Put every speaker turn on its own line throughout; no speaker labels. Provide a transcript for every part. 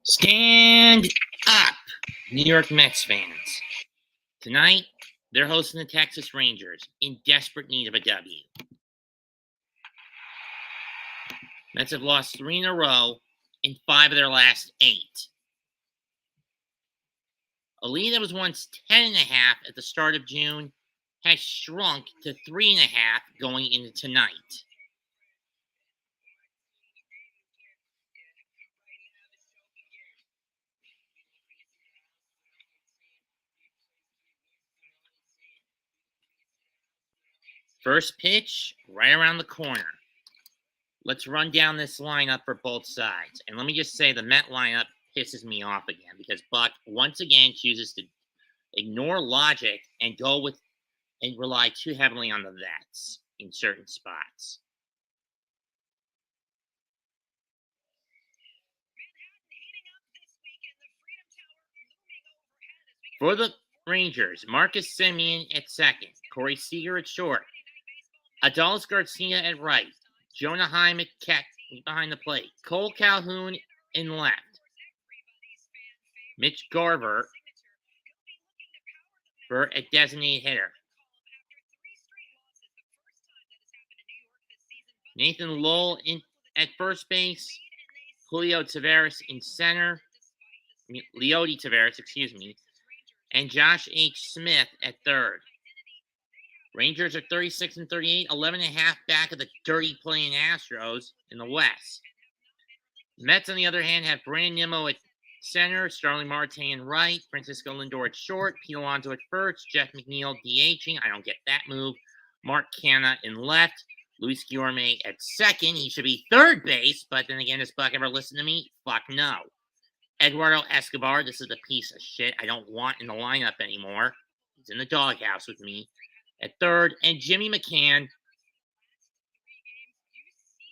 Stand up, New York Mets fans. Tonight, they're hosting the Texas Rangers in desperate need of a W. Mets have lost 3 in a row in 5 of their last 8. A lead that was once 10.5 at the start of June has shrunk to 3.5 going into tonight. First pitch, right around the corner. Let's run down this lineup for both sides. And let me just say the Met lineup pisses me off again because Buck once again chooses to ignore logic and go with and rely too heavily on the vets in certain spots. For the Rangers, Marcus Semien at second, Corey Seager at short, Adolis Garcia at right, Jonah Heim at behind the plate, Cole Calhoun in left, Mitch Garver at designated hitter, Nathan Lowell at first base, Julio Taveras in center, Leody Taveras, and Josh H. Smith at third. Rangers are 36 and 38, 11.5 back of the dirty playing Astros in the West. Mets, on the other hand, have Brandon Nimmo at center, Starling Marte in right, Francisco Lindor at short, Pete Alonso at first, Jeff McNeil DHing. I don't get that move. Mark Canha in left, Luis Guillorme at second. He should be third base, but then again, does Buck ever listen to me? Fuck no. Eduardo Escobar, this is a piece of shit I don't want in the lineup anymore. He's in the doghouse with me at third, and Jimmy McCann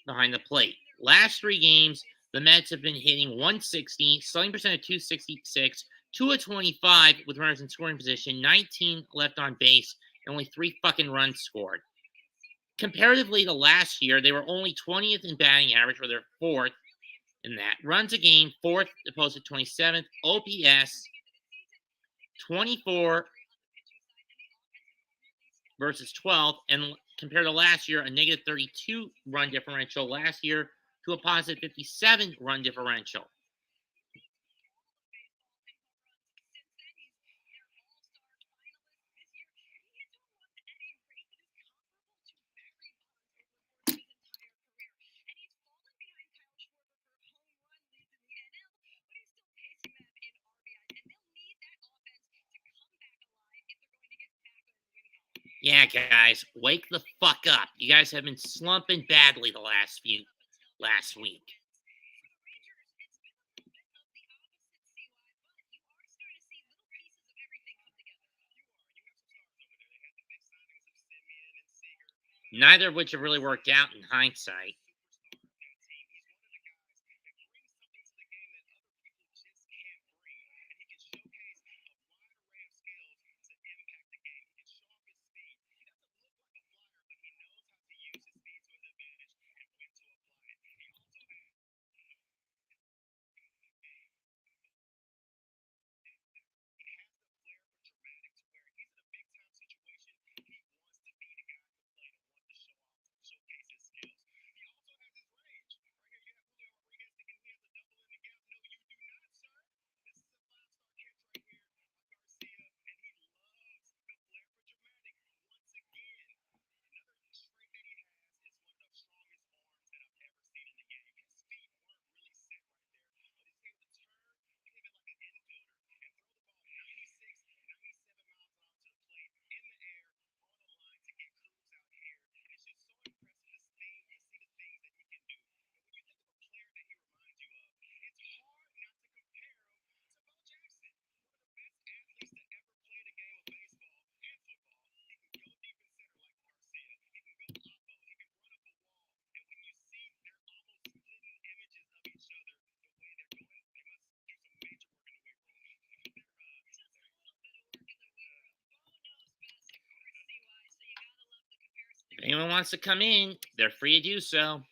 behind the plate. Last 3 games, the Mets have been hitting 160, slugging percent of 266, 2 of 25 with runners in scoring position, 19 left on base, and only 3 fucking runs scored. Comparatively to last year, they were only 20th in batting average, where they're 4th in that. Runs a game, 4th opposed to 27th. OPS, 24 versus 12th, and compared to last year, a negative 32 run differential last year to a positive 57 run differential. Yeah, guys, wake the fuck up. You guys have been slumping badly the last week. Neither of which have really worked out in hindsight. If anyone wants to come in, they're free to do so.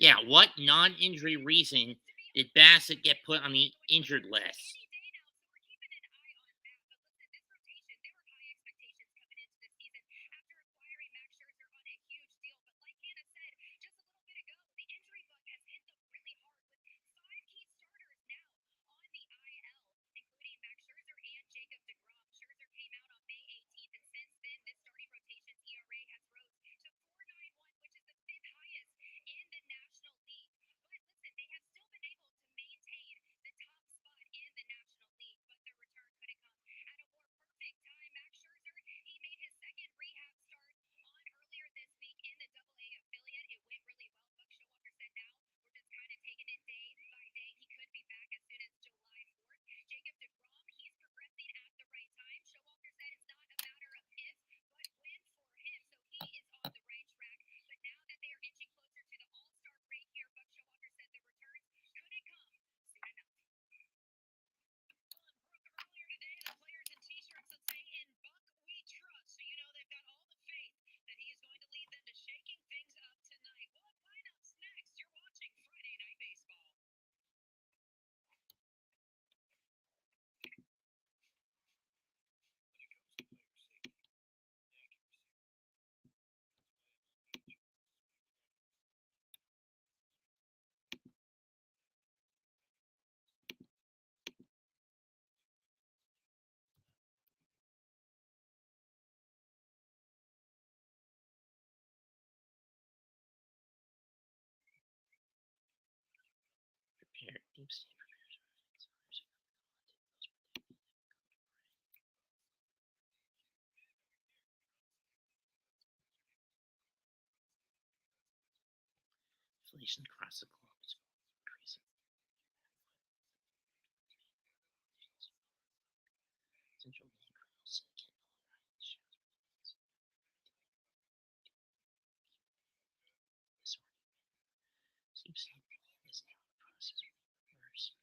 Yeah, what non-injury reason did Bassett get put on the injured list? Inflation across the globe is increasing. Central bank rules seems to be is now in the process of reverse.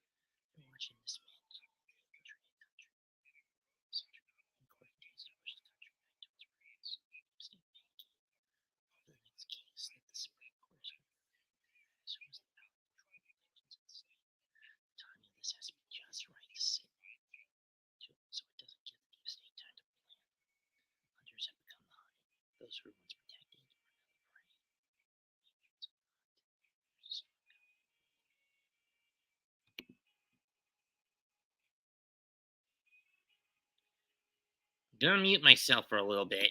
They're watching this man country. Central bank court case pushes country back to its roots. State banking. Over the next case that the Supreme Court is going to assumes the power to control elections in the state. The timing of this has to be just right to sit so it doesn't give the deep state time to plan. Hunters have become the hunted. Those who were once protected are now the prey. I'm gonna mute myself for a little bit.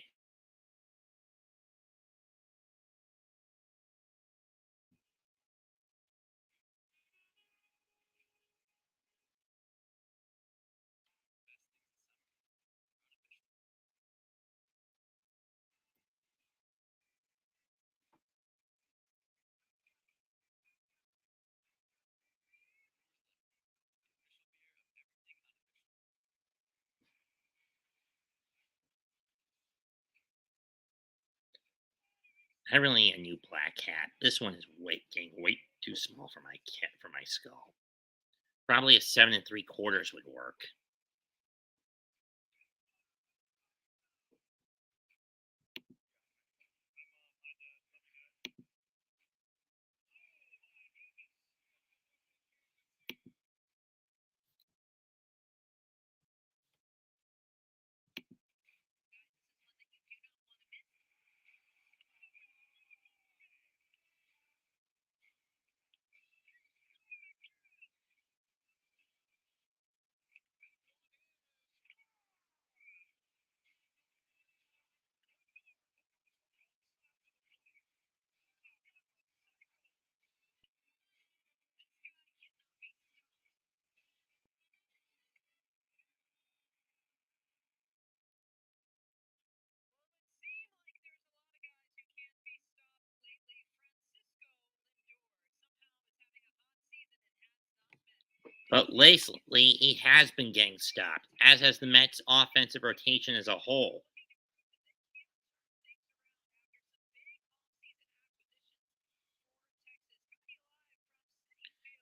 I really need a new black cat. This one is getting way too small for my cat for my skull. Probably a 7 3/4 would work. But lately, he has been getting stopped, as has the Mets' offensive rotation as a whole.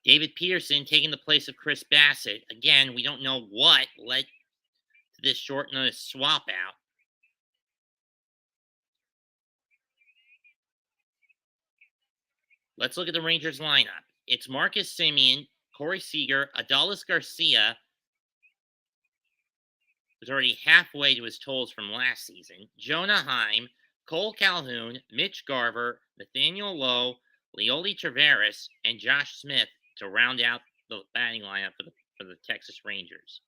David Peterson taking the place of Chris Bassett. Again, we don't know what led to this short notice swap out. Let's look at the Rangers lineup. It's Marcus Semien, Corey Seager, Adolis Garcia, who's already halfway to his totals from last season, Jonah Heim, Cole Calhoun, Mitch Garver, Nathaniel Lowe, Leody Taveras, and Josh Smith to round out the batting lineup for the Texas Rangers.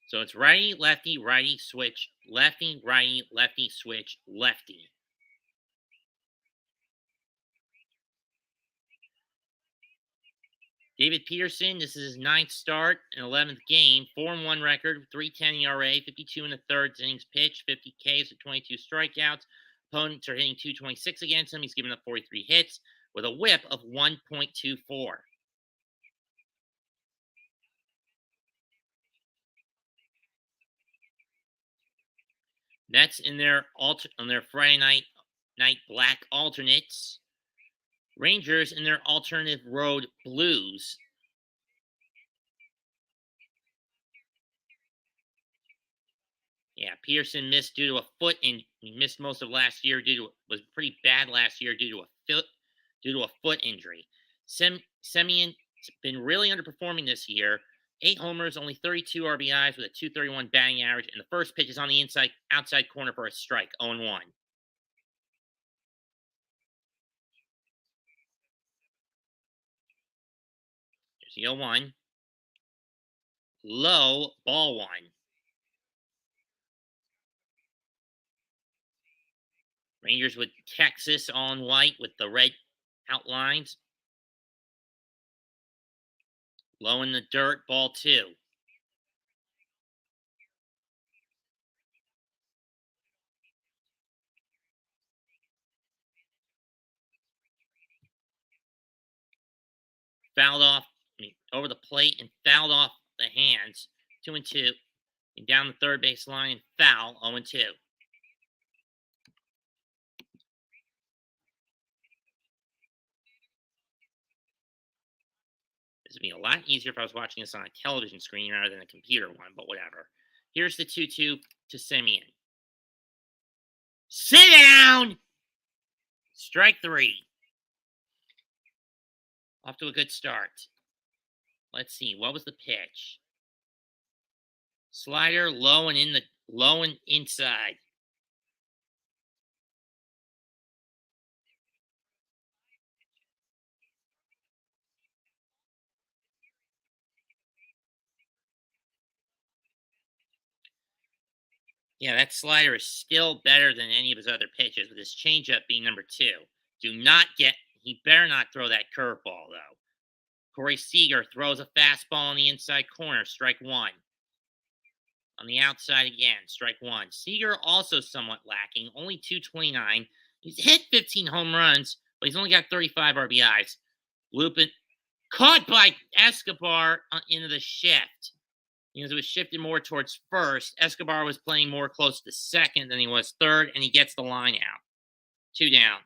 So it's righty, lefty, switch, lefty, switch, lefty. David Peterson, this is his 9th start and 11th game, 4-1 record, 3.10 ERA, 52 in the third innings pitched, 50 Ks with 22 strikeouts. Opponents are hitting .226 against him. He's given up 43 hits with a whip of 1.24. Mets in their on their Friday night black alternates. Rangers in their alternative road blues. Yeah, Peterson missed due to a foot, and he missed most of last year was pretty bad last year due to a foot injury. Semien been really underperforming this year. 8 homers, only 32 RBIs with a .231 batting average, and the first pitch is on the outside corner for a strike, 0-1. Here's the 0-1. Low, ball 1. Rangers with Texas on white with the red outlines. Low in the dirt, ball 2. Fouled off over the plate and fouled off the hands. 2-2. And down the third base line and foul, 0-2. This would be a lot easier if I was watching this on a television screen rather than a computer one, but whatever. Here's the 2-2 to Semien. Sit down! Strike 3. Off to a good start. Let's see. What was the pitch? Slider low and inside. Yeah, that slider is still better than any of his other pitches, with his changeup being number 2. He better not throw that curveball, though. Corey Seager throws a fastball on the inside corner, strike 1. On the outside again, strike 1. Seager also somewhat lacking, only .229. He's hit 15 home runs, but he's only got 35 RBIs. Lupin caught by Escobar into the shift. Because it was shifted more towards first. Escobar was playing more close to second than he was third, and he gets the line out. 2 down.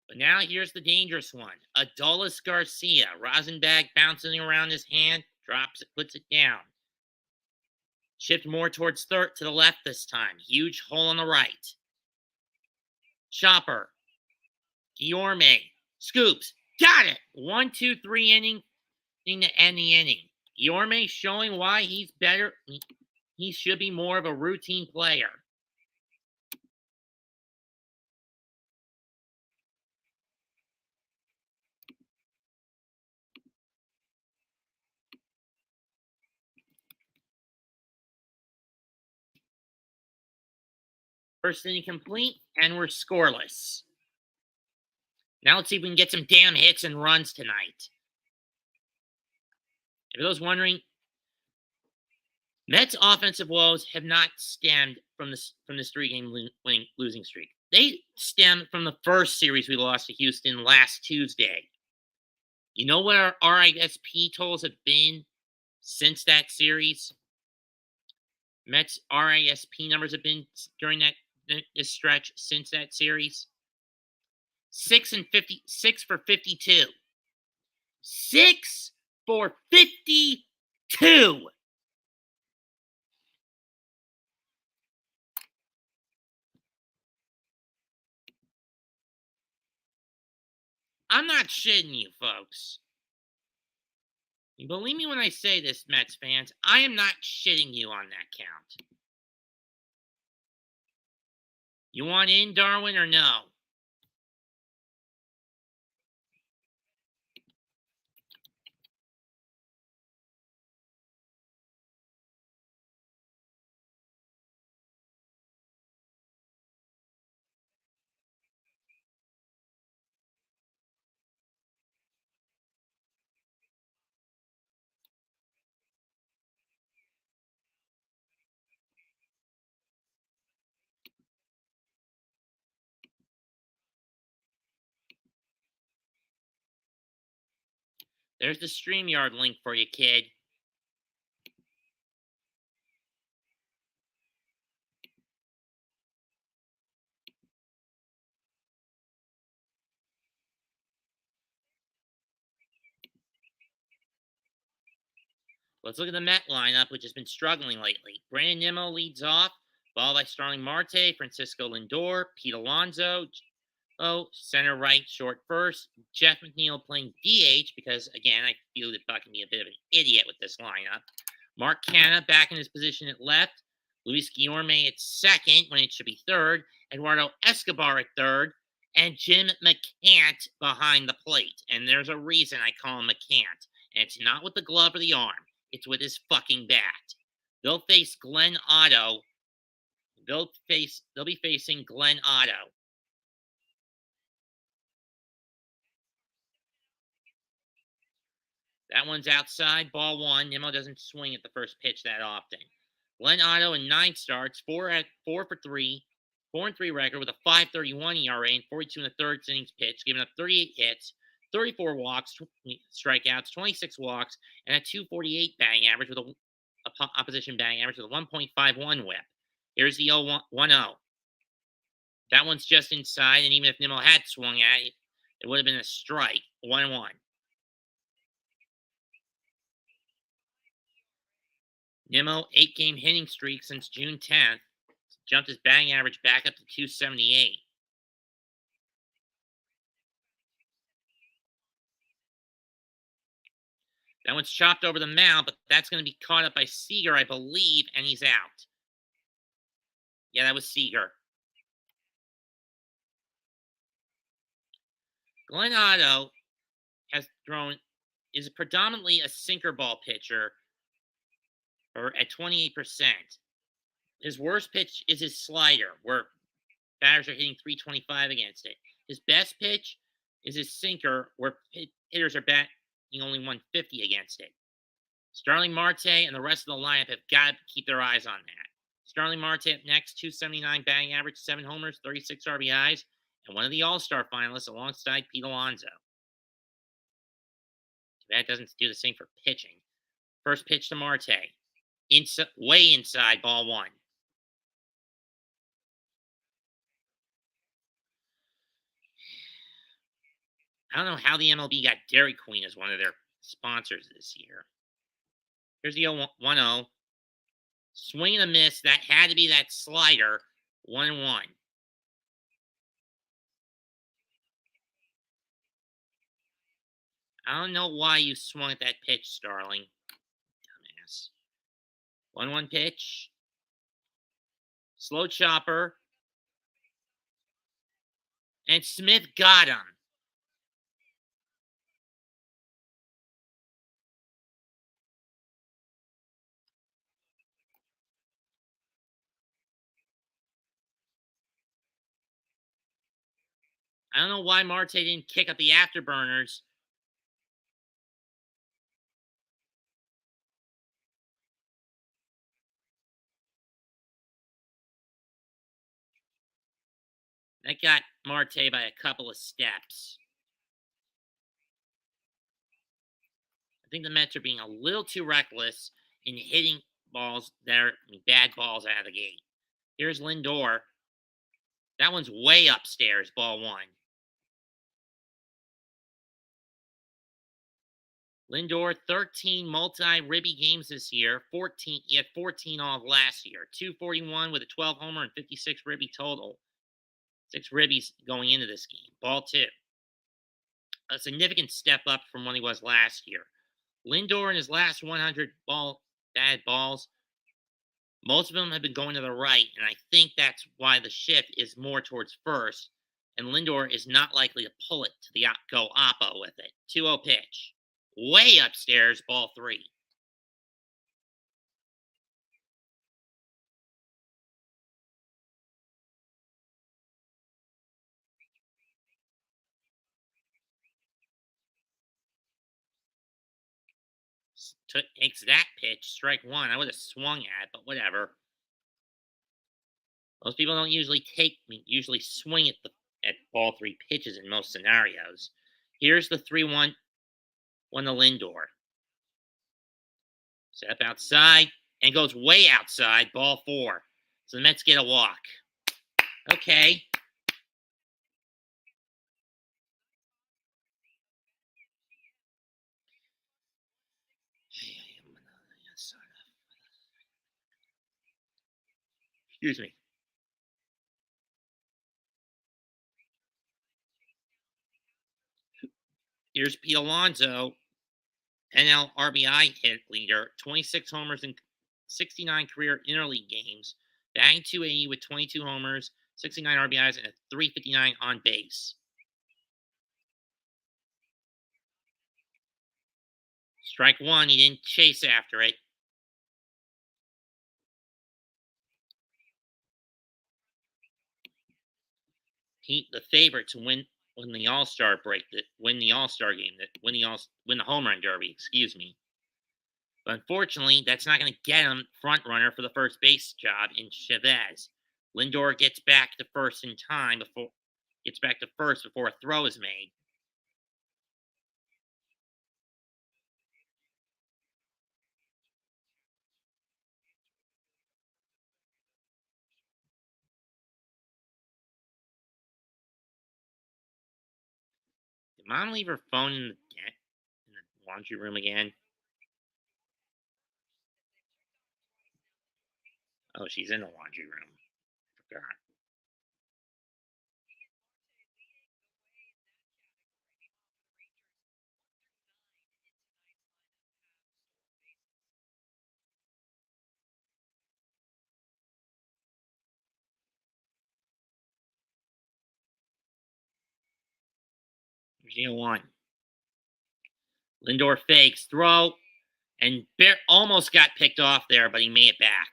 But now here's the dangerous one. Adolis Garcia. Rosenbag bouncing around his hand, drops it, puts it down. Shift more towards third to the left this time. Huge hole on the right. Chopper. Guillorme. Scoops. Got it! 1-2-3 inning to end the inning. Guillorme showing why he's better. He should be more of a routine player. First inning complete, and we're scoreless. Now let's see if we can get some damn hits and runs tonight. If those wondering, Mets' offensive woes have not stemmed from this 3-game losing streak. They stem from the first series we lost to Houston last Tuesday. You know what our RISP totals have been since that series? Mets' RISP numbers have been during this stretch since that series. 6 for 52. 6 for 52. I'm not shitting you, folks. You believe me when I say this, Mets fans. I am not shitting you on that count. You want in, Darwin, or no? There's the Streamyard link for you, kid. Let's look at the Met lineup, which has been struggling lately. Brandon Nimmo leads off, followed by Starling Marte, Francisco Lindor, Pete Alonso, center right, short first. Jeff McNeil playing DH because, again, I feel that Buck can be a bit of an idiot with this lineup. Mark Canha back in his position at left. Luis Guillorme at second when it should be third. Eduardo Escobar at third. And Jim McCant behind the plate. And there's a reason I call him McCant. And it's not with the glove or the arm. It's with his fucking bat. They'll face Glenn Otto. They'll be facing Glenn Otto. That one's outside, ball one. Nimmo doesn't swing at the first pitch that often. Glenn Otto in 9 starts, 4 for 3, 4-3 record with a 5.31 ERA and 42 in the third innings pitch, giving up 38 hits, 34 walks, strikeouts, 26 walks, and a 2.48 batting average with a opposition batting average with a 1.51 whip. Here's the 0-1-0. That one's just inside, and even if Nimmo had swung at it, it would have been a strike. 1-1. Nimmo, 8-game hitting streak since June 10th. Jumped his batting average back up to 278. That one's chopped over the mound, but that's going to be caught up by Seager, I believe, and he's out. Yeah, that was Seager. Glenn Otto is predominantly a sinker ball pitcher at 28%. His worst pitch is his slider, where batters are hitting 325 against it. His best pitch is his sinker, where hitters are batting only 150 against it. Starling Marte and the rest of the lineup have got to keep their eyes on that. Starling Marte up next, 279 batting average, 7 homers, 36 RBIs, and one of the All-Star finalists alongside Pete Alonso. That doesn't do the same for pitching. First pitch to Marte. Way inside, ball one. I don't know how the MLB got Dairy Queen as one of their sponsors this year. Here's the 0-1-0. Swing and a miss. That had to be that slider. 1-1. I don't know why you swung at that pitch, Starling. Dumbass. 1-1 pitch. Slow chopper. And Smith got him. I don't know why Marte didn't kick up the afterburners. That got Marte by a couple of steps. I think the Mets are being a little too reckless in hitting balls that are bad balls out of the gate. Here's Lindor. That one's way upstairs, ball one. Lindor, 13 multi-ribby games this year. 14. He had 14 all of last year. 241 with a 12 homer and 56 ribby total. 6 ribbies going into this game. Ball 2. A significant step up from when he was last year. Lindor in his last 100 bad balls, most of them have been going to the right, and I think that's why the shift is more towards first, and Lindor is not likely to pull it to the go oppo with it. 2-0 pitch. Way upstairs, ball 3. Takes that pitch, strike 1. I would have swung at it, but whatever. Most people don't usually swing at ball 3 pitches in most scenarios. Here's the 3-1 on the Lindor. Step outside and goes way outside, ball 4. So the Mets get a walk. Okay. Excuse me. Here's Pete Alonso, NL RBI hit leader, 26 homers in 69 career interleague games, batting .280 with 22 homers, 69 RBIs, and a .359 on base. Strike 1, he didn't chase after it. The favorite to win the All-Star break, win the All-Star game, win the home run derby, excuse me. But unfortunately, that's not going to get him front runner for the first base job in Chavez. Lindor gets back to first in time before a throw is made. Did Mom leave her phone in the laundry room again? Oh, she's in the laundry room. I forgot. Here's 0-1. Lindor fakes, throw, and almost got picked off there, but he made it back.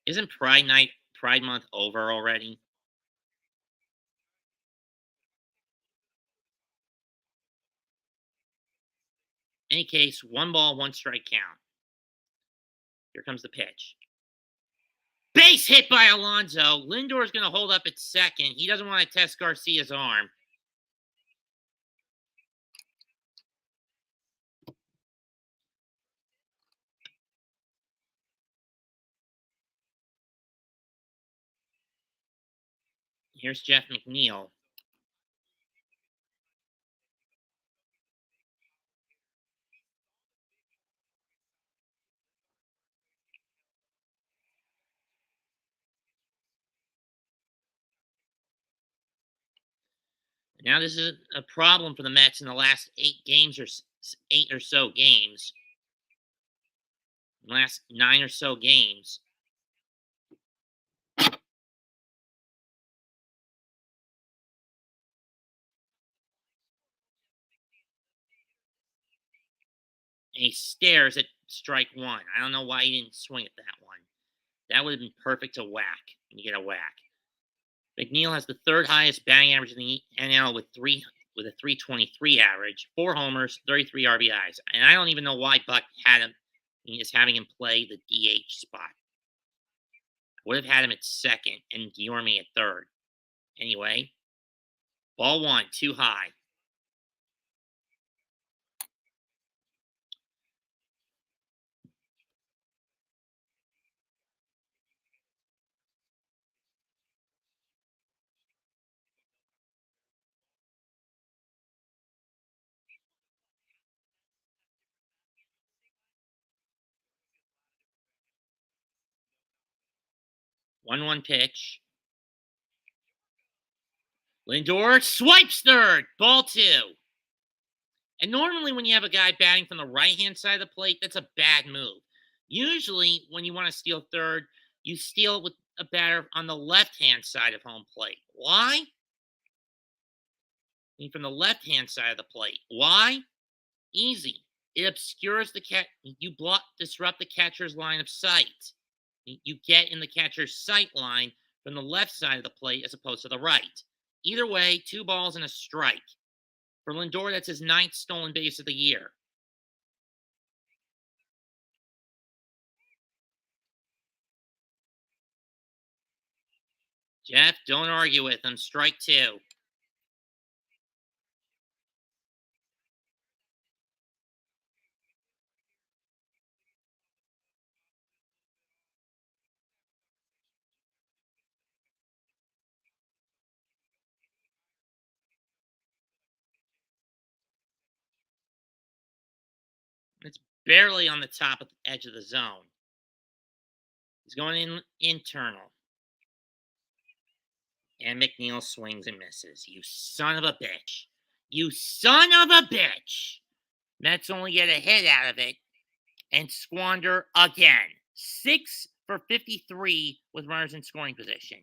Isn't Pride Month over already? Any case, 1 ball, 1 strike count. Here comes the pitch. Base hit by Alonso. Lindor's going to hold up at second. He doesn't want to test Garcia's arm. Here's Jeff McNeil. Now this is a problem for the Mets in the last 8 or so games. Last 9 or so games. And he stares at strike 1. I don't know why he didn't swing at that one. That would have been perfect to whack. And you get a whack. McNeil has the 3rd highest batting average in the NL with a 323 average, 4 homers, 33 RBIs. And I don't even know why Buck is having him play the DH spot. I would have had him at second and Guillorme at third. Anyway, ball 1, too high. 1-1 pitch. Lindor swipes third. Ball 2. And normally when you have a guy batting from the right-hand side of the plate, that's a bad move. Usually when you want to steal third, you steal it with a batter on the left-hand side of home plate. Why? I mean, from the left-hand side of the plate. Why? Easy. It obscures the disrupt the catcher's line of sight. You get in the catcher's sight line from the left side of the plate as opposed to the right. Either way, 2 balls and a strike. For Lindor, that's his 9th stolen base of the year. Jeff, don't argue with him. Strike 2. It's barely on the top of the edge of the zone. He's going in internal. And McNeil swings and misses. You son of a bitch. You son of a bitch. Mets only get a hit out of it and squander again. 6 for 53 with runners in scoring position.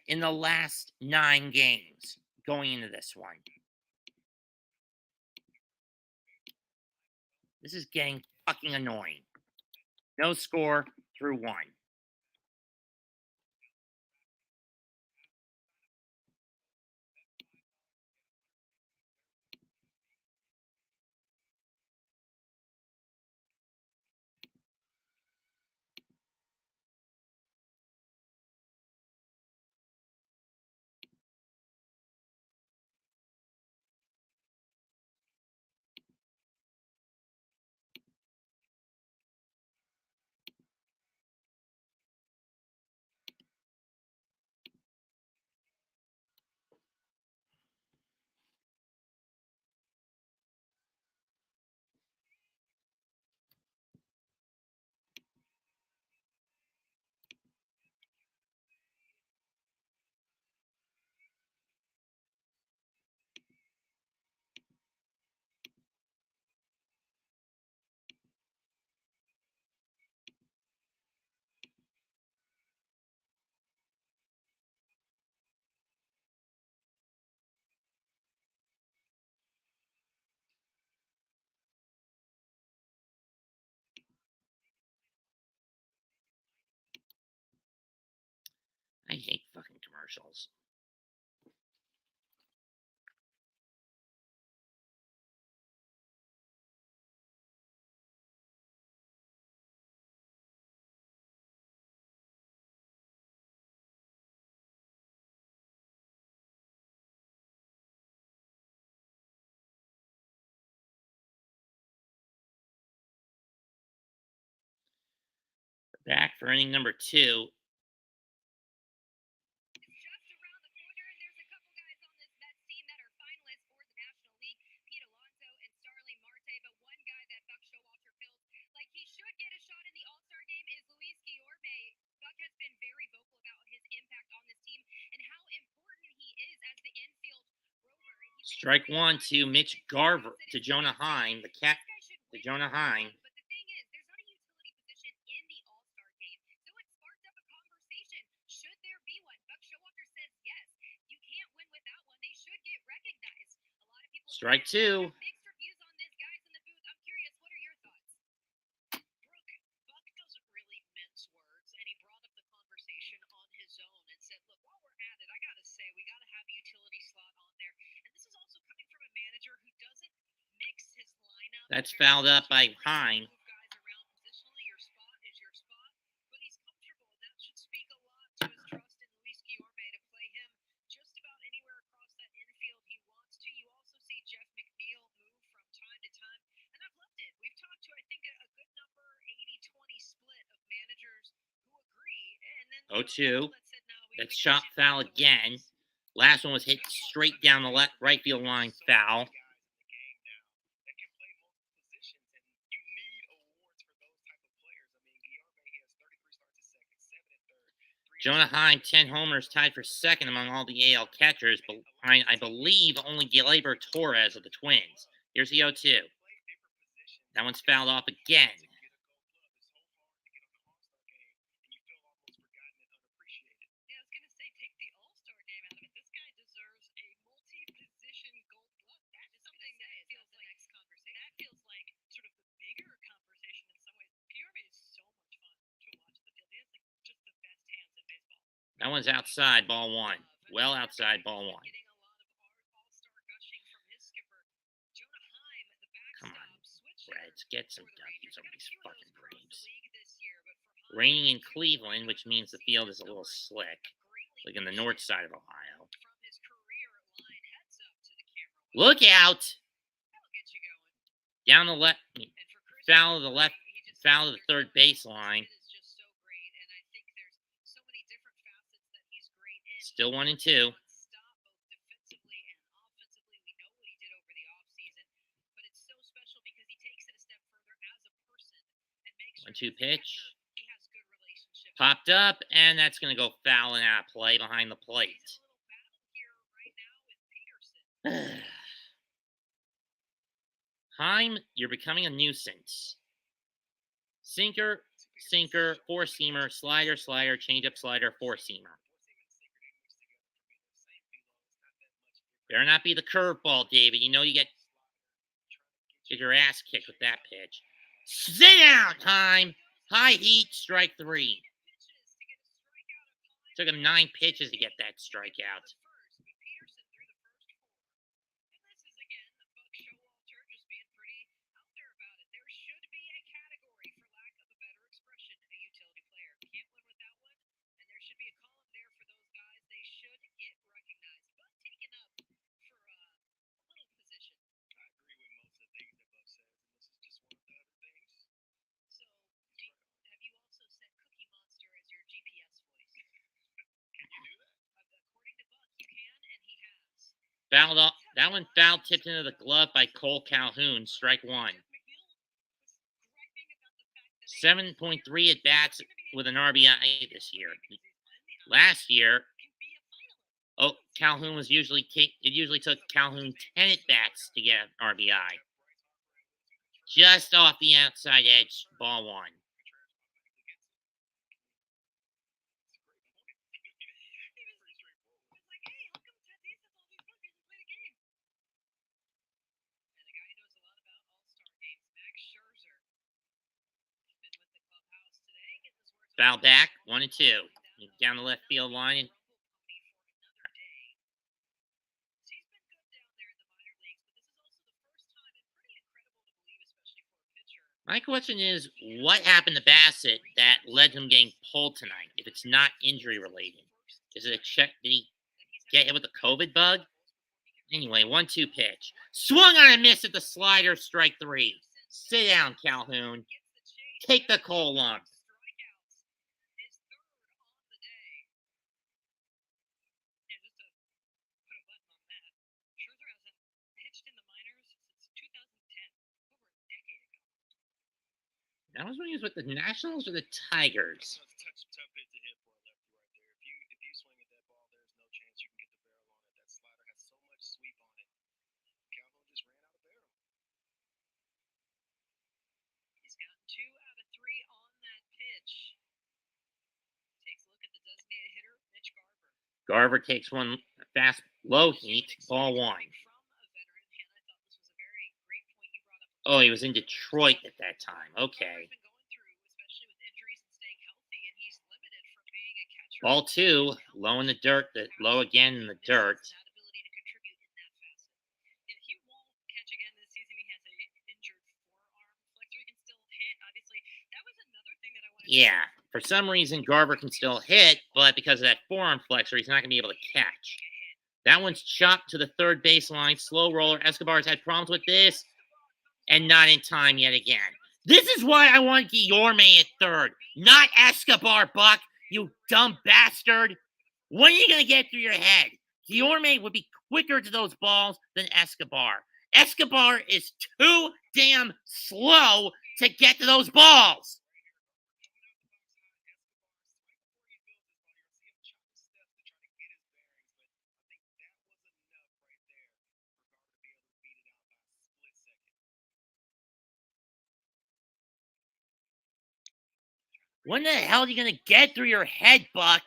In the last 9 games going into this one. This is getting fucking annoying. No score through 1. I hate fucking commercials. Back for inning number 2. Strike 1 to Mitch Garver, to Jonah Heim, Jonah Heim. Strike 2. That's fouled up by Heim. Oh, 2. That's shot foul again. Last one was hit straight down the right field line, foul. Jonah Heim, 10 homers, tied for second among all the AL catchers, behind, I believe, only Gleyber Torres of the Twins. Here's the 0-2. That one's fouled off again. That one's outside, ball one. Well outside, ball one. Come on, Reds, get some W's over these fucking Braves. Raining in Cleveland, which means the field is a little slick, like in the north side of Ohio. Look out! Down the left, foul of the left, foul of the third baseline. Still 1-2. 1-2 pitch. Popped up, and that's going to go foul and out of play behind the plate. Heim, you're becoming a nuisance. Sinker, sinker, four-seamer, slider, slider, changeup, slider, four-seamer. Better not be the curveball, David. You know you get your ass kicked with that pitch. Sit down, Heim. High heat, strike 3. Took him 9 pitches to get that strikeout. Fouled off. That one foul tipped into the glove by Cole Calhoun. Strike 1. 7.3 at bats with an RBI this year. Last year, Calhoun was usually took Calhoun 10 at bats to get an RBI. Just off the outside edge, ball 1. Foul back, 1-2. Down the left field line. My question is, what happened to Bassett that led him getting pulled tonight? If it's not injury related, is it a check? Did he get hit with the COVID bug? Anyway, 1-2 pitch. Swung on a miss at the slider, strike 3. Sit down, Calhoun. Take the cold lump. That was when he was with the Nationals or the Tigers? Garver takes one fast, low heat, ball 1. Oh, he was in Detroit at that time. Okay. Ball 2, low in the dirt, low again in the dirt. Yeah, for some reason, Garver can still hit, but because of that forearm flexor, he's not going to be able to catch. That one's chopped to the third baseline. Slow roller. Escobar's had problems with this, and not in time yet again. This is why I want Guillorme at third, not Escobar, Buck, you dumb bastard. When are you going to get through your head? Guillorme would be quicker to those balls than Escobar. Escobar is too damn slow to get to those balls. When the hell are you going to get through your head, Buck?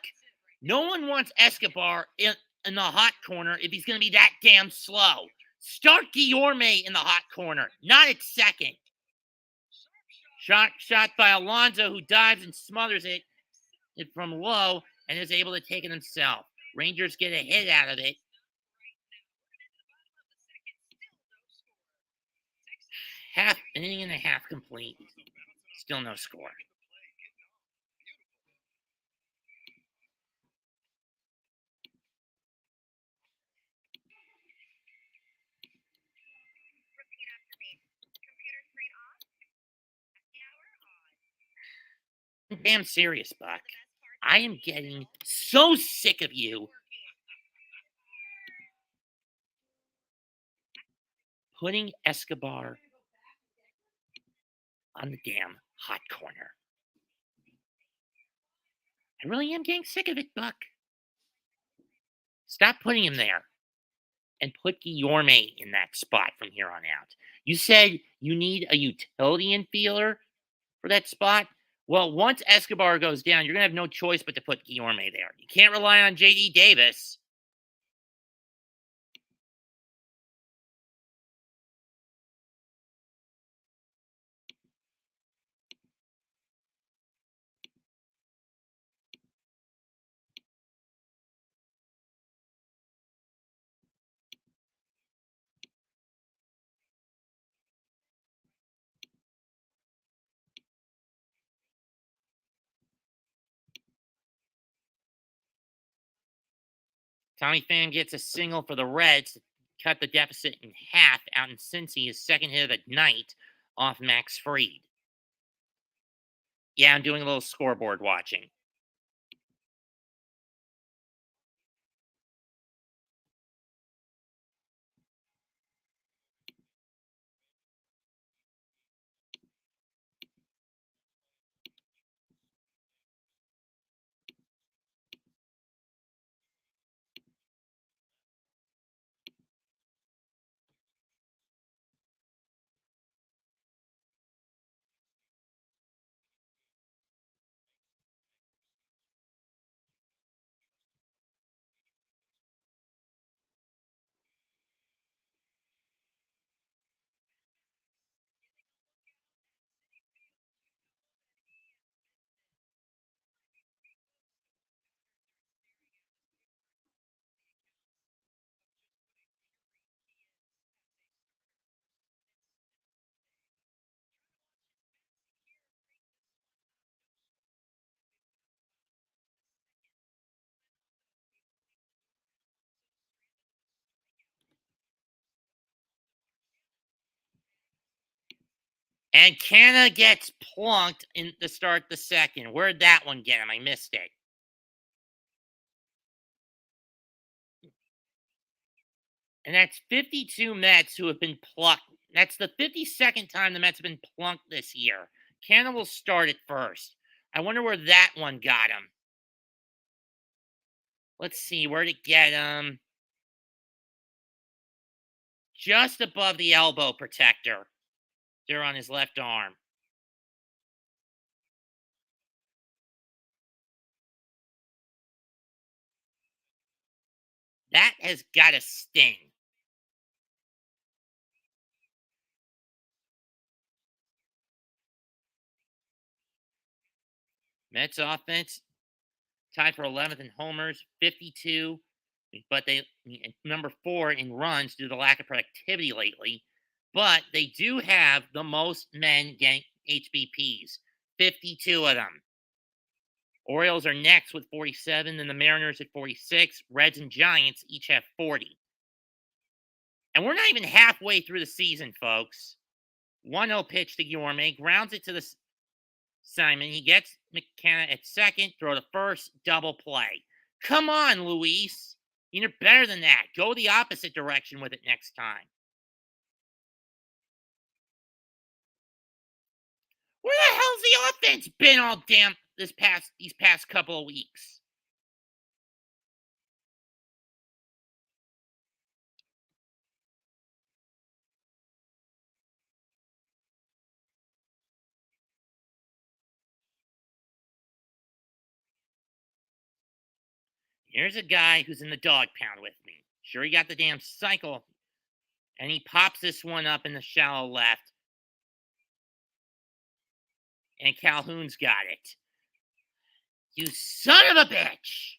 No one wants Escobar in the hot corner if he's going to be that damn slow. Start Guillorme in the hot corner, not at second. Shot by Alonso, who dives and smothers it from low and is able to take it himself. Rangers get a hit out of it. An inning and a half complete. Still no score. I'm damn serious, Buck. I am getting so sick of you putting Escobar on the damn hot corner. I really am getting sick of it, Buck. Stop putting him there and put Guillorme in that spot from here on out. You said you need a utility infielder for that spot. Well, once Escobar goes down, you're going to have no choice but to put Guillorme there. You can't rely on J.D. Davis. Tommy Pham gets a single for the Reds to cut the deficit in half out in Cincy, his second hit of the night off Max Fried. Yeah, I'm doing a little scoreboard watching. And Canna gets plunked in to start the second. Where'd that one get him? I missed it. And that's 52 Mets who have been plucked. That's the 52nd time the Mets have been plunked this year. Canna will start it first. I wonder where that one got him. Let's see, where'd it get him? Just above the elbow protector. There on his left arm. That has got to sting. Mets offense tied for 11th in homers, 52, but they number 4 in runs due to the lack of productivity lately. But they do have the most men getting HBPs, 52 of them. Orioles are next with 47, then the Mariners at 46. Reds and Giants each have 40. And we're not even halfway through the season, folks. 1-0 pitch to Guillorme, grounds it to the Simon. He gets McKenna at second, throw to first, double play. Come on, Luis. You're better than that. Go the opposite direction with it next time. Where the hell's the offense been all damn these past couple of weeks? Here's a guy who's in the dog pound with me. Sure, he got the damn cycle. And he pops this one up in the shallow left. And Calhoun's got it. You son of a bitch!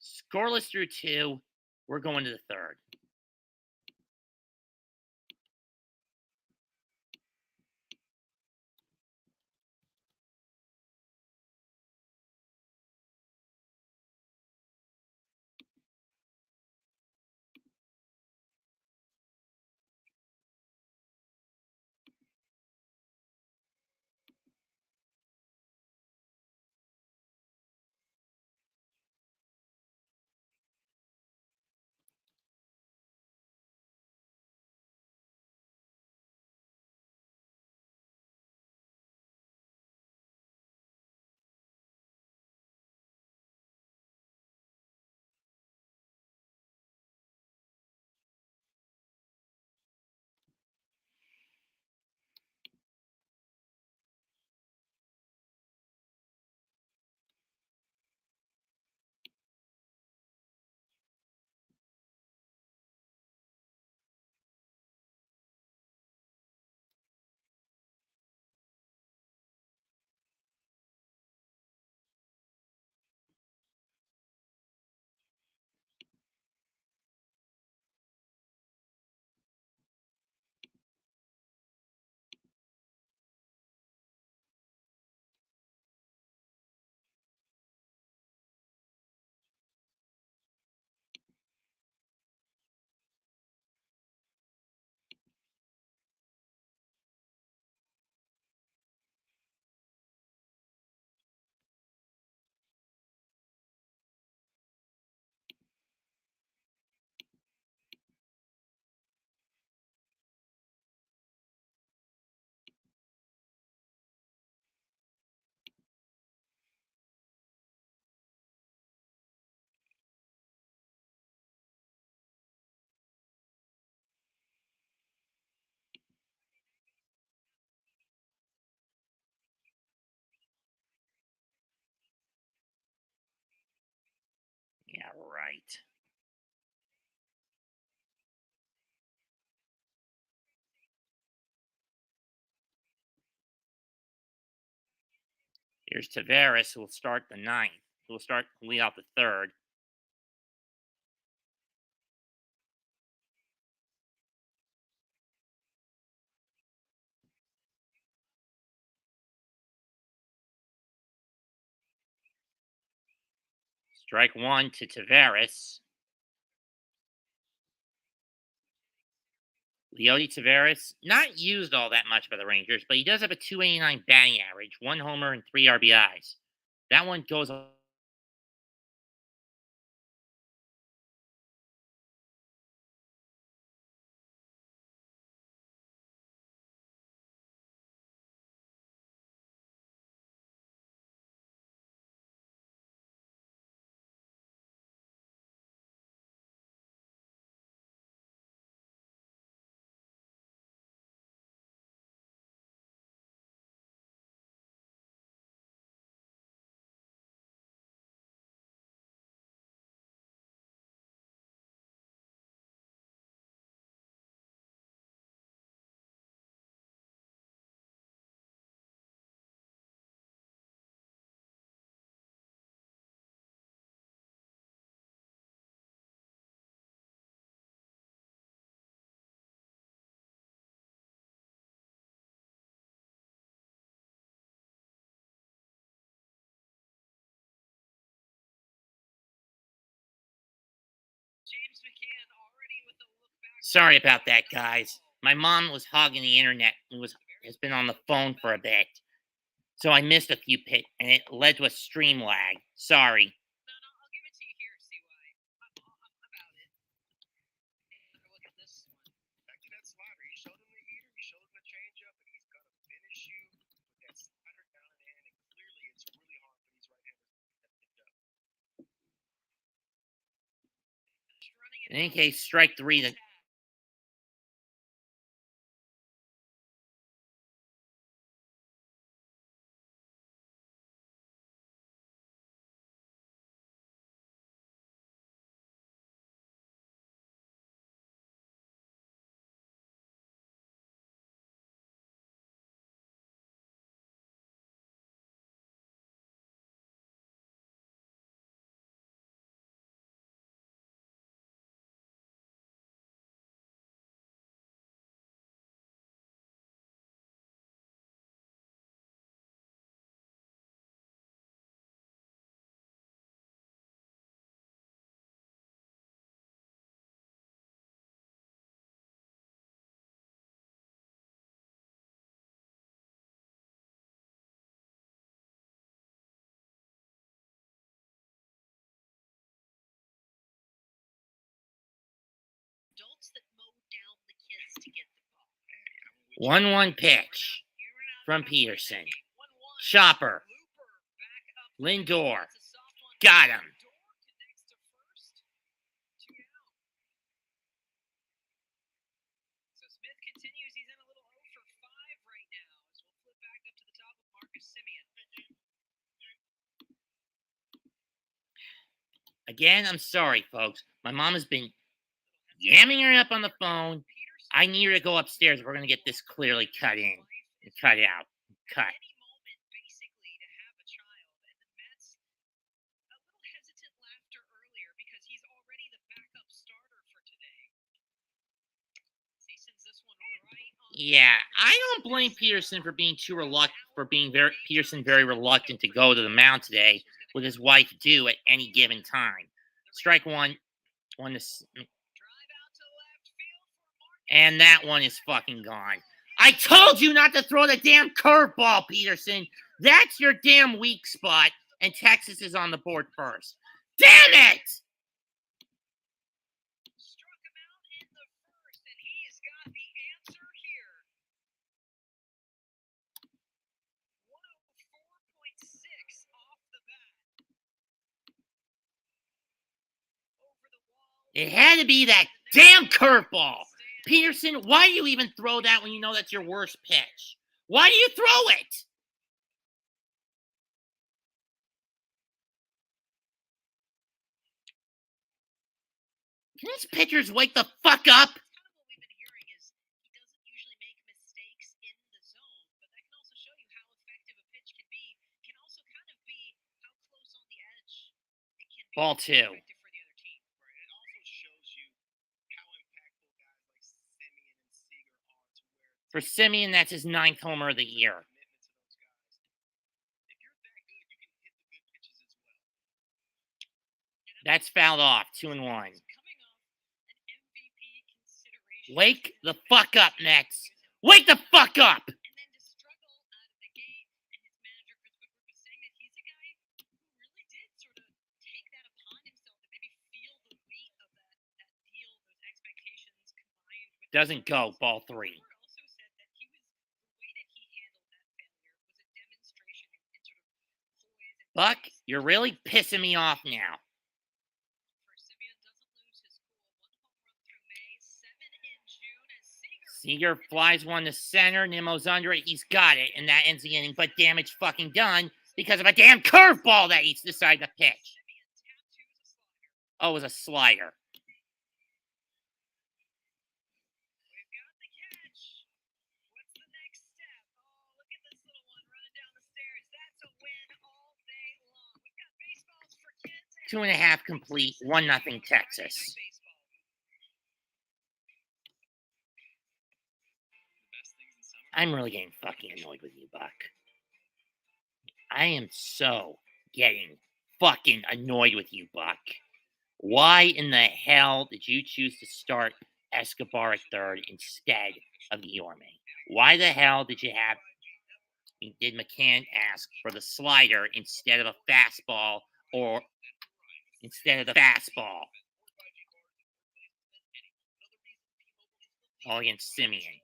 Scoreless through 2. We're going to the third. Yeah, right. Here's Tavares, who will start the ninth. Who will lead out the third. Strike 1 to Tavares. Leody Tavares, not used all that much by the Rangers, but he does have a 289 batting average, 1 homer, and 3 RBIs. That one goes. Sorry about that, guys. My mom was hogging the internet and has been on the phone for a bit. So I missed a few pit and it led to a stream lag. Sorry. In any case, strike 3 to 1-1 pitch from Peterson. Chopper. Lindor. Got him.
So Smith continues. He's in a little 0 for 5 right now. So we'll flip back up to the top of Marcus Semien.
Again, I'm sorry, folks. My mom has been yamming her up on the phone. I need her to go upstairs. We're going to get this clearly cut in and cut out. Cut.
Any moment, basically, to have a child. And the Mets, a little hesitant laughter earlier because he's already the backup starter for today. He sends this one right on.
Yeah, I don't blame Peterson for being very reluctant to go to the mound today with his wife due at any given time. Strike one. And that one is fucking gone. I told you not to throw the damn curveball, Peterson. That's your damn weak spot, and Texas is on the board first. Damn it!
Struck him out in the first, and he has got the answer here. 104.6 off the bat. Over the wall.
It had to be that damn curveball. Peterson, why do you even throw that when you know that's your worst pitch? Why do you throw it? Can these pitchers wake the fuck up?
Kind of what we've been hearing is he doesn't usually make mistakes in the zone, but that can also show you how effective a pitch can be. Can also kind of be how close on the edge it can be.
Ball 2.
For the other team.
Right. It also shows you how impactful guys like Semien and Seager are to where
For Semien, that's his 9th homer of the year.
commitment to those guys. If you're that good, you can hit the good pitches as well.
That's fouled off. 2-1.
Coming off an MVP consideration.
Wake the fuck up, Mets. Wake the fuck up!
And then to struggle out of the gate, and his manager Chris Woodward was saying that he's a guy who really did sort of take that upon himself to maybe feel the weight of that deal, those expectations combined with.
Doesn't go. Ball 3.
Woodward also said that the way that he handled that failure was a demonstration in sort of poise and.
Buck, you're really pissing me off now.
For Semien doesn't lose his cool. 1 home run through May, 7 in June, as
Seager flies one to center. Nimmo's under it. He's got it, and that ends the inning. But damage fucking done because of a damn curveball that he's decided to pitch. Oh, it was a slider.
We've got the catch. What's the next step? Oh, look at this little one running down the stairs. That's a win all day long. We've got baseballs for kids.
2.5 complete. 1-0 Texas. I'm really getting fucking annoyed with you, Buck. I am so getting fucking annoyed with you, Buck. Why in the hell did you choose to start Escobar at third instead of Yorme? Why the hell did McCann ask for the slider instead of a fastball or instead of the fastball? All against Semien.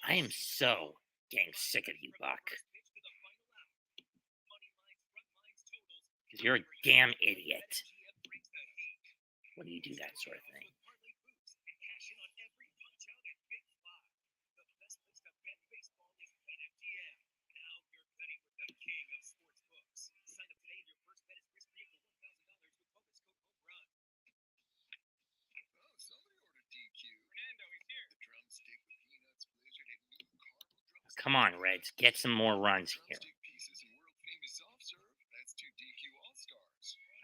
I am so getting sick of you, Buck. Because you're a damn idiot. When you do that sort of thing. Come on, Reds. Get some more runs here.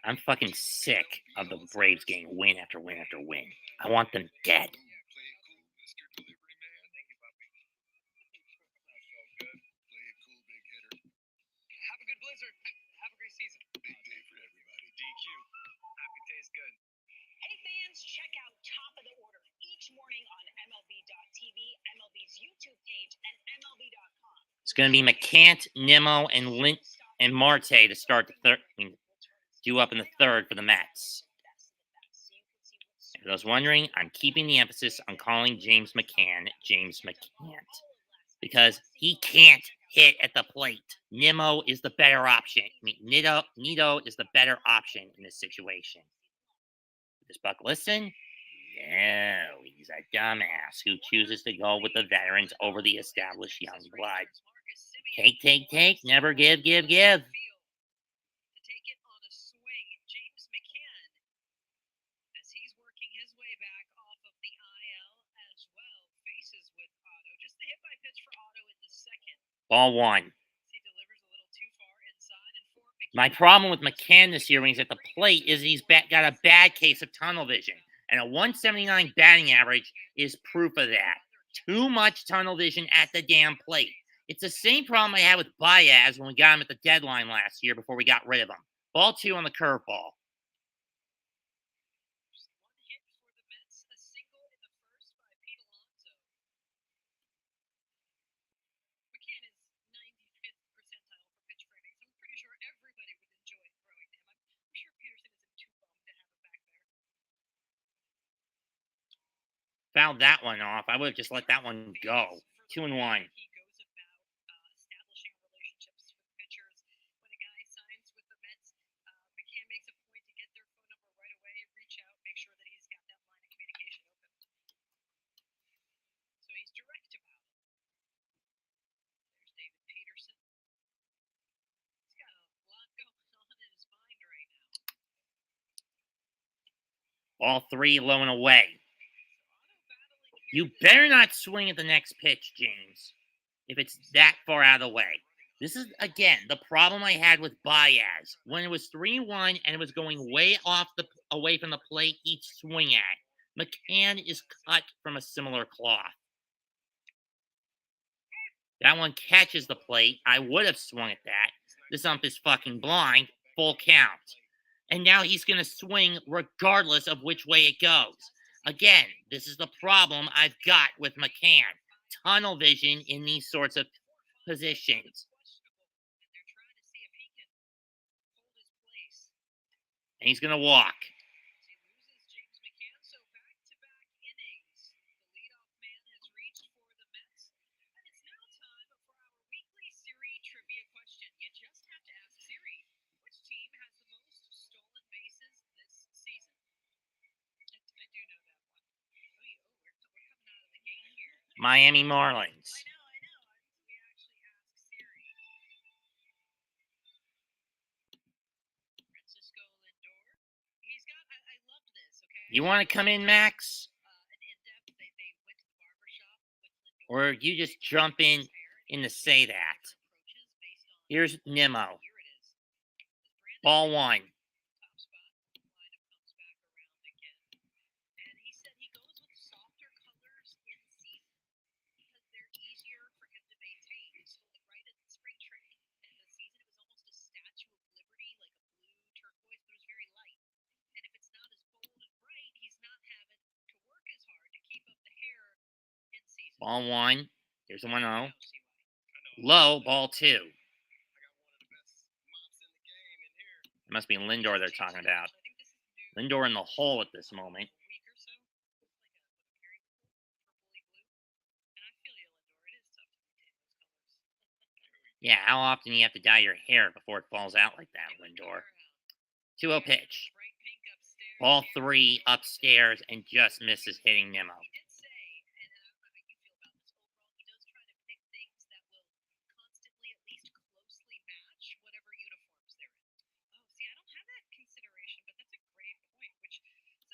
I'm fucking sick of the Braves getting win after win after win. I want them dead.
Have a good blizzard. Have a great season.
Big day for everybody. DQ. Happy tastes good.
Hey fans, check out Top of the Order each morning on MLB.tv, MLB's YouTube page, and MLB.com.
It's going to be McCant, Nimmo, and Marte to start the third. due up in the third for the Mets. For those wondering, I'm keeping the emphasis on calling James McCann James McCann because he can't hit at the plate. Nimmo is the better option. I mean, Nito is the better option in this situation. Does Buck listen? No, he's a dumbass who chooses to go with the veterans over the established young blood. Take, never give.
To take it on a swing, James McCann, as he's working his way back off of the IL as well, faces with Otto. Just the hit by pitch for Otto in the second.
Ball one.
He delivers a little too far inside, and for McCann,
My problem with McCann this year when he's at the plate is he's got a bad case of tunnel vision. And a 179 batting average is proof of that. Too much tunnel vision at the damn plate. It's the same problem I had with Baez when we got him at the deadline last year before we got rid of him. Ball two on the curveball.
just one hit for the Mets, a single in the first by Pete Alonso. McCann is 95th percentile for pitch framing, so I'm pretty sure everybody would enjoy throwing to him. I'm sure Peterson isn't too bummed to have him back there.
Fouled that one off. I would have just let that one go. 2-1.
He goes about establishing relationships with pitchers. When a guy signs with the Mets, McCann makes a point to get their phone number right away, reach out, make sure that he's got that line of communication open. So he's direct about it. There's David Peterson. He's got a lot going on in his mind right now.
Ball three, low and away.
Otto battling here.
You better not swing at the next pitch, James, if it's that far out of the way. This is, again, the problem I had with Baez. When it was 3-1 and it was going way away from the plate each swing at. McCann is cut from a similar cloth. That one catches the plate. I would have swung at that. This ump is fucking blind. Full count. And now he's going to swing regardless of which way it goes. Again, this is the problem I've got with McCann. Tunnel vision in these sorts of positions.
Questionable, and they're trying to see if he can hold his place.
And he's going to walk.
As he loses James McCann, so back-to-back innings. The leadoff man has reached for the Mets, and it's now time for our weekly Siri trivia question. You just have to ask Siri, which team has the most stolen bases this season? I do know that one. We're coming out of the gate here.
Miami Marlins.
I know. We actually asked Siri. Francisco Lindor. He's got. I loved this. Okay.
You want to come in, Max?
An in-depth. They went to the barbershop with Lindor.
Or you just jump in to say that?
Approaches based on.
Here's Nimmo.
Here it is.
Ball one.
Top spot. Lineup comes back around again. And he said he goes with softer colors in season because they're easier for him to maintain. He sold it right at spring training. And the season, it was almost a Statue of Liberty, like a blue turquoise, but it was very light. And if it's not as bold and bright, he's not having to work as hard to keep up the hair in season.
Ball one. Here's a 1-0.
Now, see why.
Low, ball two.
I got one of the best mops in the game in here.
It must be Lindor they're talking about.
I think this is new.
Lindor in the hole at this moment.
A week or so. Looks like a pairing purpley blue. And I feel you, Lindor. It is tough to maintain those colors.
Yeah, how often do you have to dye your hair before it falls out like that, Lindor? 2-0 pitch.
Bright pink upstairs.
Ball
here.
three upstairs and just misses hitting Nimmo.
He did say, and I don't know how you feel about this overall, he does try to pick things that will constantly, at least closely match whatever uniforms they're in. Oh, see, I don't have that consideration, but that's a great point, which is a good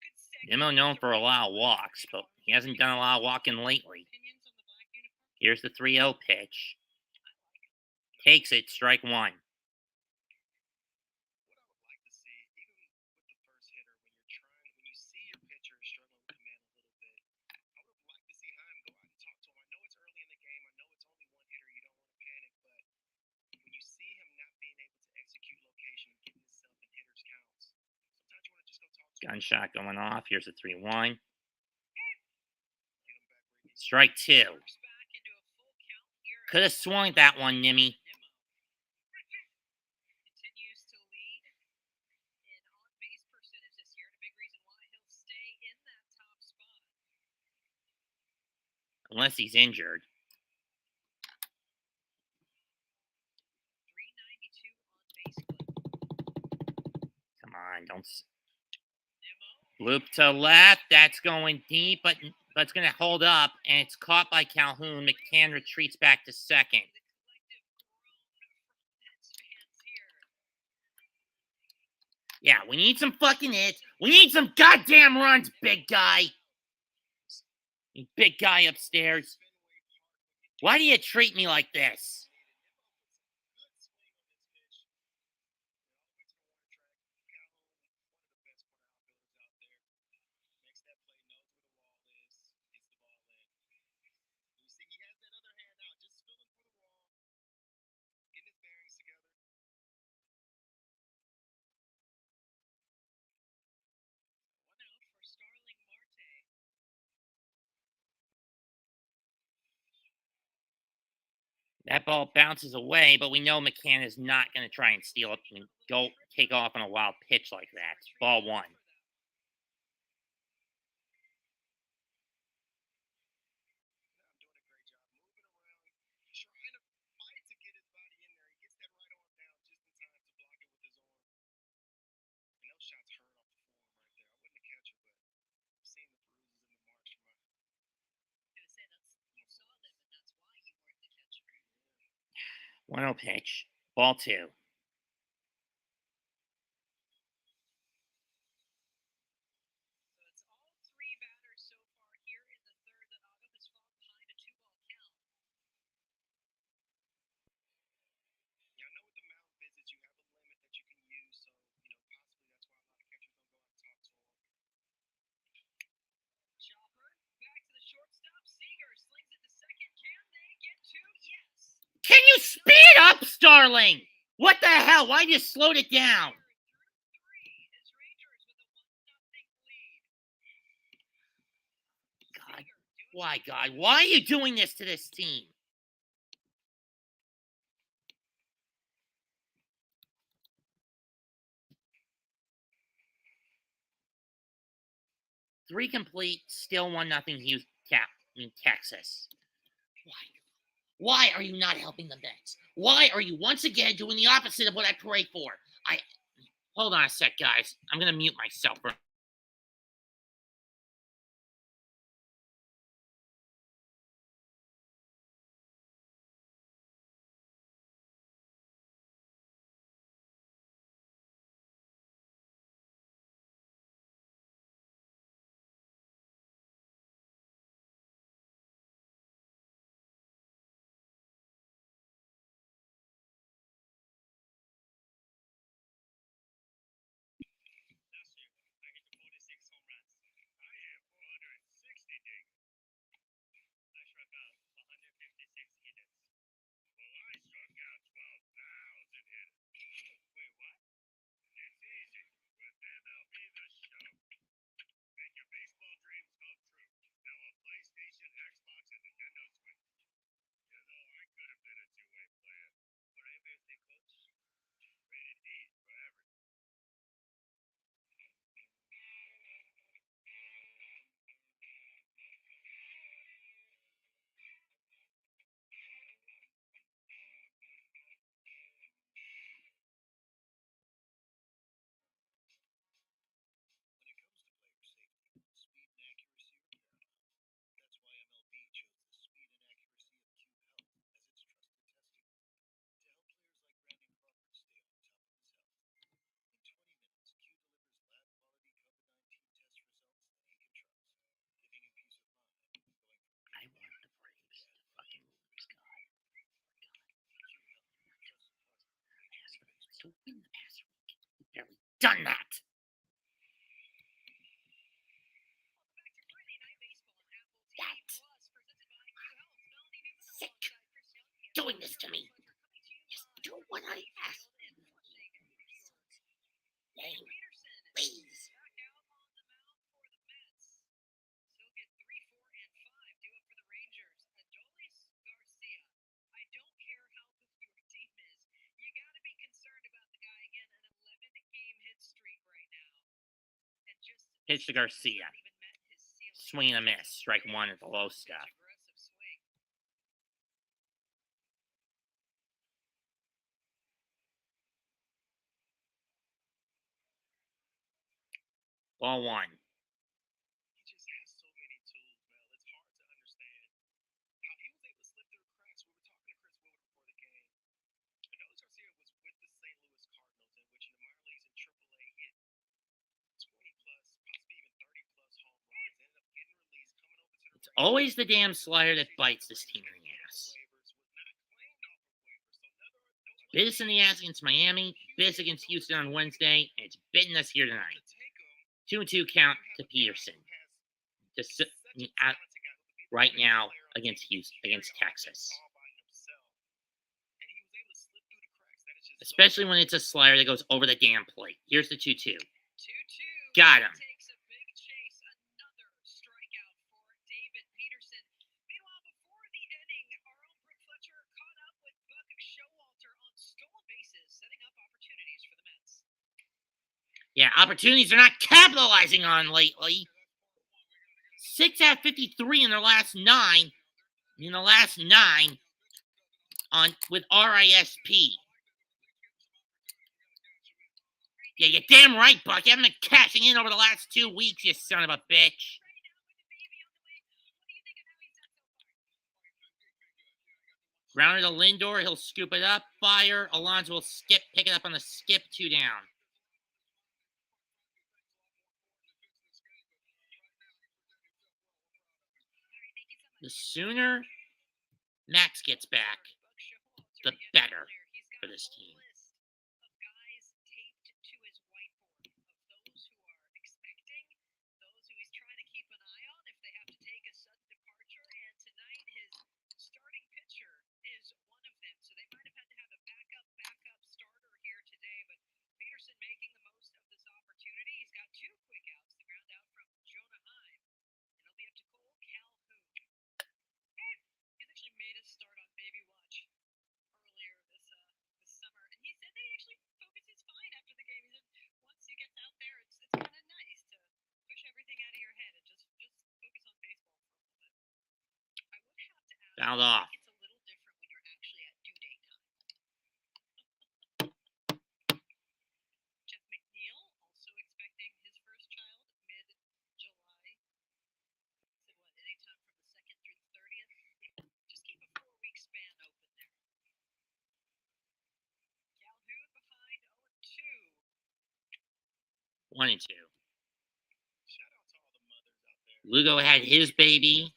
segue.
Nimmo known for a lot of walks, but he hasn't done a lot of walking lately.
Opinions on the black uniform?
Here's the 3-0 pitch.
I like 'em.
Takes it, strike one.
What I would like to see, even with the first hitter, when you see your pitcher struggling with command a little bit, I would have liked to see Heim go out and talk to him. I know it's early in the game. I know it's only one hitter. You don't want to panic, but when you see him not being able to execute location, getting himself in hitters' counts, sometimes you want to just go talk to him,
Gunshot going off. Here's a 3-1.
get him back where he needs to
Strike two.
Works back into a full count here.
Could have swung at that one, Nimmy.
Nimmo continues to lead.
Unless he's injured.
392 on base clip.
Come on, don't.
Nimmo.
Loop to left. That's going deep, but it's going to hold up, and it's caught by Calhoun. McCann retreats back to second.
The collective groan from Mets fans here.
Yeah, we need some fucking hits. We need some goddamn runs, big guy. You big guy upstairs. Why do you treat me like this? That ball bounces away, but we know McCann is not going to try and steal it and go take off on a wild pitch like that. Ball one. One oh pitch. Ball two.
So it's all three batters so far here in the third that Otto has fallen behind a 2-ball count.
Yeah, I know with the mound visits you have a limit that you can use, so possibly that's why a lot of catchers don't go out and talk to him.
Chopper back to the shortstop. Seager slings it to second. Can they get two? Yes.
Can you speed up, Starling? What the hell? Why you slowed it down?
Through three is Rangers with a 1-0 lead.
God,
Seager doing
why, God? Why are you doing this to this team? Three complete, still 1-0 Texas. Why are you not helping the Mets? Why are you once again doing the opposite of what I prayed for? Hold on a sec, guys. I'm gonna mute myself.
Last year, I hit 46 home runs. I hit 460 dingers. I struck out 156 hitters. Well, I struck out 12,000 hitters. Wait, what? It's easy with MLB The Show. Make your baseball dreams come true. Now on PlayStation, Xbox, and Nintendo Switch. I could have been a two-way player. But I made the coach. Rated D for average. When it comes to player safety, speed and accuracy are paramount. That's why MLB chose the speed and accuracy of Cube Health as its trusted testing group to help players like Brandon Crawford stay on top of his health. In 20 minutes, Q delivers lab-quality COVID-19 test results that he can trust, giving him peace of mind going from
I want the Braves to fucking lose, God. To win the past week. We've barely done that.
Welcome back to Friday Night Baseball on Apple TV
That.
Plus, presented by Q Health. Melanie Newman
Sick.
alongside Chris Young. and
Doing
Roger
this to me.
Fletcher coming to you
Just
live
do
from
what I
Citi
ask.
Field in Flushing, New York.
Name,
Peterson
please.
back out on the mound for the Mets. He'll get 3, 4, and 5 due up for the Rangers. Adolis Garcia. I don't care how good your team is. You got to be concerned about the guy again. An 11-game hit streak right now. And just
Pitch to Garcia.
not even met his ceiling.
Swing and a miss. Strike one at the low stuff.
Aggressive
Ball one.
He just has so many tools, Mel. It's hard to understand how he was able to slip through the cracks. We were talking to Chris Wood before the game. Adolis Garcia was with the St. Louis Cardinals, in which in the minor leagues in AAA hit 20 plus, possibly even 30 plus home runs. Ended up getting released, coming over to the
It's always the damn slider that bites this team in the ass. Bit us in the ass against Miami, bit us against Houston on Wednesday, and it's bitten us here tonight. 2-2 count to Peterson. Just out right now against Houston, against Texas. Especially when it's a slider that goes over the damn plate. Here's the 2-2. Got him.
Takes a big chase, another strikeout for David Peterson. Meanwhile, before the inning, our own Brooke Fletcher caught up with Buck Showalter on stolen bases, setting up opportunities for the Mets.
Yeah, opportunities they're not capitalizing on lately. 6 out of 53 in their last 9. In the last 9 on with RISP. Yeah, you're damn right, Buck. You haven't been cashing in over the last 2 weeks, you son of a bitch. Grounder to Lindor. He'll scoop it up. Fire. Alonso will pick it up on the skip. 2 down. The sooner Max gets back, the better for this team. Fouled off.
It's a little different when you're actually at due date time. Jeff McNeil also expecting his first child mid-July. Said what, anytime from the 2nd through the 30th? Just keep a 4-week span open there. Calhoun behind 0-2.
1 and 2.
Shout out to all the mothers out there.
Lugo had his baby.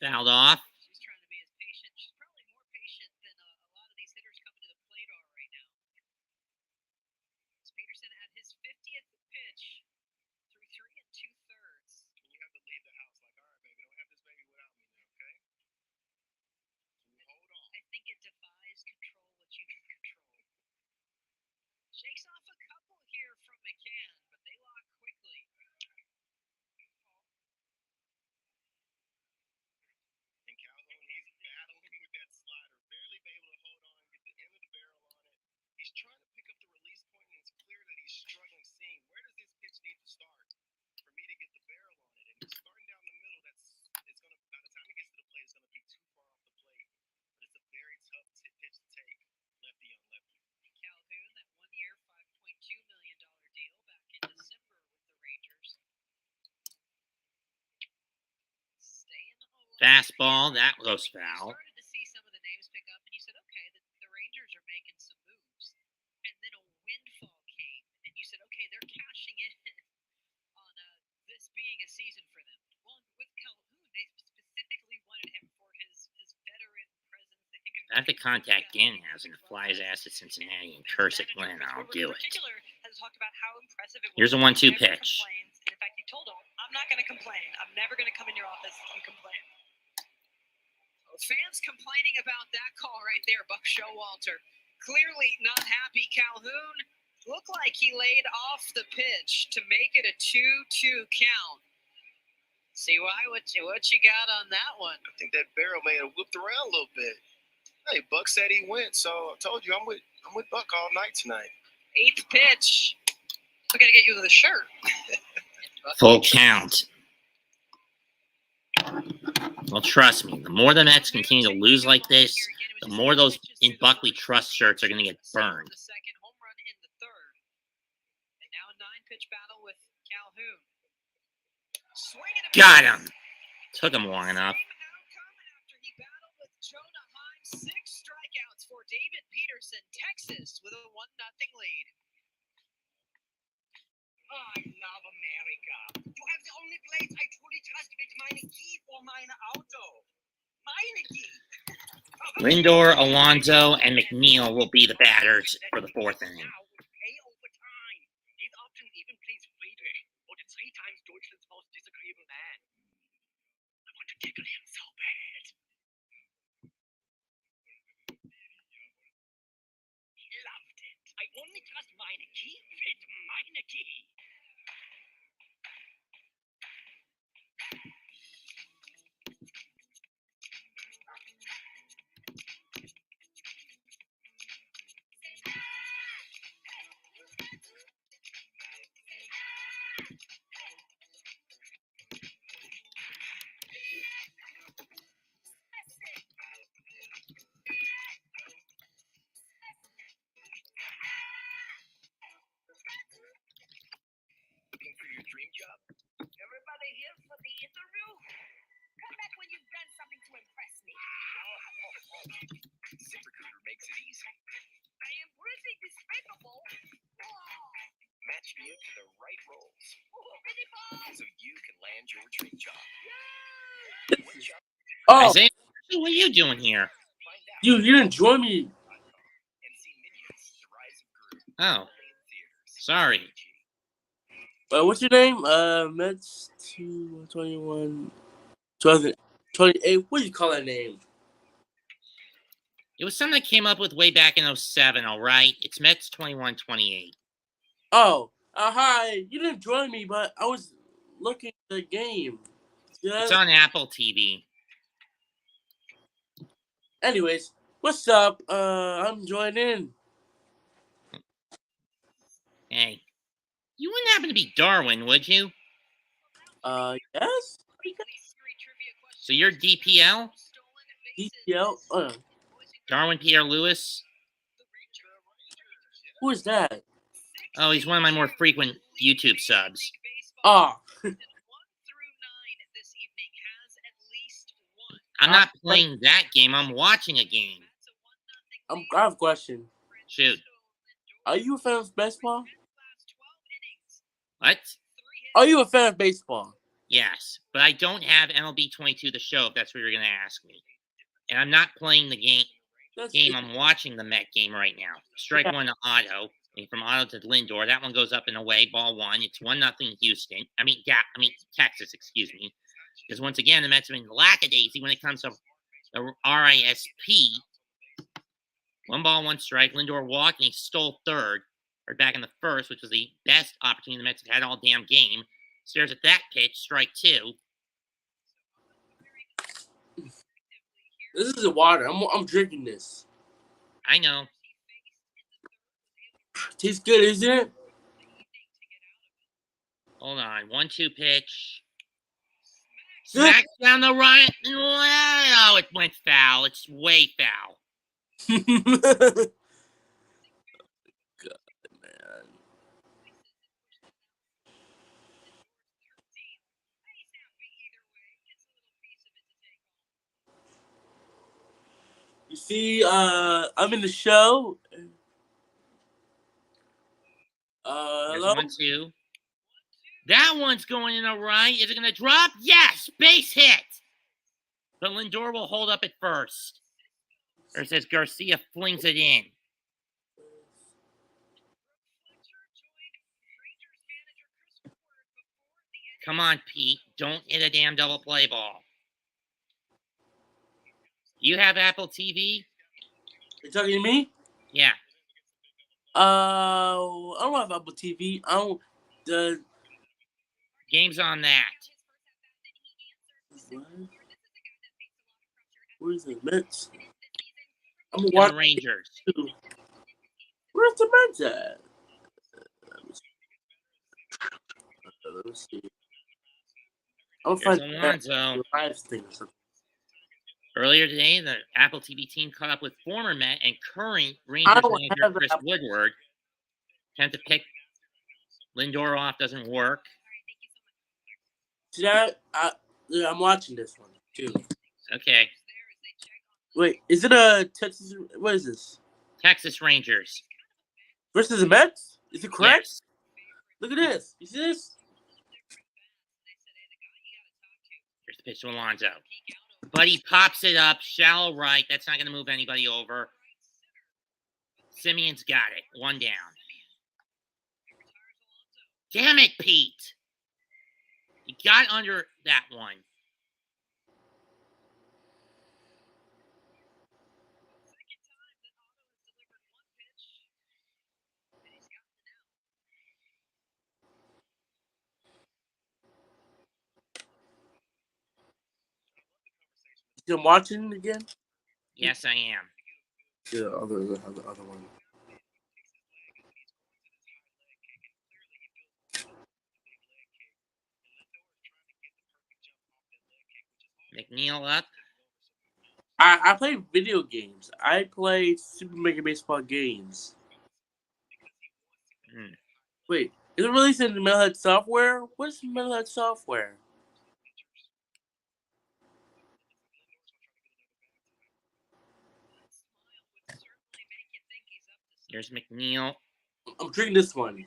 Fouled off.
She's trying to be as patient. She's probably more patient than a lot of these hitters coming to the plate are right now. It's Peterson at his 50th pitch through 3 2/3.
And you have to leave the house like, all right, baby, don't have this baby without me now, okay? So hold on.
I think it defies control what you can control. Shakes off a couple here from McCann, but they lock quickly.
And Calhoun, he's battling with that slider, barely able to hold on, get the end of the barrel on it. He's trying to pick up the release point, and it's clear that he's struggling seeing where does this pitch need to start for me to get the barrel on it. And he's starting down the middle. It's gonna, by the time he gets to the plate, it's gonna be too far off the plate. But it's a very tough pitch to take, lefty on lefty.
Calhoun, that 1-year, $5.2 million deal back in December with the Rangers. Staying alive.
Fastball. That goes
You
foul.
started to see some of the names pick up, and you said, okay, the Rangers are making some moves. And then a windfall came, and you said, okay, they're cashing in on this being a season for them. Well, with Calhoun, they specifically wanted him for his veteran presence. They think
I have to contact Gannon House and fly his ass to Cincinnati and curse at Glenn. I'll do it.
Has talked about how impressive it was.
Here's a 1-2 pitch.
Complains. And in fact, he told him, I'm not going to complain. I'm never going to come in your office and complain. Fans complaining about that call right there, Buck Showalter. Clearly not happy. Calhoun looked like he laid off the pitch to make it a 2-2 count. See why? What you got on that one?
I think that barrel may have whipped around a little bit. Hey, Buck said he went, so I told you I'm with Buck all night tonight.
8th pitch. We got to get you the shirt.
Full count. Well, trust me, the more the Mets continue to lose like this, the more those in Buckley Trust shirts are going to get burned.
The second home run in the third. And now a 9-pitch battle with Calhoun.
Got him. Took him long enough.
Same outcome after he battled with Jonah Heim. 6 strikeouts for David Peterson. Texas with a 1-0 lead.
I love America. You have the only place I truly trust with meine key for mein Auto. Meine key.
Lindor, Alonso, and McNeil will be the batters for the 4th inning.
Now we pay over time. This option even plays Friedrich, or the 3 times Deutschland's most disagreeable man. I want to tickle him so bad. He loved it. I only trust meine key with meine key.
Looking for your dream job?
Everybody here for the interview? Come back when you've done something to impress me.
ZipRecruiter makes it easy.
I am pretty despicable.
Match you to the right roles
Pretty ball.
so you can land your dream job. What job?
Oh,
Isaiah, what are you doing here?
Find out.
you didn't join me.
And see Minions, the Rise of Gru.
Oh,
Only in theaters.
sorry.
What's your name? Mets 21, 2028. What do you call that name?
It was something I came up with way back in 07, all right? It's Mets 2128.
Oh, hi. You didn't join me, but I was looking at the game. Yeah.
It's on Apple TV.
Anyways, what's up? I'm joining.
Hey, you wouldn't happen to be Darwin, would you?
Yes.
So you're DPL?
DPL.
Darwin Pierre Lewis?
Who is that?
Oh, he's one of my more frequent YouTube subs.
Oh,
I'm not playing that game. I'm watching a game.
I have a question.
Shoot.
Are you a fan of baseball?
What?
Are you a fan of baseball?
Yes, but I don't have MLB 22 the show, if that's what you're going to ask me. And I'm not playing the game. I'm watching the Met game right now. Strike one to Otto. And from Otto to Lindor. That one goes up and away. Ball 1. It's 1-0 Houston. Texas, excuse me. Because once again, the Mets have been lackadaisy when it comes to the RISP. 1 ball, 1 strike. Lindor walked and he stole third. Or back in the first, which was the best opportunity the Mets have had all damn game. Stares at that pitch. Strike 2.
This is the water. I'm drinking this.
I know.
Tastes good, isn't it?
Hold on. 1-2 pitch. Smack down the right. Oh, it went foul. It's way foul.
God, man. You see, I'm in the show.
There's
Hello?
1-2. That one's going in the right. Is it going to drop? Yes! Base hit! But Lindor will hold up at first. Or it says Garcia flings it in. Come on, Pete. Don't hit a damn double play ball. You have Apple TV?
You talking to me?
Yeah.
I don't have Apple TV. I don't.
Game's on that.
What? Where's the Mets? I'm
And
watching
the Rangers.
too. Where's the Mets at? Let me see. I'm
There's
finding that
Alonso.
live thing or something.
Earlier today, the Apple TV team caught up with former Met and current
I
Rangers
don't
manager
have
Chris
that.
Woodward. Attempt to pick Lindor off doesn't work.
See that? I'm watching this one too.
Okay.
Wait, is it a Texas? What is this?
Texas Rangers.
Versus the Mets? Is it correct?
Yes.
Look at this. You see this?
Here's the pitch to Alonso. But he pops it up, shallow right. That's not going to move anybody over. Simeon's got it. One down. Damn it, Pete. He got under that one.
You watching it again?
Yes, I am.
The other one.
McNeil up.
I play video games. I play Super Mega Baseball games. Wait, is it released in the Metalhead software? What is Metalhead software?
Here's McNeil.
I'm drinking this one.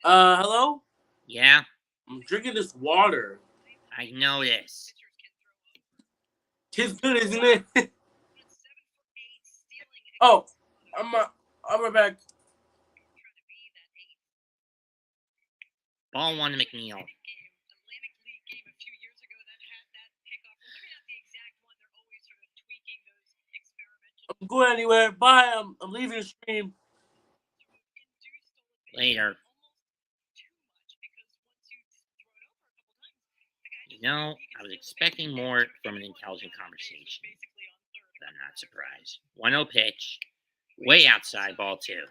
Hello?
Yeah,
I'm drinking this water.
I noticed.
It's good, isn't it? Oh, I'm right back.
Ball one to McNeil.
I'm going anywhere. Bye. I'm leaving the stream.
Later. You know, I was expecting more from an intelligent conversation. But I'm not surprised. 1-0 pitch. Way outside, ball two.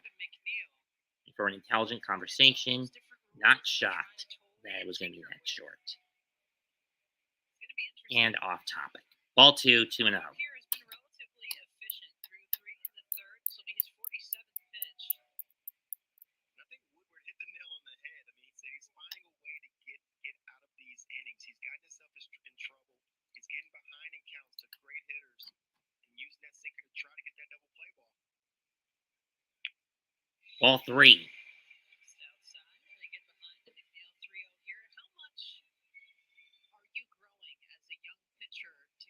For an intelligent conversation, not shocked that it was going to be that short. And off topic. Ball two, 2-0. Ball three.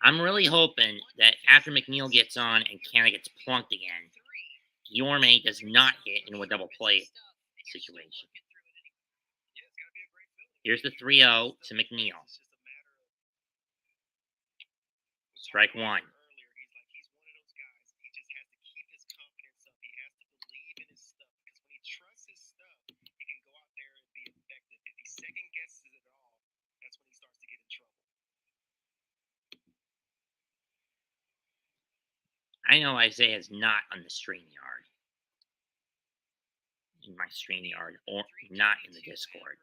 I'm really hoping that after McNeil gets on and Canna gets plunked again, Yorme does not hit into a double play situation. Here's the 3-0 to McNeil. Strike one. I know Isaiah's not on the Streamyard. In my Streamyard, or not in the Discord.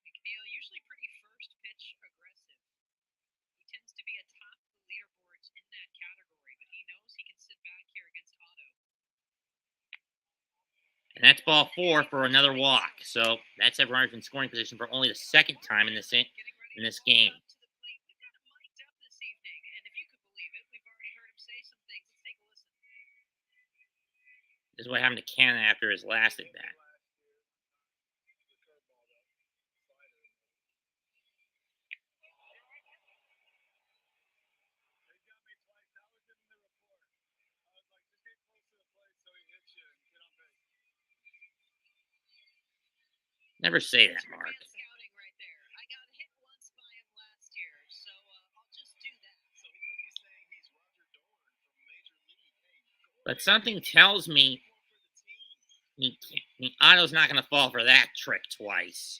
McNeil usually pretty first pitch aggressive. He tends to be atop the leaderboards in that category, but he knows he can sit back here against Otto.
And that's ball four for another walk. So that's everyone's in scoring position for only the second time in this game. This is what happened to Canna after his last at bat. Never say that, Mark.
I got hit once by him last year, so I'll just do that.
But something tells me Otto's not going to fall for that trick twice.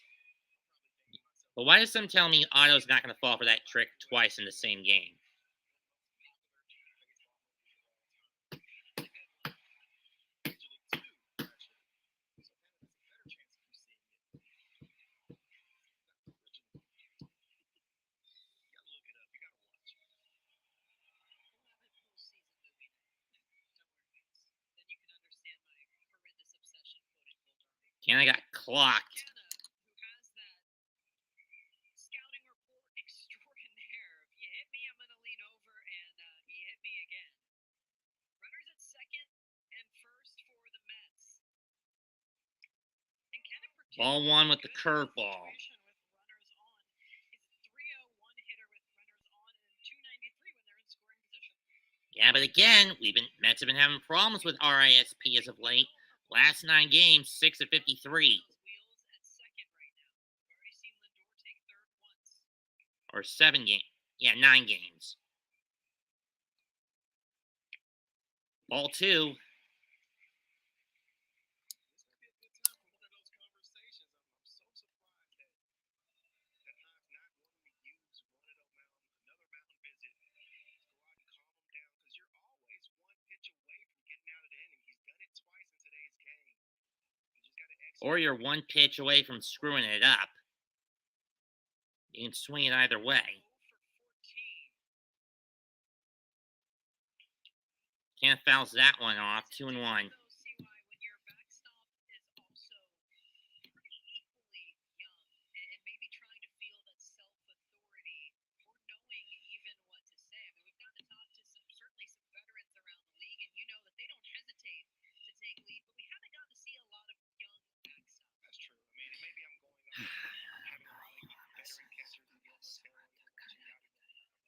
But why does some tell me Otto's not going to fall for that trick twice in the same game? And I got clocked.
Who has that scouting report extraordinaire. If you hit me, I'm going to lean over, and he hit me again. Runners at second and first for the Mets. And Kenna
Ball one with the curveball.
with runners on. He's a 301 hitter with runners on and 293 when they're in scoring position.
Yeah, but again, Mets have been having problems with RISP as of late. Last 9 games, 6 of 53.
Wheels at second right now. We've already seen Lindor take third once.
Or 7 games. Yeah, 9 games. Ball 2. Or you're 1 pitch away from screwing it up. You can swing it either way. Can't fouls that one off. 2-1.
See why when your backstop is also pretty equally young and maybe trying to feel that self-authority or knowing even what to say. I mean, we've gotten to talk to certainly some veterans around the league, and you know that they don't hesitate to take lead, but we haven't gotten to see a lot of young backstops.
That's true. I mean, maybe I'm going on having a lot of veteran catchers and watching out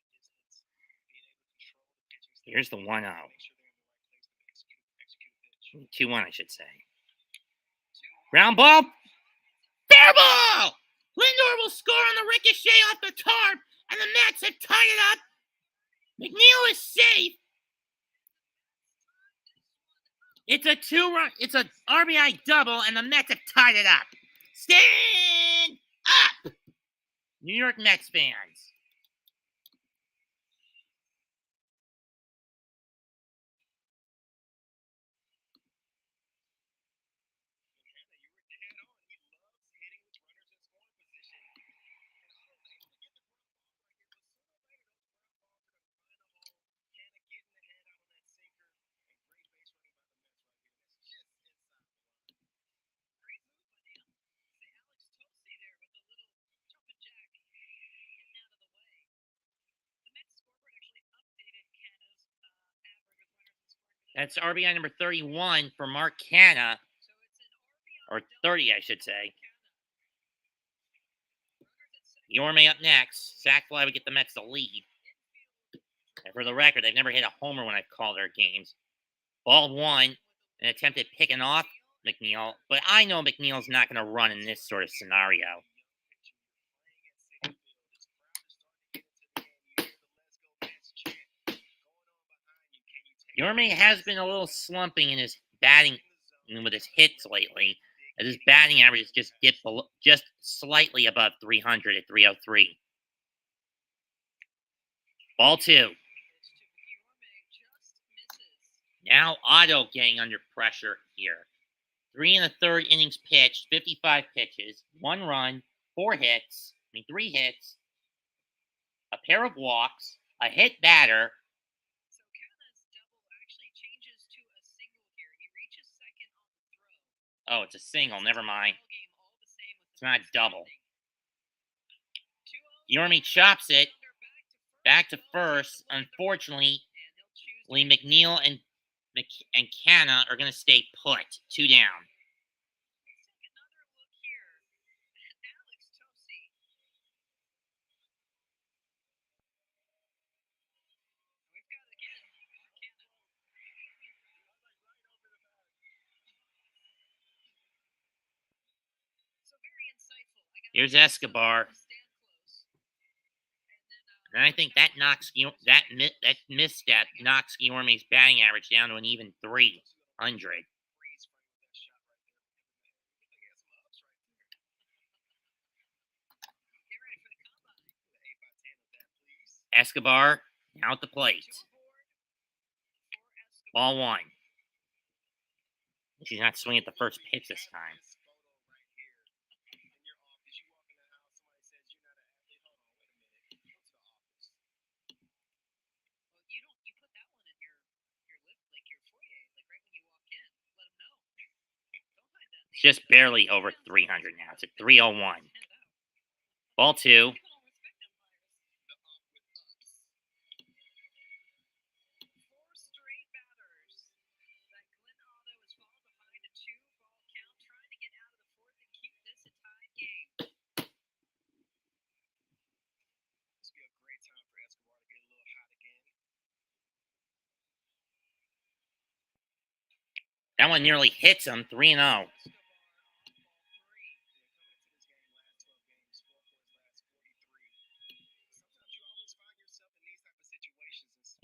distance, being able to control the pitching staff.
Here's the 1-0. 2-1, I should say. Ground ball. Fair ball! Lindor will score on the ricochet off the tarp, and the Mets have tied it up. McNeil is safe. It's a 2-run. It's an RBI double, and the Mets have tied it up. Stand up, New York Mets fans. That's RBI number 31 for Mark Canha. Or 30, I should say. Yorme up next. Sac fly would get the Mets the lead. And for the record, they've never hit a homer when I've called their games. Ball 1. An attempt at picking off McNeil. But I know McNeil's not going to run in this sort of scenario. Yorme has been a little slumping in his batting with his hits lately, as his batting average has just dipped below, just slightly above 300 at 303. Ball 2. Now Otto getting under pressure here. 3 1/3 innings pitched, 55 pitches, 1 run, 3 hits, a pair of walks, a hit batter.
So Canha's double actually changes to a single here. He reaches second on the throw.
Oh, it's a single. Never mind. It's not double. Yorme chops it back to first. Unfortunately, McNeil and Canha are going to stay put. 2 down.
Let's take another look here at Alex Tosi. We've got again Canha. So very insightful.
Here's Escobar. And I think that knocks that misstep knocks Yorme's batting average down to an even 300. Escobar now at the plate. Ball one. She's not swinging at the first pitch this time. Just barely over 300 now. It's at 301. Ball two. That one nearly hits him. 3-0.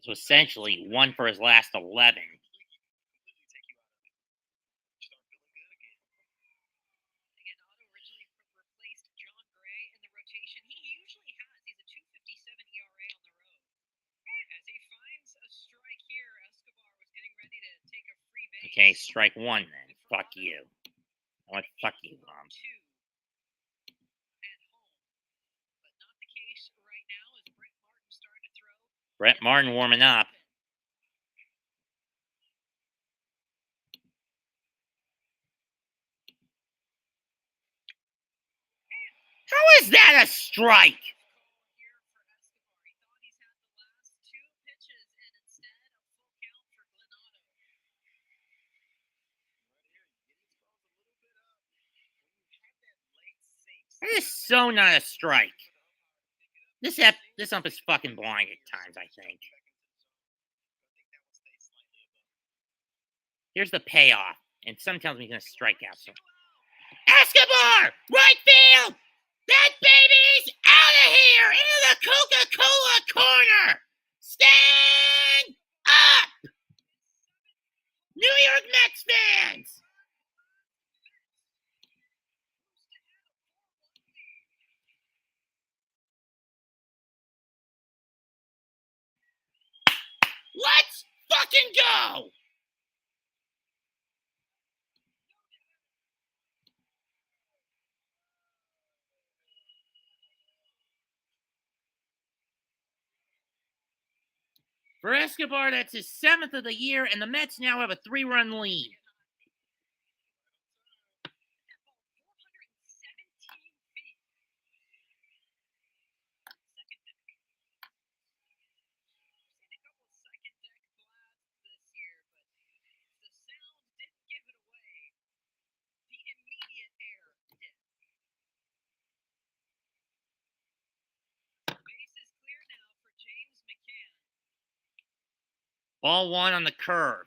So essentially, 1 for his last 11. Okay, strike one then. Fuck you. What? Fuck you, Mom. Brett Martin warming up. How is that a strike? That is so not a strike. This ump is fucking blind at times, I think. Here's the payoff. And some tells me he's going to strike out. So. Escobar! Right field! That baby's out of here! Into the Coca-Cola corner! Stand up! New York Mets fans! Let's fucking go! For Escobar, that's his 7th of the year, and the Mets now have a 3-run lead. Ball one on the curve.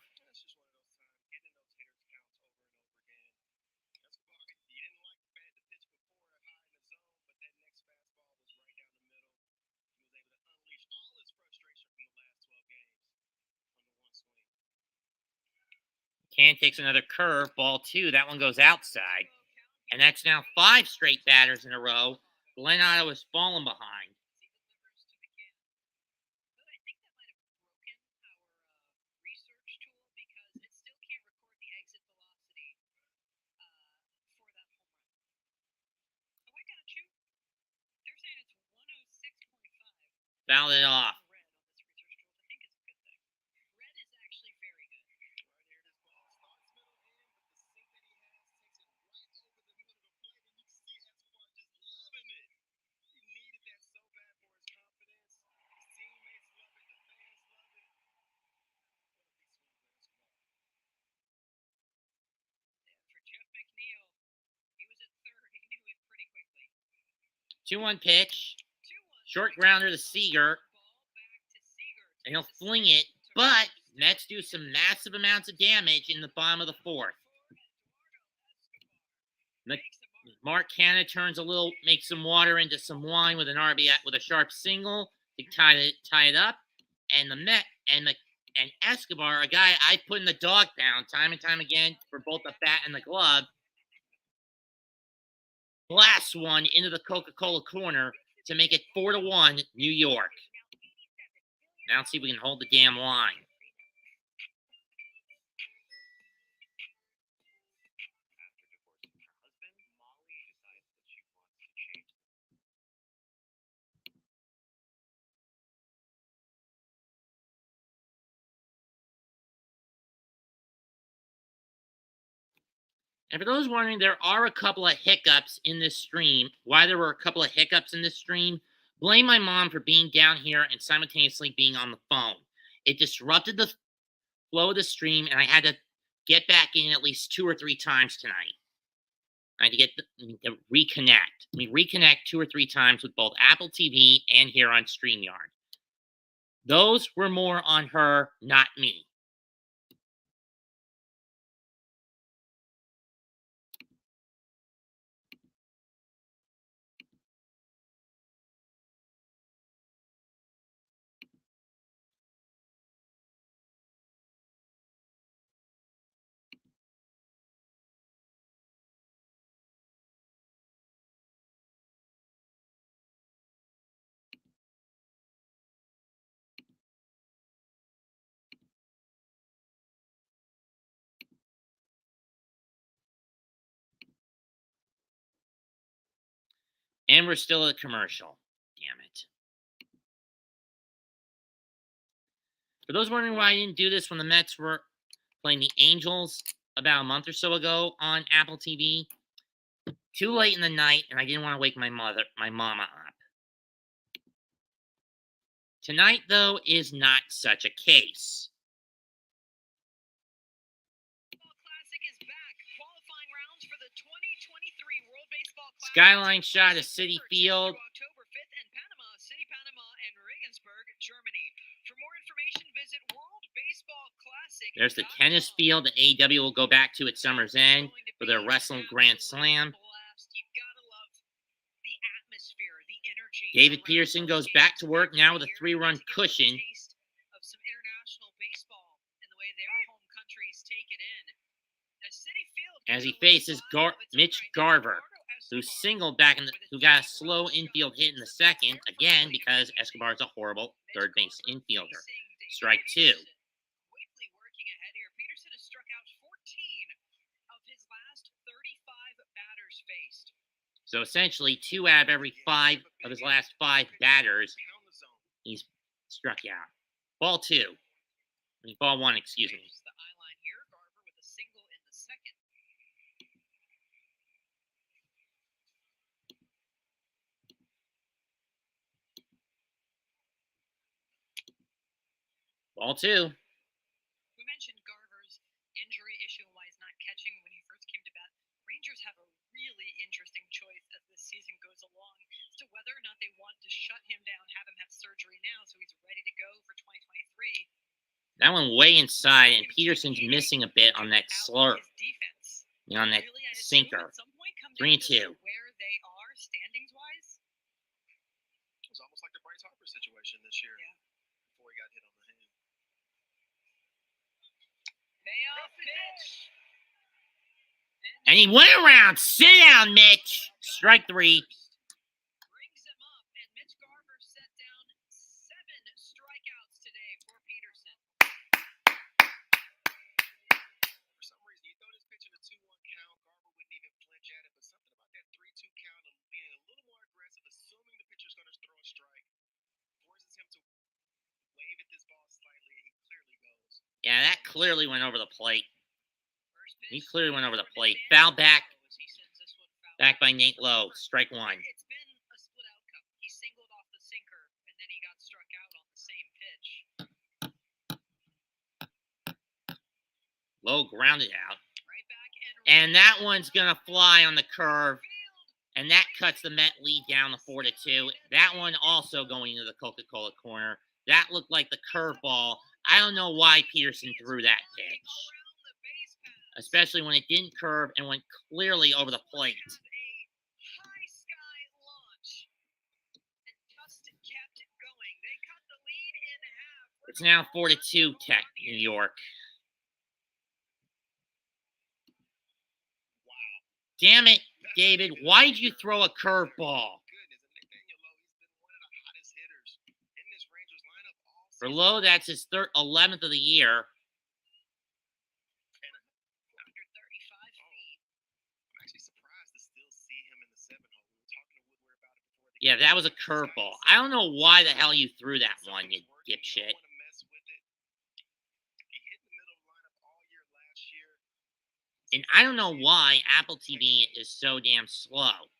Can takes another curve. Ball two. That one goes outside. And that's now 5 straight batters in a row. Glenn Otto has fallen behind. Fouled it off. Two 2-1 pitch. Short grounder to Seager. And he'll fling it, but Mets do some massive amounts of damage in the bottom of the 4th. Mark Canha turns makes some water into some wine with an RBI with a sharp single to tie it up. And and Escobar, a guy I put in the dog pound time and time again for both the bat and the glove, blasts one into the Coca-Cola corner to make it 4-1 New York. Now let's see if we can hold the damn line. And for those wondering, there are a couple of hiccups in this stream. Why there were a couple of hiccups in this stream, blame my mom for being down here and simultaneously being on the phone. It disrupted the flow of the stream, and I had to get back in at least 2 or 3 times tonight. I had to to reconnect. Reconnect 2 or 3 times with both Apple TV and here on Streamyard. Those were more on her, not me. And we're still at a commercial. Damn it. For those wondering why I didn't do this when the Mets were playing the Angels about a month or so ago on Apple TV, too late in the night, and I didn't want to wake my mama up. Tonight, though, is not such a case. Skyline shot of City Field.
October 5th in Panama City, Panama, and Regensburg, Germany. For more information, visit World Baseball Classic.
There's the tennis field that AEW will go back to at Summer's End for their Wrestling Grand Slam. David Peterson goes back to work now with a 3-run cushion as he faces Mitch Garver, who singled back who got a slow infield hit in the second, again because Escobar is a horrible third base infielder. Strike 2.
Quickly working ahead here. Peterson has struck out 14 of his last 35 batters faced.
So essentially, 2 out of every 5 of his last 5 batters, he's struck out. Ball 2. Ball 1, excuse me.
The eye line here. Garver with a single in the second.
Ball 2.
We mentioned Garver's injury issue and why he's not catching when he first came to bat. Rangers have a really interesting choice as this season goes along as to whether or not they want to shut him down, have him have surgery now so he's ready to go for 2023.
That one way inside, and Peterson's missing a bit on that slurp. On that sinker. 3-2.
Where they are standings wise.
It was almost like the Bryce Harper situation this year before he got hit on the head.
Payoff pitch.
And he went around. Sit down, Mitch. Strike 3.
Brings him up, and Mitch Garver set down 7 strikeouts today for Peterson.
For some reason, you throw this pitch in a 2-1 count, Garver wouldn't even flinch at it, but something about that 3-2 count and being a little more aggressive, assuming the pitcher's going to throw a strike, forces him to wave at this ball slightly, and he clearly goes.
Yeah, that clearly went over the plate. He clearly went over the plate. Foul back. Back by Nate Lowe. Strike 1.
It's been a split outcome. He singled off the sinker, and then he got struck out on the same pitch.
Lowe grounded out.
Right back
And that one's going to fly on the curve. And that cuts the Met lead down to 4-2. That one also going into the Coca-Cola corner. That looked like the curveball. I don't know why Peterson threw that pitch. Especially when it didn't curve and went clearly over the plate. It's now 4-2 Tech, New York. Damn it, David. Why did you throw a curveball? For Lowe, that's his 11th of the year.
Under 35 feet.
I'm actually surprised to still see him in the 7-hole. We were talking to Woodward about it before the
Yeah,
game.
that was a curveball. I don't know why the hell you threw that one, you dipshit.
You don't want to mess with it. He hit the middle of the lineup all year last year.
And I don't know why Apple TV is so damn slow.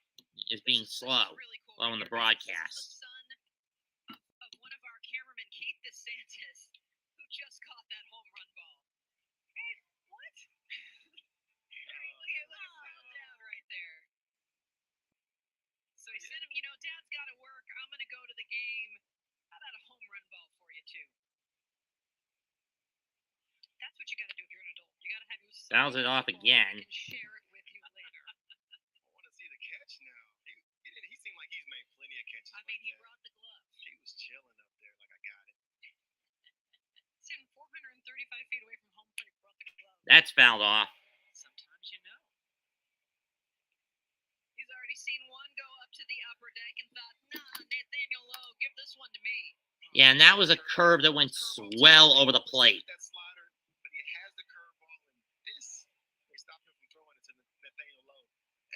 Is being slow.
Really cool.
Slow in the
This
broadcast.
is the son of one of our cameramen, Keith DeSantis, who just caught that home run ball. Hey, what? look at down right there. So he sent him, Dad's got to work. I'm going to go to the game. How about a home run ball for you, too? That's what you got to do if you're an adult. You got to have your
Fouls it off again.
And share it with you later.
I want to see the catch now. He seemed like he's made plenty of catches.
I mean, he
like that.
brought the glove.
He was chilling up there like I got it.
Sitting 435 feet away from home plate, brought the glove.
That's fouled off.
Sometimes you know. He's already seen one go up to the upper deck and thought, nah, Nathaniel Lowe, give this one to me.
Yeah, and that was a curve that went swell over the plate.
That slider, but he has the curveball, and this will stop him from throwing it to Nathaniel Lowe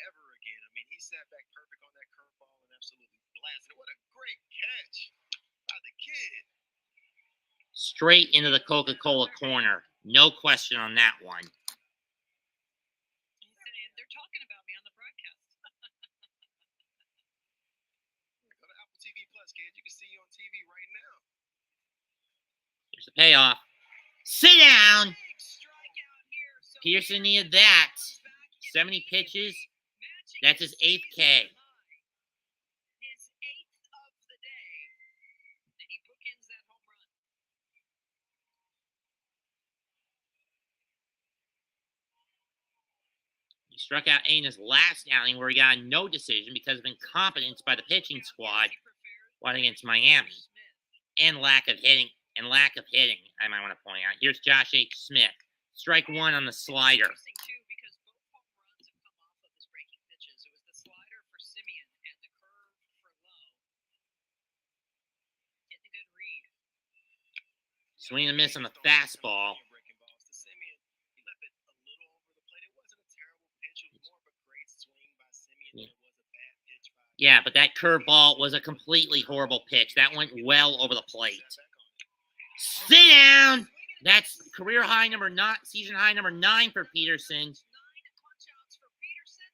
ever again. I mean, he sat back perfect on that curveball and absolutely blasted it. What a great catch by the kid.
Straight into the Coca-Cola corner. No question on that one.
They're talking about me on the broadcast.
Go to Apple TV Plus, kid. You can see you on TV right now.
Here's the payoff. Sit down!
Big strikeout here. So
Peterson
Peterson
needed that.
comes back
70 pitches.
matching
That's his 8th K.
His 8th of the day. And he bookends that home run.
He struck out in his last outing where he got a no decision because of incompetence by the pitching squad while against Miami. And lack of hitting, I might want to point out. Here's Josh H. Smith. Strike one on the slider.
Interesting, too, because both home runs have come off of his breaking pitches. It was the slider for Simeon and the curve for Lowe. Getting a good read.
Swing and a miss on the fastball.
Breaking balls to Simeon. He left it a little over the plate. It wasn't a terrible pitch. It was more of a great swing by Simeon than it was a bad pitch by.
Yeah, but that curveball was a completely horrible pitch. That went well over the plate. Sit down! That's career high number 9, season high number 9 for Peterson.
9 punch-outs for Peterson.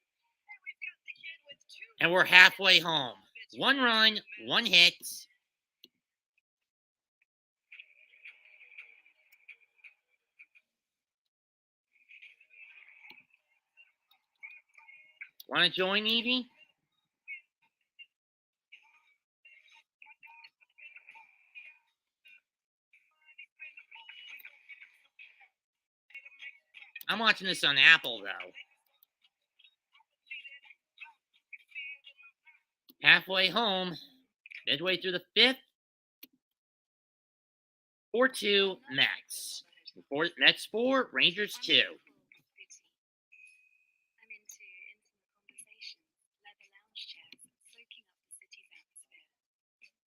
And we've got the kid with 2.
And we're halfway home. 1 run, 1 hit. Want to join, Evie? I'm watching this on Apple, though. Halfway home. Midway through the 5th. 4-2 Mets. Mets 4, Rangers 2.
I'm into intimate conversations, leather lounge chairs, soaking up the city's atmosphere.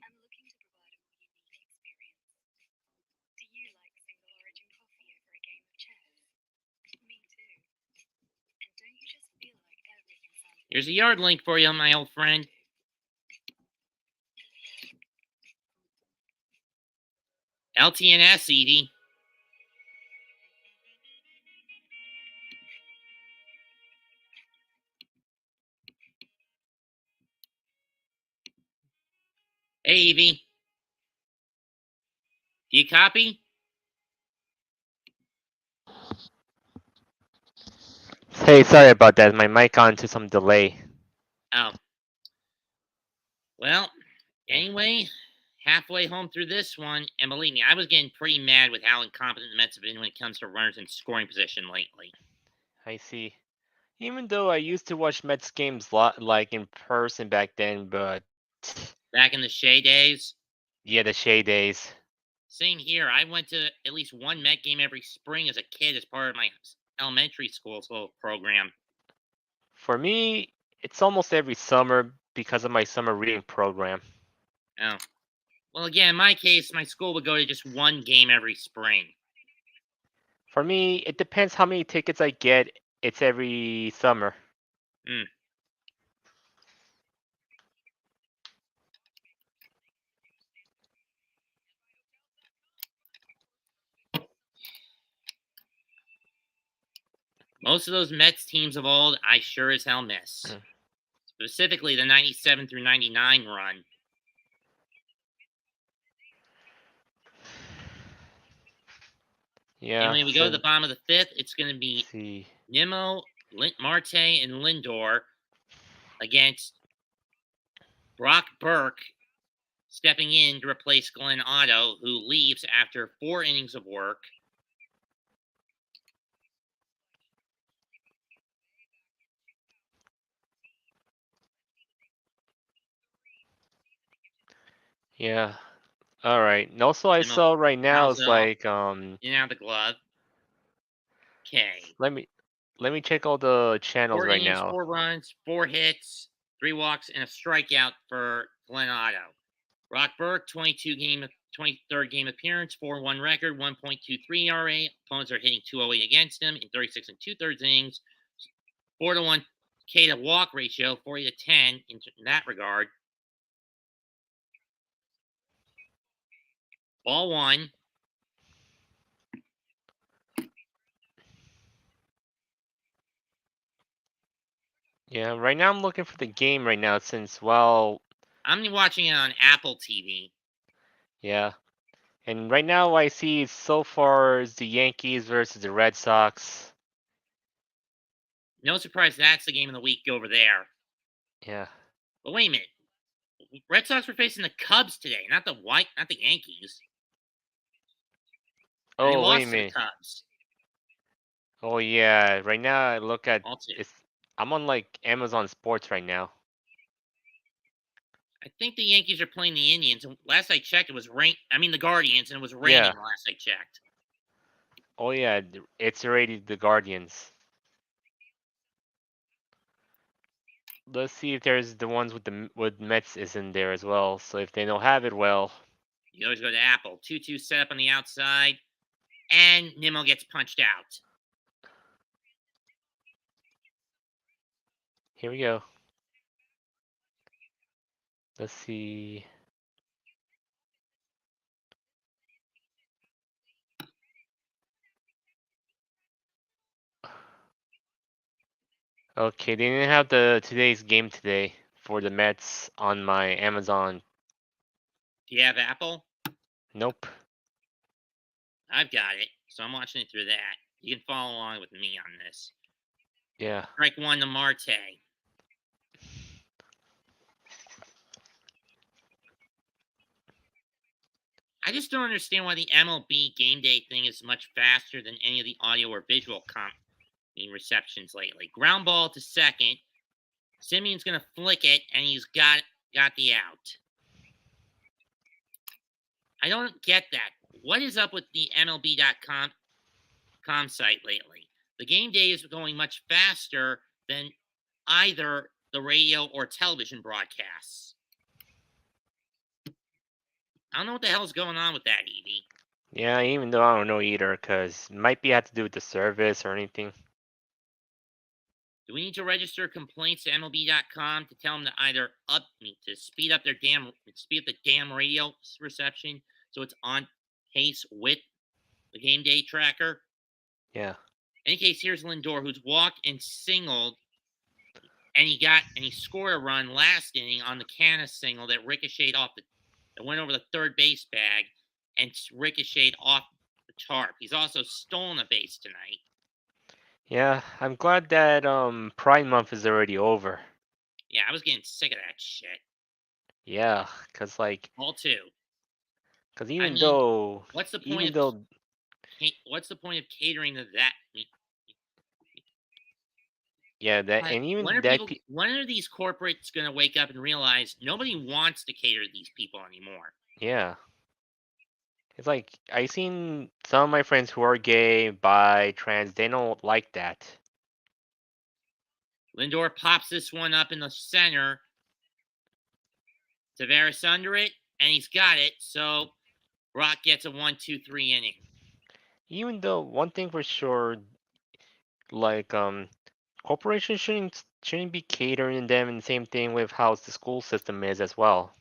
I'm looking to provide a more unique experience. Do you like single origin coffee over a game of chess? Me too. And don't you just feel like everything sounds
Here's a yard link for you, my old friend. LTNS, Edie. Hey, Evie. Do you copy?
Hey, sorry about that. My mic on to some delay.
Oh. Well, anyway, halfway home through this one, and believe me, I was getting pretty mad with how incompetent the Mets have been when it comes to runners in scoring position lately.
I see. Even though I used to watch Mets games like in person back then, but
Back in the Shea days,
yeah, the Shea days.
same here. I went to at least one Met game every spring as a kid as part of my elementary school's little program.
For me, it's almost every summer because of my summer reading program.
Oh. Well, again, in my case, my school would go to just one game every spring.
For me, it depends how many tickets I get. It's every summer.
Mm. Most of those Mets teams of old, I sure as hell miss.
Mm.
Specifically, the 97 through 99 run.
Yeah.
And when we go to the
so-
bottom of the fifth, it's going to be
let's see.
Nimmo, Marte, and Lindor against Brock Burke stepping in to replace Glenn Otto, who leaves after 4 innings of work.
Yeah. All right. And also, I
Nimmo
saw right now
fouls
it's
it off,
like
in and out of the glove. Okay.
let me check all the channels
4
right
innings,
now.
4 runs, 4 hits, 3 walks, and a strikeout for Glenn Otto. Brock Burke, 23rd game appearance, 4-1 record, 1.23 ERA. Opponents are hitting 208 against him in 36 and 2/3 innings. 4-1 K to walk ratio, 40-10 in that regard. Ball 1.
Yeah. Right now, I'm looking for the game right now since well,
I'm watching it on Apple TV.
yeah. And right now, I see so far is the Yankees versus the Red Sox.
No surprise that's the game of the week over there.
Yeah.
But wait a minute. Red Sox were facing the Cubs today, not the Yankees. And they
Oh, wait a
lost to the
minute.
Cubs.
Oh, yeah. Right now, I look at
Also,
it's. I'm on like Amazon Sports right now.
I think the Yankees are playing the Indians. And last I checked, it was the Guardians, and it was raining
Yeah.
last I checked.
Oh, yeah. It's already the Guardians. Let's see if there's the ones with Mets is in there as well. So if they don't have it, well,
You always go to Apple. 2-2 set up on the outside, and Nimmo gets punched out.
here we go. Let's see. Okay, they didn't have today's game today for the Mets on my Amazon.
Do you have Apple?
Nope.
I've got it, so I'm watching it through that. You can follow along with me on this.
Yeah.
Strike 1 to Marte. I just don't understand why the MLB game day thing is much faster than any of the audio or visual receptions lately. Ground ball to second. Simeon's gonna flick it, and he's got the out. I don't get that. What is up with the MLB.com site lately? The game day is going much faster than either the radio or television broadcasts. I don't know what the hell's going on with that, Evie.
Yeah, even though I don't know either, because might be have to do with the service or anything.
Do we need to register complaints to MLB.com to tell them to either speed up the damn radio reception so it's on pace with the game day tracker?
Yeah.
In any case, here's Lindor, who's walked and singled, and he scored a run last inning on the Canna single that ricocheted that went over the third base bag and ricocheted off the tarp. He's also stolen a base tonight.
Yeah, I'm glad that Pride Month is already over.
Yeah, I was getting sick of that shit.
Yeah, cause like,
All two.
cause
I
even
mean,
though,
what's the point
even
of
though,
what's the point of catering to that?
yeah, that and even that,
When are these corporates going to wake up and realize nobody wants to cater to these people anymore?
yeah. It's like I seen some of my friends who are gay, bi, trans. They don't like that.
Lindor pops this one up in the center. Tavares under it, and he's got it. So Brock gets a 1-2-3 inning.
Even though one thing for sure, like corporations shouldn't be catering them, and the same thing with how the school system is as well.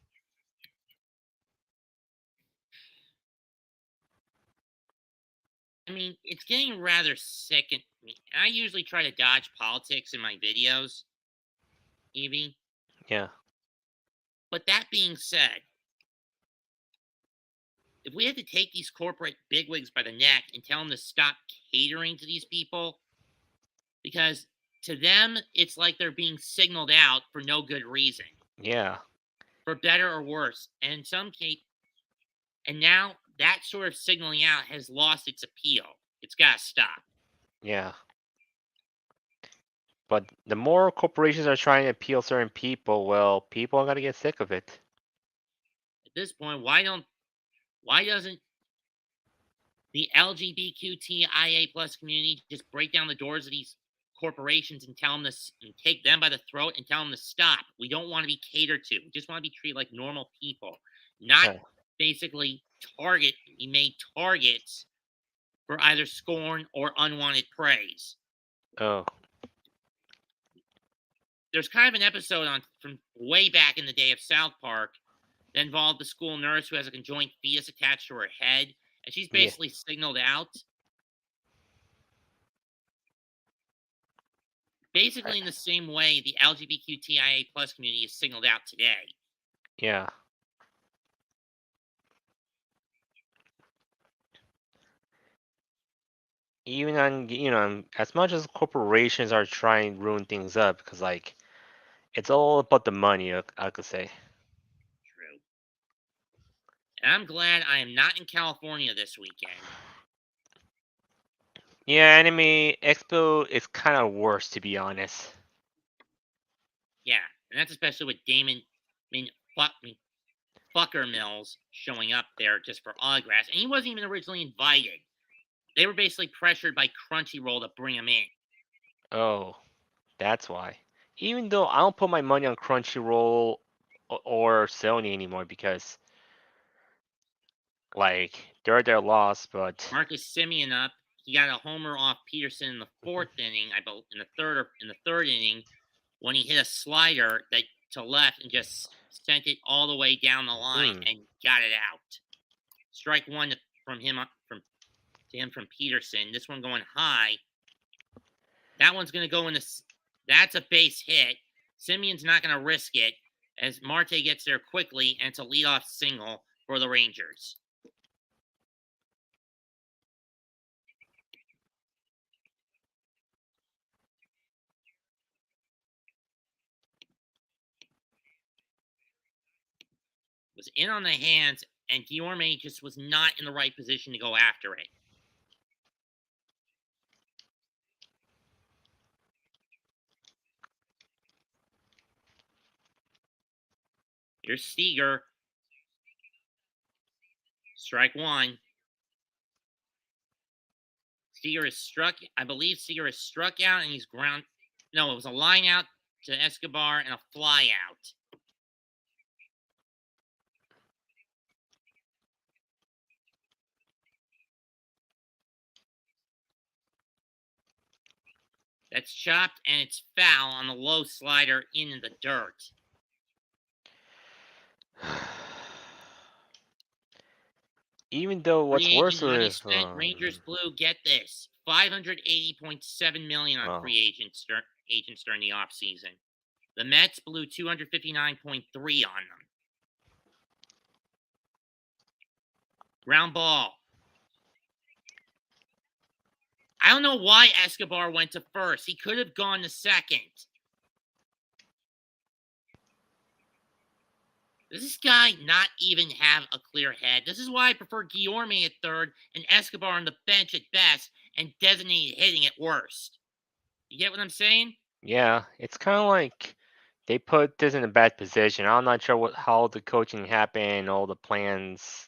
I mean, it's getting rather sick. And I usually try to dodge politics in my videos, Evie.
Yeah.
But that being said, if we had to take these corporate bigwigs by the neck and tell them to stop catering to these people, because to them, it's like they're being signaled out for no good reason,
Yeah.
for better or worse. And in some case, and now that sort of signaling out has lost its appeal. It's got to stop.
Yeah. But the more corporations are trying to appeal certain people, well, people are gonna get sick of it.
At this point, why doesn't the LGBTQIA plus community just break down the doors of these corporations and tell them this, and take them by the throat and tell them to stop? We don't want to be catered to. We just want to be treated like normal people, not
Yeah.
basically be made targets for either scorn or unwanted praise.
Oh.
There's kind of an episode from way back in the day of South Park that involved the school nurse who has a conjoined fetus attached to her head, and she's
Yeah.
basically signaled out. Basically in the same way the LGBTQIA plus community is signaled out today.
Yeah. Even on, as much as corporations are trying to ruin things up, because like it's all about the money, I could say.
True. And I'm glad I am not in California this weekend.
Yeah, Anime Expo is kind of worse, to be honest.
Yeah, and that's especially with Damon, Fucker Mills showing up there just for autographs, and he wasn't even originally invited. They were basically pressured by Crunchyroll to bring him in.
Oh, that's why. Even though I don't put my money on Crunchyroll or Sony anymore, because like they're their loss, but
Marcus Simeon up. He got a homer off Peterson in the fourth inning, I believe, in the third inning, when he hit a slider that to left and just sent it all the way down the line and got it out. Strike one from Peterson. This one going high. That one's going to go in the. That's a base hit. Simeon's not going to risk it as Marte gets there quickly, and it's a leadoff single for the Rangers. Was in on the hands, and Guillorme just was not in the right position to go after it. Here's Steger. Strike one. Steger is struck. I believe Steger is struck out, and he's ground. No, it was a line out to Escobar and a fly out. That's chopped, and it's foul on the low slider in the dirt.
Even though what's
free
worse
agent money
is
spent, Rangers Blue, get this, $580.7 million on free agents during the offseason. The Mets blew $259.3 on them. Ground ball. I don't know why Escobar went to first. He could have gone to second. Does this guy not even have a clear head? This is why I prefer Guillorme at third and Escobar on the bench at best and designated hitting at worst. You get what I'm saying?
Yeah, it's kind of like they put this in a bad position. I'm not sure how the coaching happened, all the plans.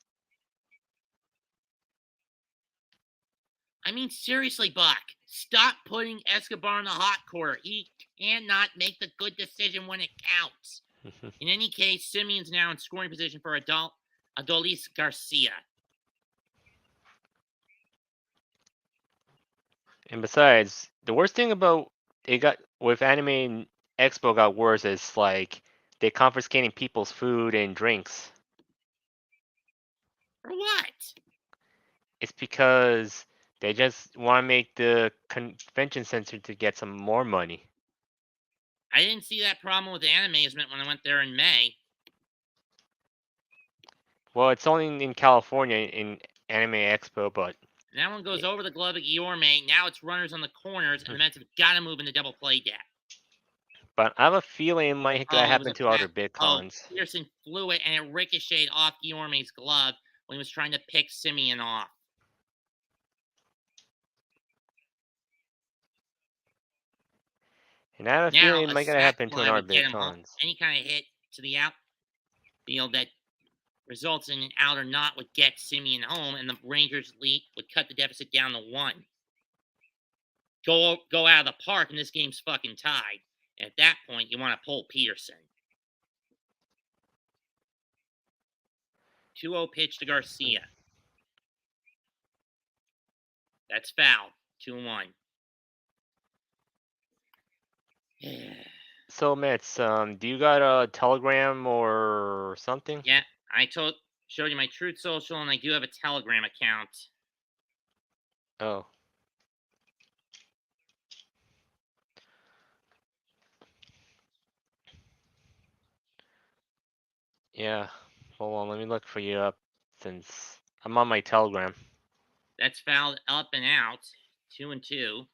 I mean, seriously, Buck, stop putting Escobar in the hot corner. He cannot make the good decision when it counts. In any case, Simeon's now in scoring position for Adolis Garcia.
And besides, the worst thing about it got with Anime Expo got worse is like they confiscating people's food and drinks.
For what?
It's because they just want to make the convention center to get some more money.
I didn't see that problem with the Animazement when I went there in May.
Well, it's only in California in Anime Expo, but
That one goes over the Globe of Guillorme. Now it's runners on the corners, and the Mets have got to move into double play deck.
I have a feeling it might happen to other big
Oh,
cons.
Peterson flew it, and it ricocheted off Guillorme's glove when he was trying to pick Simeon off.
And I have a feeling it might happen to another big cons.
Any kind of hit to the outfield that results in an out or not would get Simeon home, and the Rangers lead would cut the deficit down to 1. Go out of the park, and this game's fucking tied. And at that point, you want to pull Peterson. 2-0 pitch to Garcia. That's foul. 2-1.
So, Mets, do you got a Telegram or something?
Yeah, I showed you my Truth Social, and I do have a Telegram account.
Oh. Yeah. Hold on, let me look for you up since I'm on my Telegram.
That's fouled up and out. 2-2.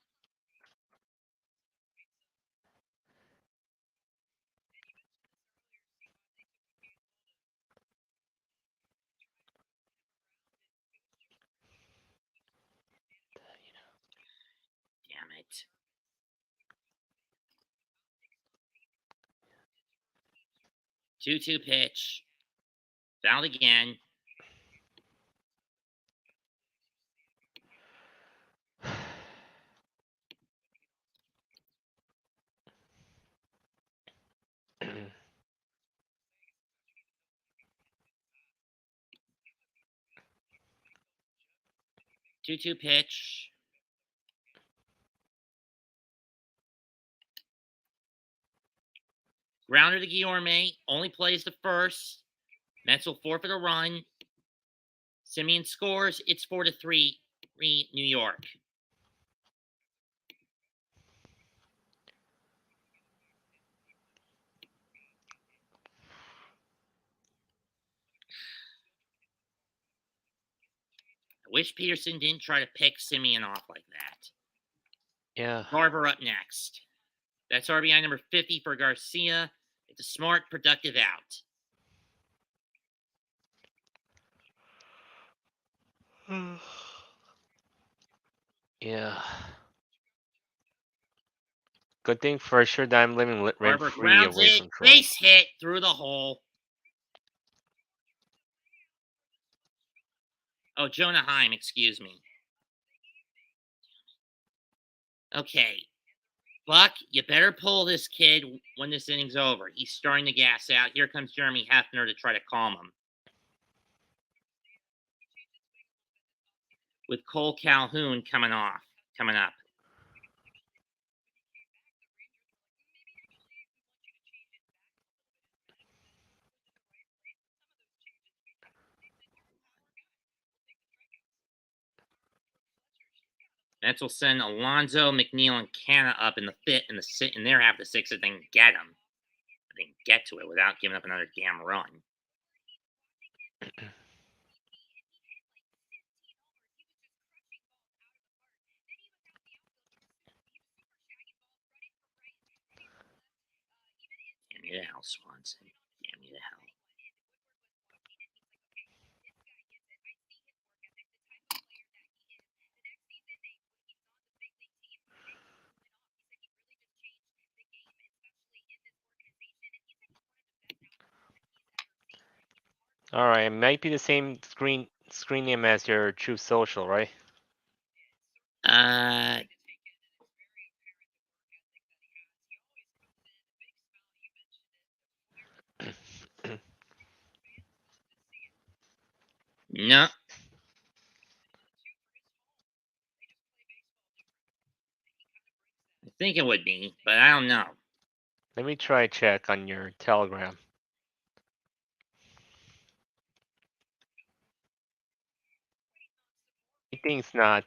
Damn it. 2-2 pitch. Fouled again. Two pitch. Grounder to Guillorme. Only plays the first. Mets will forfeit a run. Simeon scores. It's 4-3. New York. I wish Peterson didn't try to pick Simeon off like that.
Yeah.
Garver up next. That's RBI number 50 for Garcia. It's a smart, productive out.
Yeah. Good thing for sure that I'm living rent-free
grounds
away
it.
from trolls.
Base hit through the hole. Oh, Jonah Heim, excuse me. Okay. Buck, you better pull this kid when this inning's over. He's starting to gas out. Here comes Jeremy Hefner to try to calm him. With Cole Calhoun coming up. Mets will send Alonso, McNeil, and Canna up in the fifth and in their half of the sixth if they can get him. If they can get to it without giving up another damn run. Damn you to hell, Swanson. Damn you to hell.
Alright, it might be the same screen name as your Truth Social, right?
think it would be, but I don't know.
Let me try check on your Telegram. I think it's not.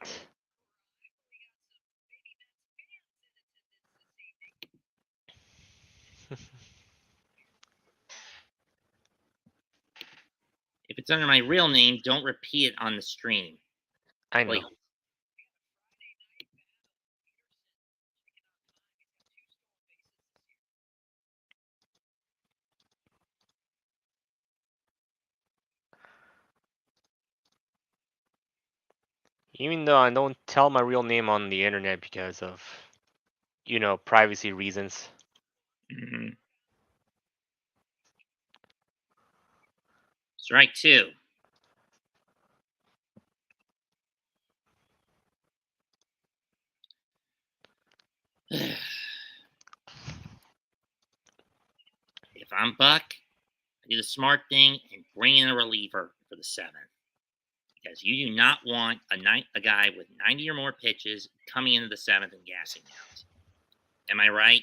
If it's under my real name, don't repeat it on the stream.
I know.
Please.
Even though I don't tell my real name on the internet because of, privacy reasons.
Mhm. Strike two. If I'm Buck, I do the smart thing and bring in a reliever for the seventh. Because you do not want a guy with 90 or more pitches coming into the seventh and gassing out. Am I right?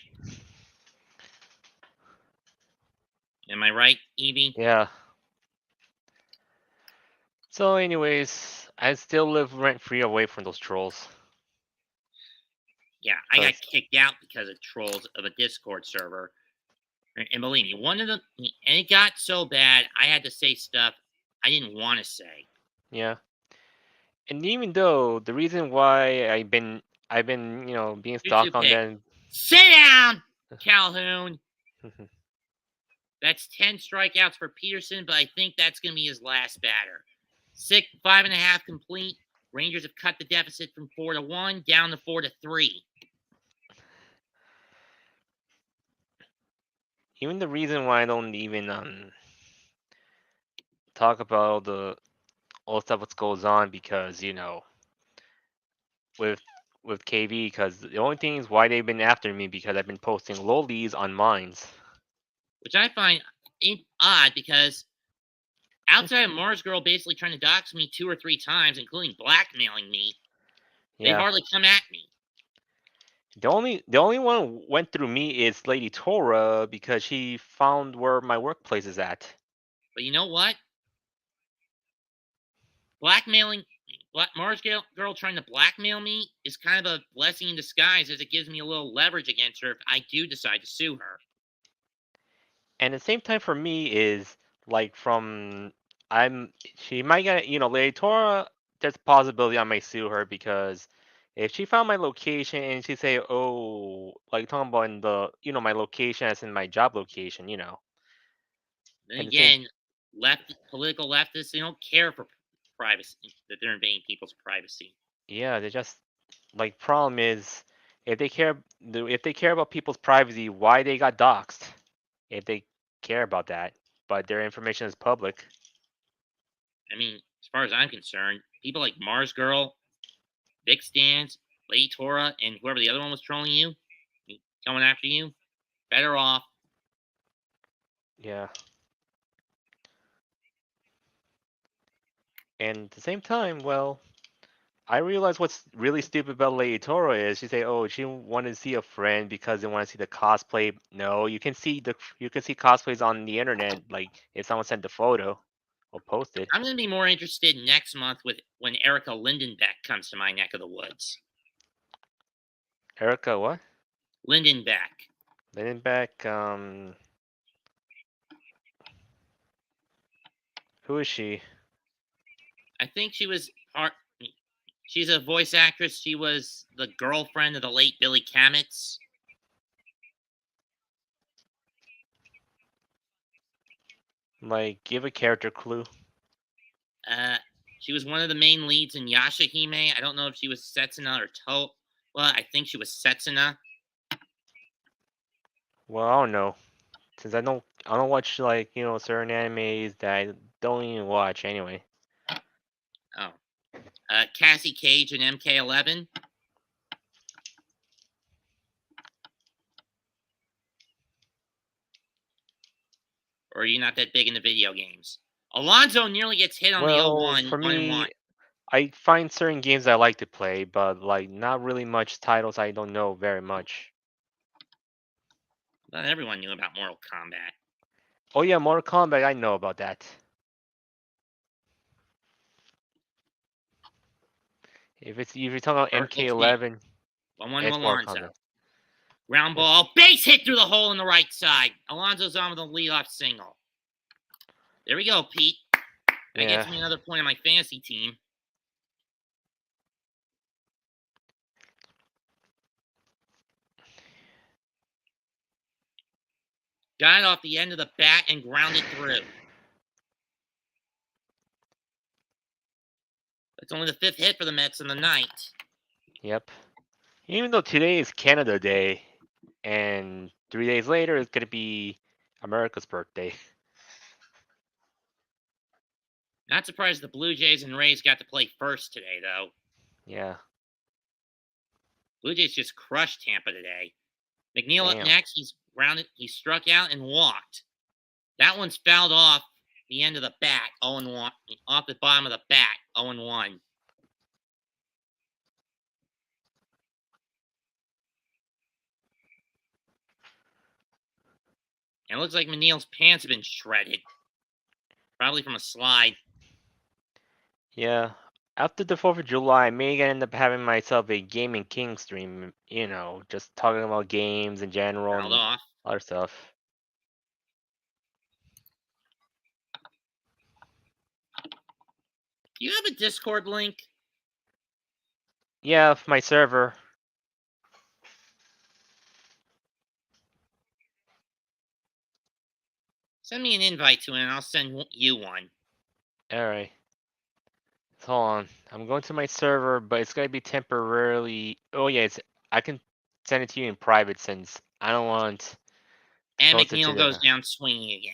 Am I right, Evie?
Yeah. So, anyways, I still live rent-free away from those trolls.
Yeah, I got
'Cause-
kicked out because of trolls of a Discord server. And believe me, one of them, and it got so bad, I had to say stuff I didn't want to say.
Yeah. And even though the reason why I've been, being stalked on
pick.
them.
Sit down, Calhoun. That's 10 strikeouts for Peterson, but I think that's going to be his last batter. 5.5 complete. Rangers have cut the deficit from 4-1 down to 4-3.
Even the reason why I don't even talk about all the stuff that goes on because with KV, because the only thing is why they've been after me because I've been posting lowlies on mines.
Which I find odd because outside of Mars Girl basically trying to dox me 2 or 3 times, including blackmailing me, they hardly come at me.
The only one who went through me is Lady Tora because she found where my workplace is at.
But you know what? Blackmailing Mars Girl trying to blackmail me is kind of a blessing in disguise, as it gives me a little leverage against her if I do decide to sue her.
And at the same time for me is like she might get Lady Tora, there's a possibility I may sue her because if she found my location and she say, oh, like talking about in the my location as in my job location,
Then
And
again, political leftists, they don't care for privacy, that they're invading people's privacy.
yeah, they just like problem is if they care about people's privacy, why they got doxxed? If they care about that, but their information is public.
I mean, as far as I'm concerned, people like Mars Girl, Vic Stans, Lady Tora, and whoever the other one was trolling you, coming after you, better off.
Yeah. And at the same time, well, I realize what's really stupid about Lady Tora is she say, "Oh, she wanted to see a friend because they want to see the cosplay." No, you can see cosplays on the internet. Like if someone sent the photo or posted.
I'm going to be more interested next month when Erica Lindenbeck comes to my neck of the woods.
Erica, what?
Lindenbeck.
Lindenbeck. Who is she?
I think she was she's a voice actress. She was the girlfriend of the late Billy Kametz.
Like, give a character clue.
She was one of the main leads in Yashahime. I don't know if she was Setsuna or To. Well, I think she was Setsuna.
Well, I don't know, since I don't watch like certain animes that I don't even watch anyway.
Oh, Cassie Cage in MK11. Or are you not that big into video games? Alonzo nearly gets hit on the 0-1.
For me, I find certain games I like to play, but like not really much titles I don't know very much.
Not everyone knew about Mortal Kombat.
Oh yeah, Mortal Kombat, I know about that. If you're talking about
First pitch,
MK11,
1-1
it's Mortal
Alonzo.
Kombat.
Ground ball, base hit through the hole in the right side. Alonzo's on with a leadoff single. There we go, Pete. That
Yeah.
gets me another point on my fantasy team. Got it off the end of the bat and grounded through. That's only the 5th hit for the Mets in the night.
Yep. Even though today is Canada Day, and 3 days later it's gonna be America's birthday.
Not surprised the Blue Jays and Rays got to play first today, though.
Yeah.
Blue Jays just crushed Tampa today. McNeil up
Damn.
next. He's grounded. He struck out and walked. That one's fouled off the end of the bat. 0-1. Off the bottom of the bat. 0-1. And it looks like McNeil's pants have been shredded. Probably from a slide.
Yeah. After the 4th of July, I may end up having myself a Gaming King stream, you know, just talking about games in general
Fouled
and
off.
other stuff.
Do you have a Discord link?
Yeah, my server.
Send me an invite to it and I'll send you one.
Alright. Hold on. I'm going to my server, but it's gonna be temporarily. Oh yeah, I can send it to you in private since I don't want.
And
Post it to
McNeil goes
the-
down swinging again.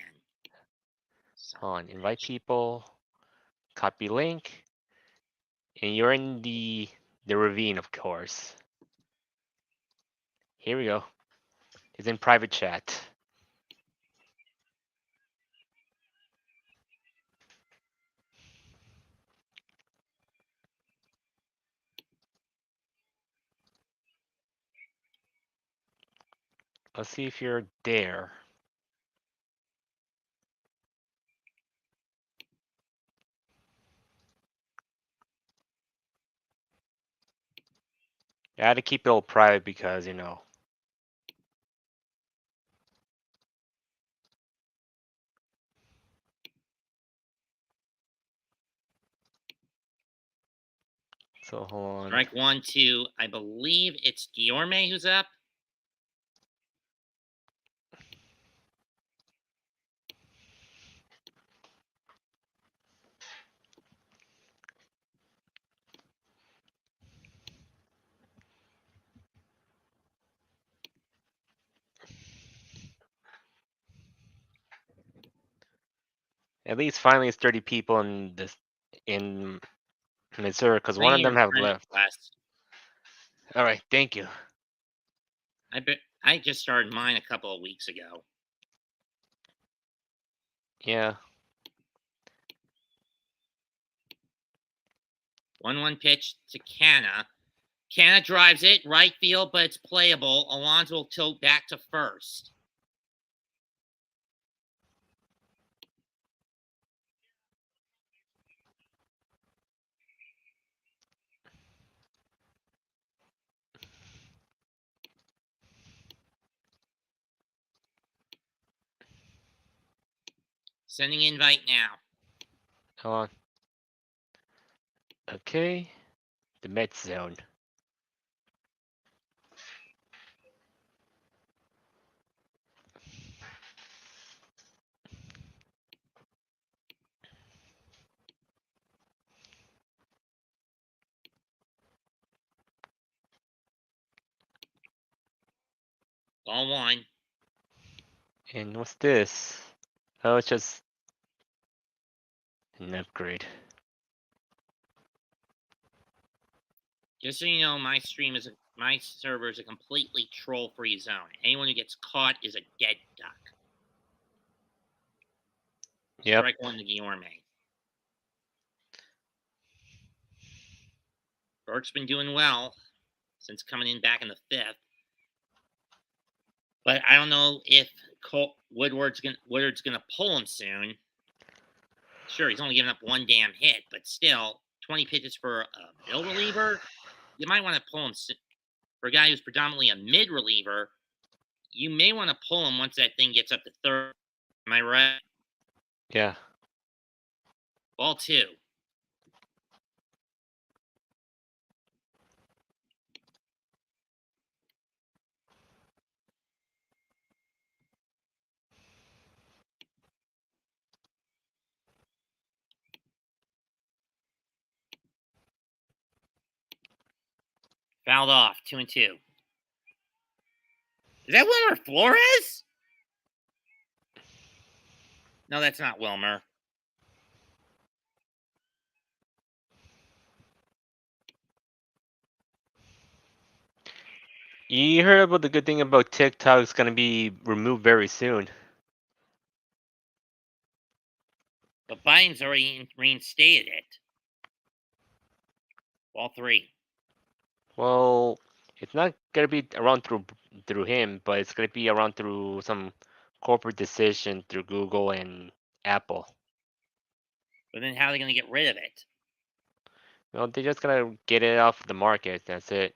Hold on. Invite people. Copy link. And you're in the ravine, of course. Here we go. It's in private chat. Let's see if you're there. I had to keep it all private because, you know. So hold on.
Strike 1, 2. I believe it's Guillorme who's up.
At least finally it's 30 people in this in Missouri because one of them have left. All right, thank you.
I just started mine a couple of weeks ago.
Yeah.
1-1 pitch to Canna. Canna drives it right field, but it's playable. Alonso will tilt back to first. Sending invite now.
Hold on. Okay. The Mets zone.
Ball 1.
And what's this? Oh, it's just an upgrade.
Just so you know, my server is a completely troll-free zone. Anyone who gets caught is a dead duck.
Yep.
Strike 1 to Guillorme. Burke's been doing well since coming in back in the 5th. But I don't know if Woodward's gonna pull him soon. Sure, he's only given up one damn hit, but still, 20 pitches for a middle reliever. You might want to pull him for a guy who's predominantly a mid reliever. You may want to pull him once that thing gets up to 3rd. Am I right?
Yeah.
Ball 2. Fouled off, 2-2. Is that Wilmer Flores? No, that's not Wilmer.
You heard about the good thing about TikTok is going to be removed very soon.
But Biden's already reinstated it. Ball 3.
Well, it's not going to be around through him, but it's going to be around through some corporate decision through Google and Apple.
But then how are they going to get rid of it?
Well, they're just going to get it off the market. That's it.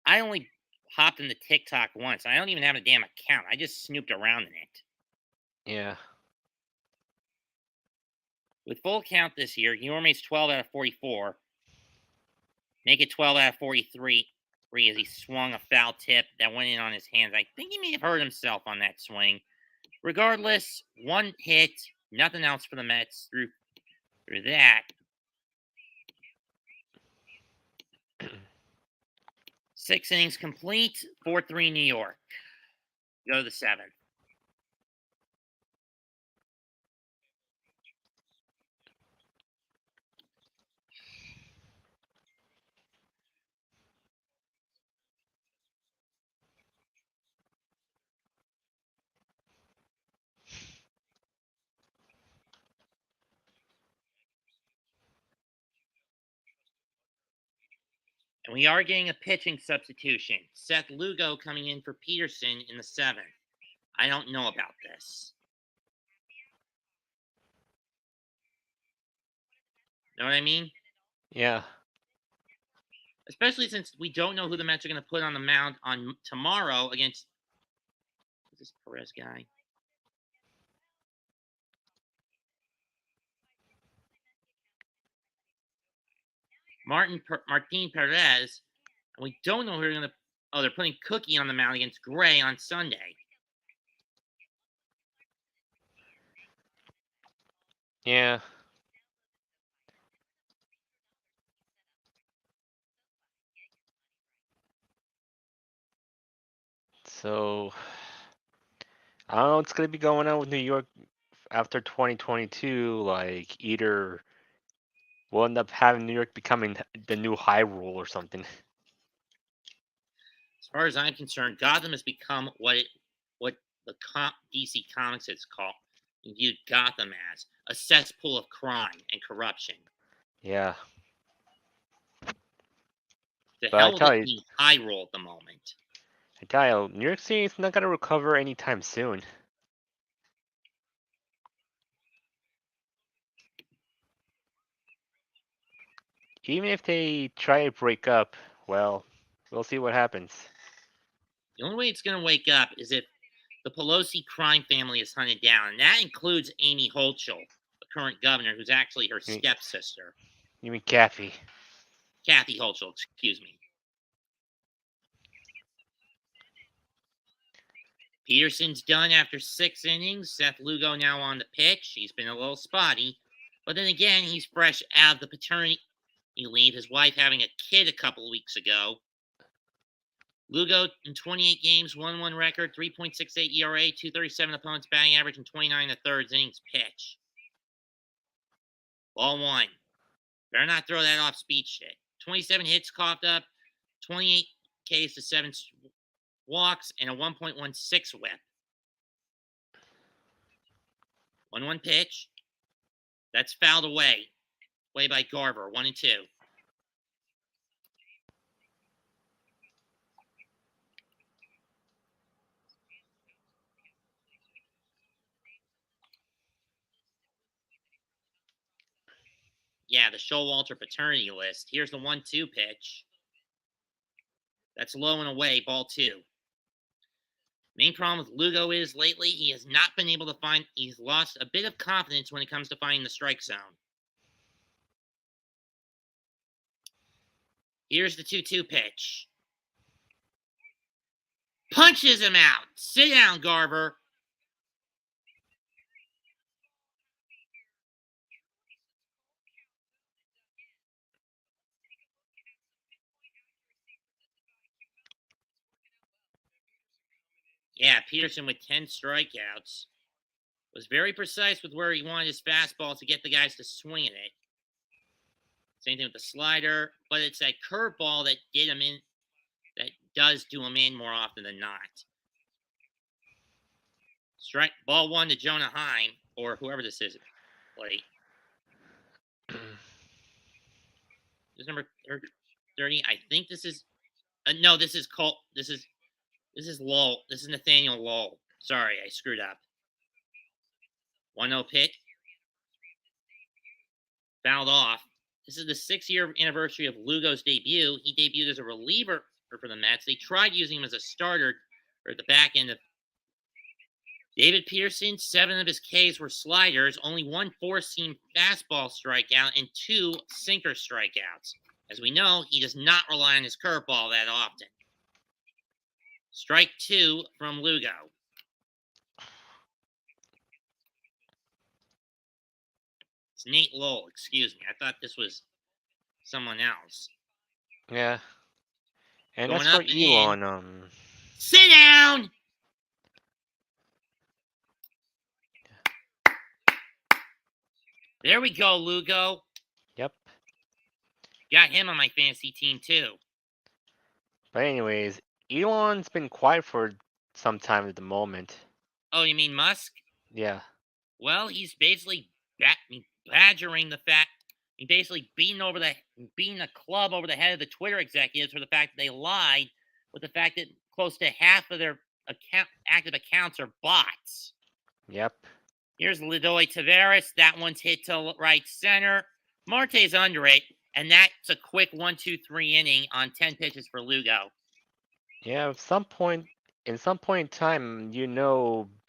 I only hopped into TikTok once. I don't even have a damn account. I just snooped around in it.
Yeah.
With full count this year, Guillorme makes 12 out of 44. Make it 12 out of 43 as he swung a foul tip that went in on his hands. I think he may have hurt himself on that swing. Regardless, one hit, nothing else for the Mets through that. 6 innings complete, 4-3 New York. Go to the 7th. And we are getting a pitching substitution. Seth Lugo coming in for Peterson in the 7th. I don't know about this. Know what I mean?
Yeah.
Especially since we don't know who the Mets are going to put on the mound on tomorrow against who's this Perez guy? Martin Perez. And we don't know who they're going to. Oh, they're putting Cookie on the mound against Gray on Sunday.
Yeah. So, I don't know what's going to be going on with New York after 2022. Like, either we'll end up having New York becoming the new Hyrule or something.
As far as I'm concerned, Gotham has become what the DC Comics has viewed Gotham as a cesspool of crime and corruption.
Yeah.
The
But I
hell with
tell
it
you-
being Hyrule at the moment.
I tell you, New York City is not going to recover anytime soon. Even if they try to break up, well, we'll see what happens.
The only way it's going to wake up is if the Pelosi crime family is hunted down, and that includes Amy Hochul, the current governor, who's actually her stepsister.
You mean Kathy?
Kathy Hochul, excuse me. Peterson's done after 6 innings. Seth Lugo now on the pitch. He's been a little spotty. But then again, he's fresh out of the paternity leave, his wife having a kid a couple of weeks ago. Lugo in 28 games, 1-1 record, 3.68 ERA, 237 opponent's batting average, and 29 1/3 innings pitch. Ball 1. Better not throw that off speed shit. 27 hits coughed up, 28 Ks to 7 walks, and a 1.16 whip. 1-1 pitch. That's fouled away. Played by Garver, 1 and 2. Yeah, the Showalter paternity list. Here's the 1-2 pitch. That's low and away, ball 2. Main problem with Lugo is lately he has not been able to find. He's lost a bit of confidence when it comes to finding the strike zone. Here's the 2-2 pitch. Punches him out. Sit down, Garver. Yeah, Peterson with 10 strikeouts. Was very precise with where he wanted his fastball to get the guys to swing at it. Same thing with the slider, but it's that curveball that did him in, that does do him in more often than not. Strike ball 1 to Jonah Heim, or whoever this is. Late. This is number 30. I think this is. No, this is Colt. This is Lowell. This is Nathaniel Lowell. Sorry, I screwed up. 1-0 pitch. Fouled off. This is the 6-year anniversary of Lugo's debut. He debuted as a reliever for the Mets. They tried using him as a starter or at the back end of David Peterson. 7 of his Ks were sliders, only 1 four-seam fastball strikeout, and 2 sinker strikeouts. As we know, he does not rely on his curveball that often. Strike 2 from Lugo. It's Nate Lowell, excuse me. I thought this was someone else.
Yeah. And
Going
that's for
up and
Elon.
Sit down! There we go, Lugo.
Yep.
Got him on my fantasy team, too.
But anyways, Elon's been quiet for some time at the moment.
Oh, you mean Musk?
Yeah.
Well, he's basically badgering the fact. He's basically beating the club over the head of the Twitter executives for the fact that they lied with the fact that close to half of their active accounts are bots.
Yep.
Here's Ledoy Taveras. That one's hit to right center. Marte's under it, and that's a quick 1-2-3 inning on 10 pitches for Lugo.
Yeah, in some point in time,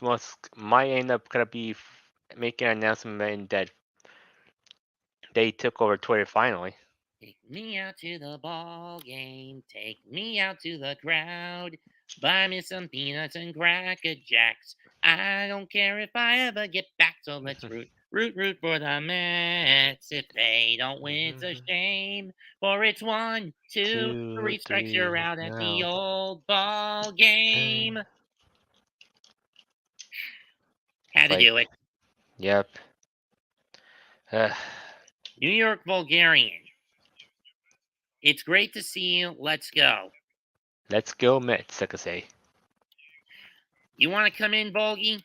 Musk might end up gonna be making an announcement that they took over Twitter finally.
Take me out to the ball game. Take me out to the crowd. Buy me some peanuts and Cracker Jacks. I don't care if I ever get back. So let's root for the Mets. If they don't win, it's a shame. For it's 1, 2, 3 strikes. You're out at the old ball game. Had to do it.
Yep.
New York Bulgarian. It's great to see you. Let's go.
Let's go Mets, I could say.
You want to come in, Bulgy?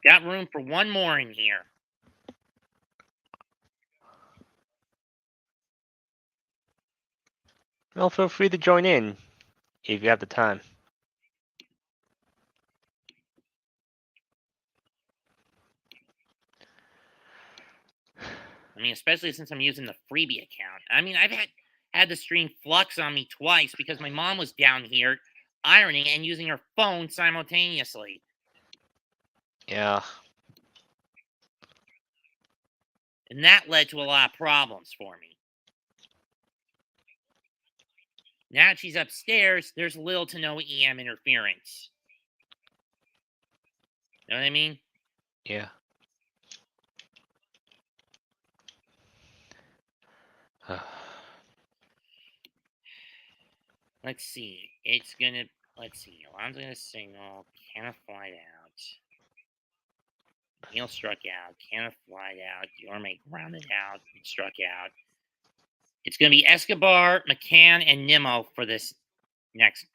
Got room for one more in here.
Well, feel free to join in if you have the time.
I mean, especially since I'm using the freebie account. I mean, I've had the stream flux on me twice because my mom was down here ironing and using her phone simultaneously.
Yeah.
And that led to a lot of problems for me. Now that she's upstairs, there's little to no EM interference. Know what I mean?
Yeah.
Let's see. Alon's gonna signal. Kenneth flied out. Neil struck out. Kenneth flied out. Yorme grounded out and struck out. It's gonna be Escobar, McCann, and Nimmo for this next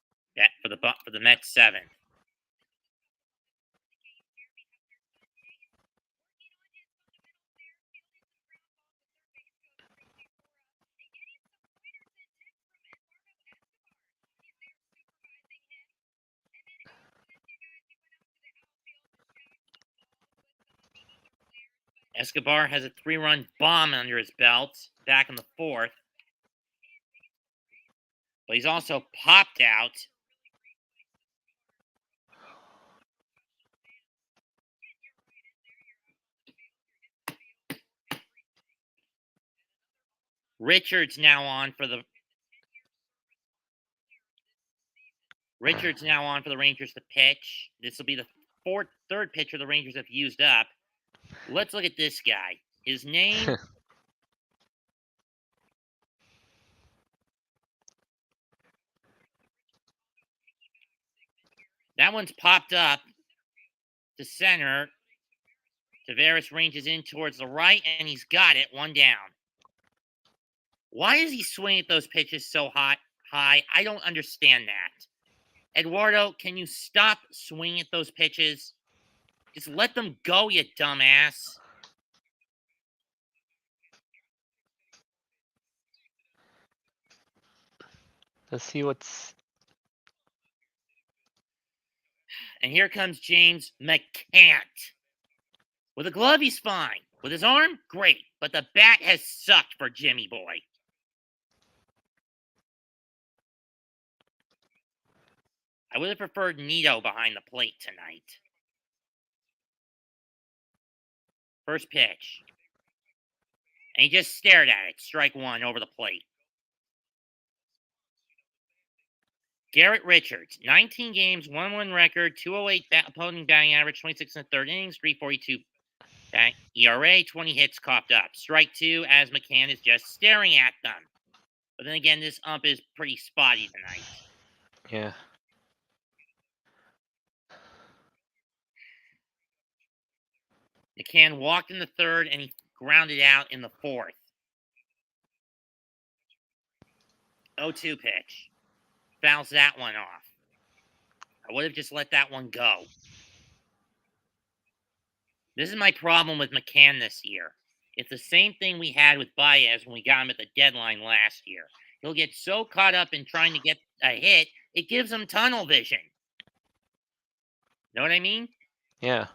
for the Mets 7th. Escobar has a 3-run bomb under his belt back in the 4th. But he's also popped out. Richards now on for the Rangers to pitch. This will be the third pitcher the Rangers have used up. Let's look at this guy. His name that one's popped up to center. Tavares ranges in towards the right, and he's got it. 1 down. Why is he swinging at those pitches so high? I don't understand that. Eduardo, can you stop swinging at those pitches? Just let them go, you dumbass.
Let's see what's.
And here comes James McCann. With a glove, he's fine. With his arm, great. But the bat has sucked for Jimmy Boy. I would have preferred Nito behind the plate tonight. First pitch. And he just stared at it. Strike 1 over the plate. Garrett Richards, 19 games, 1-1 record, 208 opponent batting average, 26 in the 3rd innings, 3.42 ERA, 20 hits coughed up. Strike 2 as McCann is just staring at them. But then again, this ump is pretty spotty tonight.
Yeah.
McCann walked in the 3rd and he grounded out in the 4th. 0-2 pitch. Fouls that one off. I would have just let that one go. This is my problem with McCann this year. It's the same thing we had with Baez when we got him at the deadline last year. He'll get so caught up in trying to get a hit, it gives him tunnel vision. Know what I mean?
Yeah.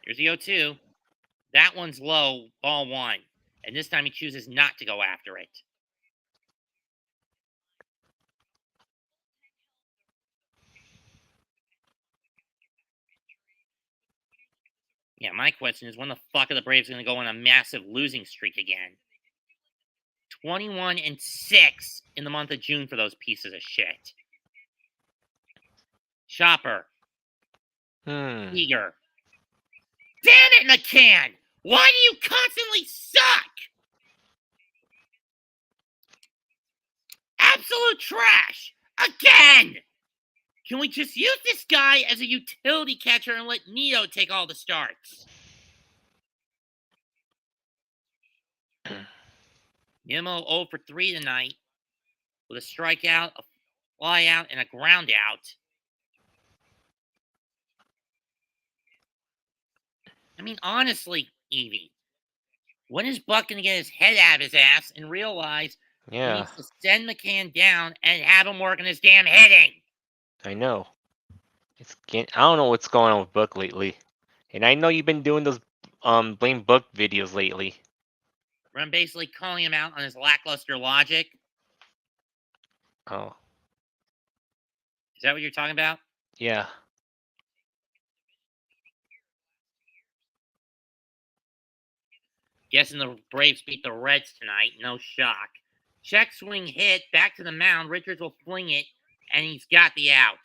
Here's the 0-2. That one's low, ball 1. And this time he chooses not to go after it. Yeah, my question is, when the fuck are the Braves going to go on a massive losing streak again? 21-6 in the month of June for those pieces of shit. Chopper. Eager. Damn it, McCann! Why do you constantly suck? Absolute trash! Again! Can we just use this guy as a utility catcher and let Nito take all the starts? Nimmo 0 for 3 tonight with a strikeout, a flyout, and a ground out. I mean, honestly, Evie, when is Buck going to get his head out of his ass and realize he needs to send McCann down and have him work on his damn hitting?
I know. I don't know what's going on with Buck lately. And I know you've been doing those blame Buck videos lately.
Where I'm basically calling him out on his lackluster logic.
Oh.
Is that what you're talking about?
Yeah.
Guessing the Braves beat the Reds tonight. No shock. Check swing hit. Back to the mound. Richards will fling it. And he's got the out.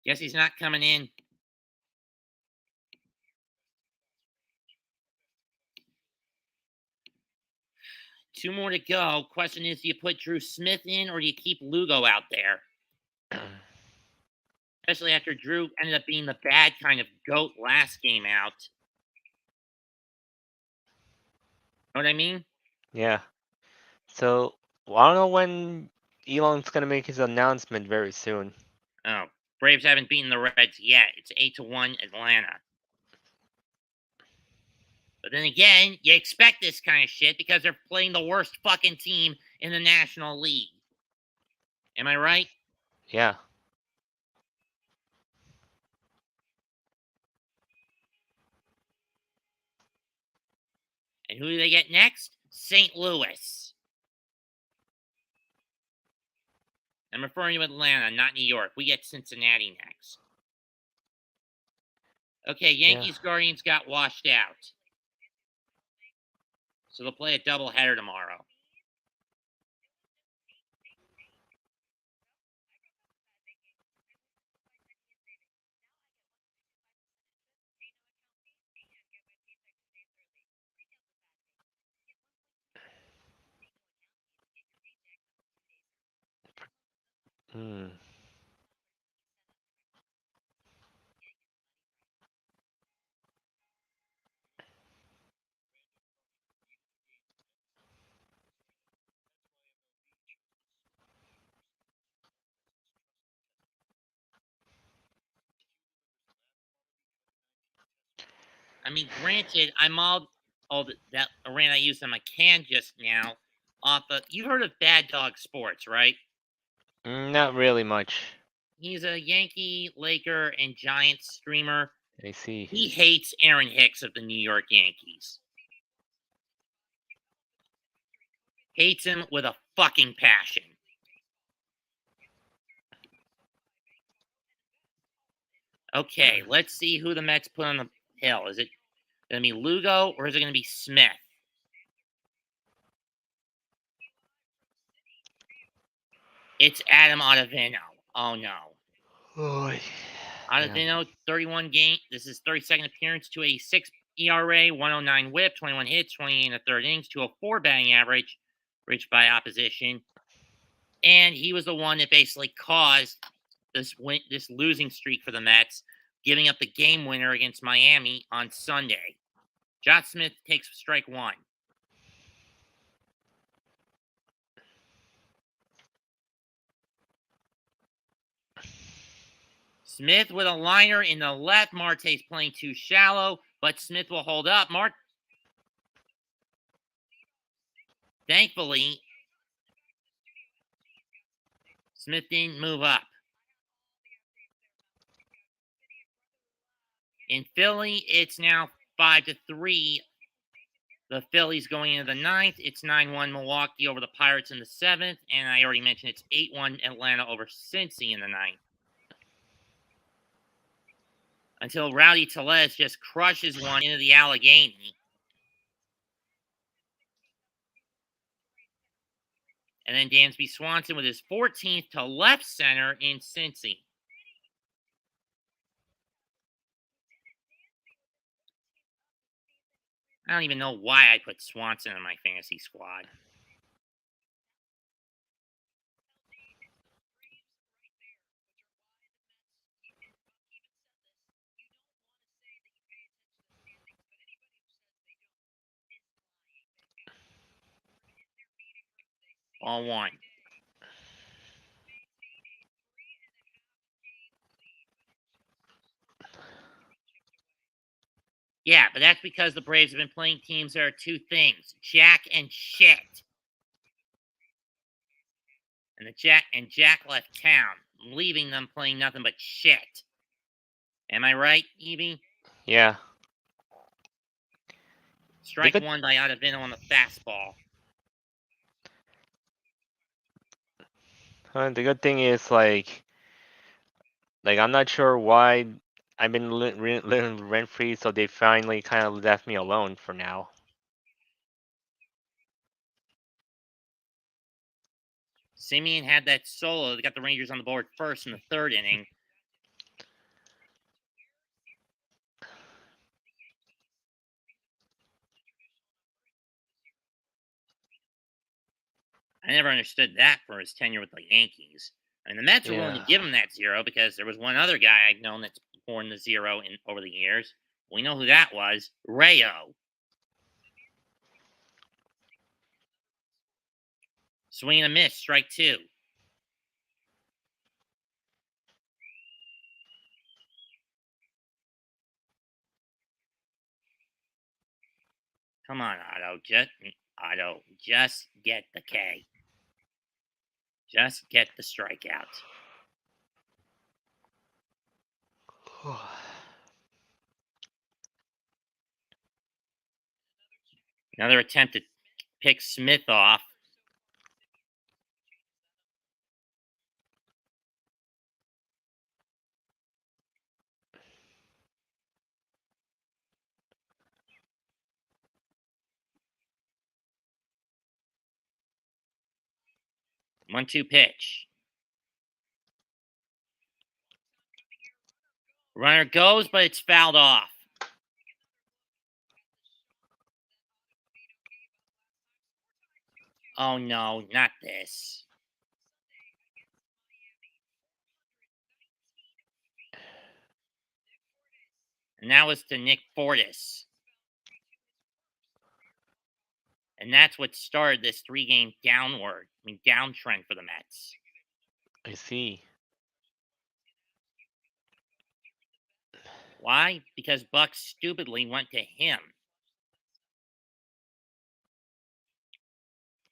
Guess he's not coming in. Two more to go. Question is, do you put Drew Smith in or do you keep Lugo out there? Especially after Drew ended up being the bad kind of goat last game out. Know what I mean?
Yeah. So, I don't know when Elon's going to make his announcement very soon.
Oh, Braves haven't beaten the Reds yet. It's 8-1 Atlanta. But then again, you expect this kind of shit because they're playing the worst fucking team in the National League. Am I right?
Yeah.
And who do they get next? St. Louis. I'm referring to Atlanta, not New York. We get Cincinnati next. Okay, Yankees Guardians got washed out. So they'll play a doubleheader tomorrow.
Hmm.
I mean, granted, I'm all that rant I used on my can just now off of. You've heard of Bad Dog Sports, right?
Not really much.
He's a Yankee, Laker, and Giants streamer.
I see.
He hates Aaron Hicks of the New York Yankees. Hates him with a fucking passion. Okay, let's see who the Mets put on the hill. Is it going to be Lugo or is it going to be Smith? It's Adam Ottavino. Oh no.
Oh,
Ottavino, 31 game. This is 32nd appearance, 286 ERA, 109 whip, 21 hits, 28 in the third innings, 204 batting average, reached by opposition. And he was the one that basically caused this losing streak for the Mets, giving up the game winner against Miami on Sunday. Josh Smith takes strike one. Smith with a liner in the left. Marte's playing too shallow, but Smith will hold up. Thankfully, Smith didn't move up. In Philly, it's now 5-3. The Phillies going into the ninth. It's 9-1 Milwaukee over the Pirates in the seventh. And I already mentioned it's 8-1 Atlanta over Cincy in the ninth. Until Rowdy Tellez just crushes one into the Allegheny. And then Dansby Swanson with his 14th to left center in Cincy. I don't even know why I put Swanson in my fantasy squad. All one. Yeah, but that's because the Braves have been playing teams that are two things: Jack and shit. And Jack left town, leaving them playing nothing but shit. Am I right, Evie?
yeah.
Strike one by Ottavino on the fastball.
The good thing is, like I'm not sure why I've been living rent free, so they finally kind of left me alone for now.
Simeon had that solo that got the Rangers on the board first in the third inning. I never understood that for his tenure with the Yankees. I mean, the Mets were willing to give him that zero because there was one other guy I'd known that's born the zero over the years. We know who that was. Rayo. Swing and a miss, strike two. Come on, Otto. Just get the K. Just get the strikeout. Another attempt to pick Smith off. One-two pitch. Runner goes, but it's fouled off. Oh no, not this. And that was to Nick Fortis. And that's what started this three-game downtrend for the Mets.
I see.
Why? Because Buck stupidly went to him.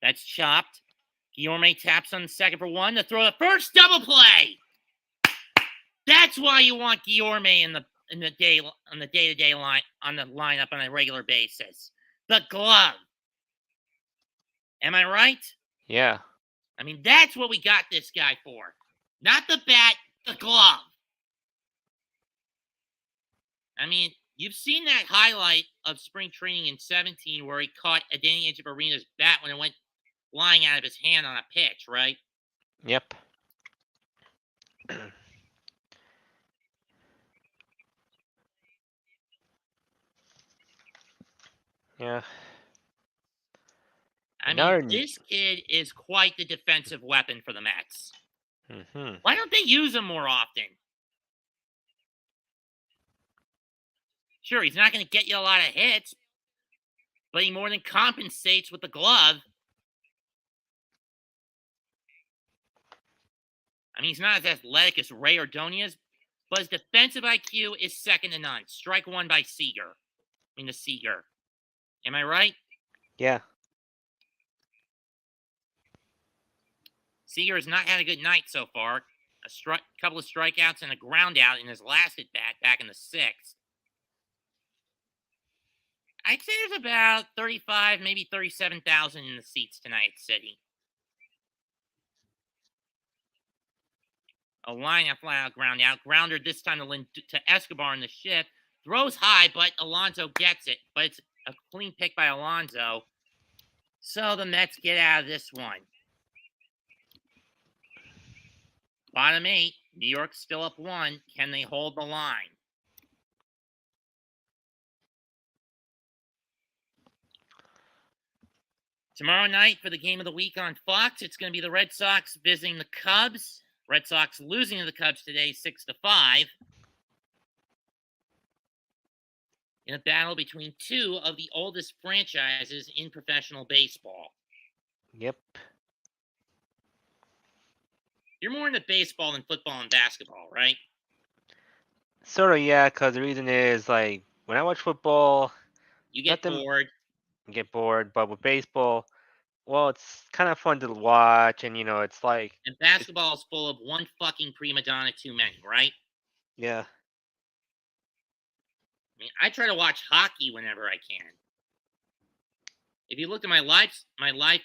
That's chopped. Guillorme taps on the second for one to throw the first double play. That's why you want Guillorme in the day-to-day line on the lineup on a regular basis. The glove. Am I right?
Yeah.
I mean, that's what we got this guy for. Not the bat, the glove. I mean, you've seen that highlight of spring training in 17 where he caught Adeiny Echeverria's bat when it went flying out of his hand on a pitch, right?
Yep. Yeah.
I
Another-
mean, this kid is quite the defensive weapon for the Mets.
Mm-hmm.
Why don't they use him more often? Sure, he's not going to get you a lot of hits, but he more than compensates with the glove. I mean, he's not as athletic as Ray Ordonez, but his defensive IQ is second to none. Strike one by Seager. The Seager. Am I right?
Yeah.
Seager has not had a good night so far. A couple of strikeouts and a ground out in his last at bat back in the sixth. I'd say there's about 35, maybe 37,000 in the seats tonight at City. A line out, fly out, ground out. Grounder this time to Escobar in the shift. Throws high, but Alonso gets it. But it's a clean pick by Alonso. So the Mets get out of this one. Bottom 8, New York's still up 1. Can they hold the line? Tomorrow night for the game of the week on Fox, it's going to be the Red Sox visiting the Cubs. Red Sox losing to the Cubs today 6-5. In a battle between two of the oldest franchises in professional baseball.
Yep.
You're more into baseball than football and basketball, right?
Sort of, yeah, because the reason is, like, when I watch football,
You get bored.
I get bored, but with baseball, well, it's kind of fun to watch, and, it's like...
And basketball is full of one fucking prima donna too many, right?
Yeah.
I mean, I try to watch hockey whenever I can. If you look at my live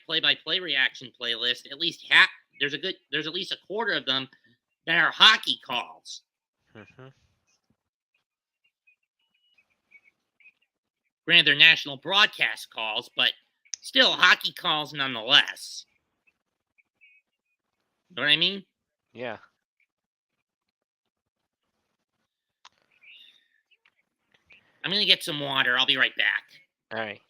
play-by-play reaction playlist, at least there's at least a quarter of them that are hockey calls.
Mm-hmm.
Granted, they're national broadcast calls, but still hockey calls nonetheless. Know what I mean?
Yeah.
I'm going to get some water. I'll be right back.
All right.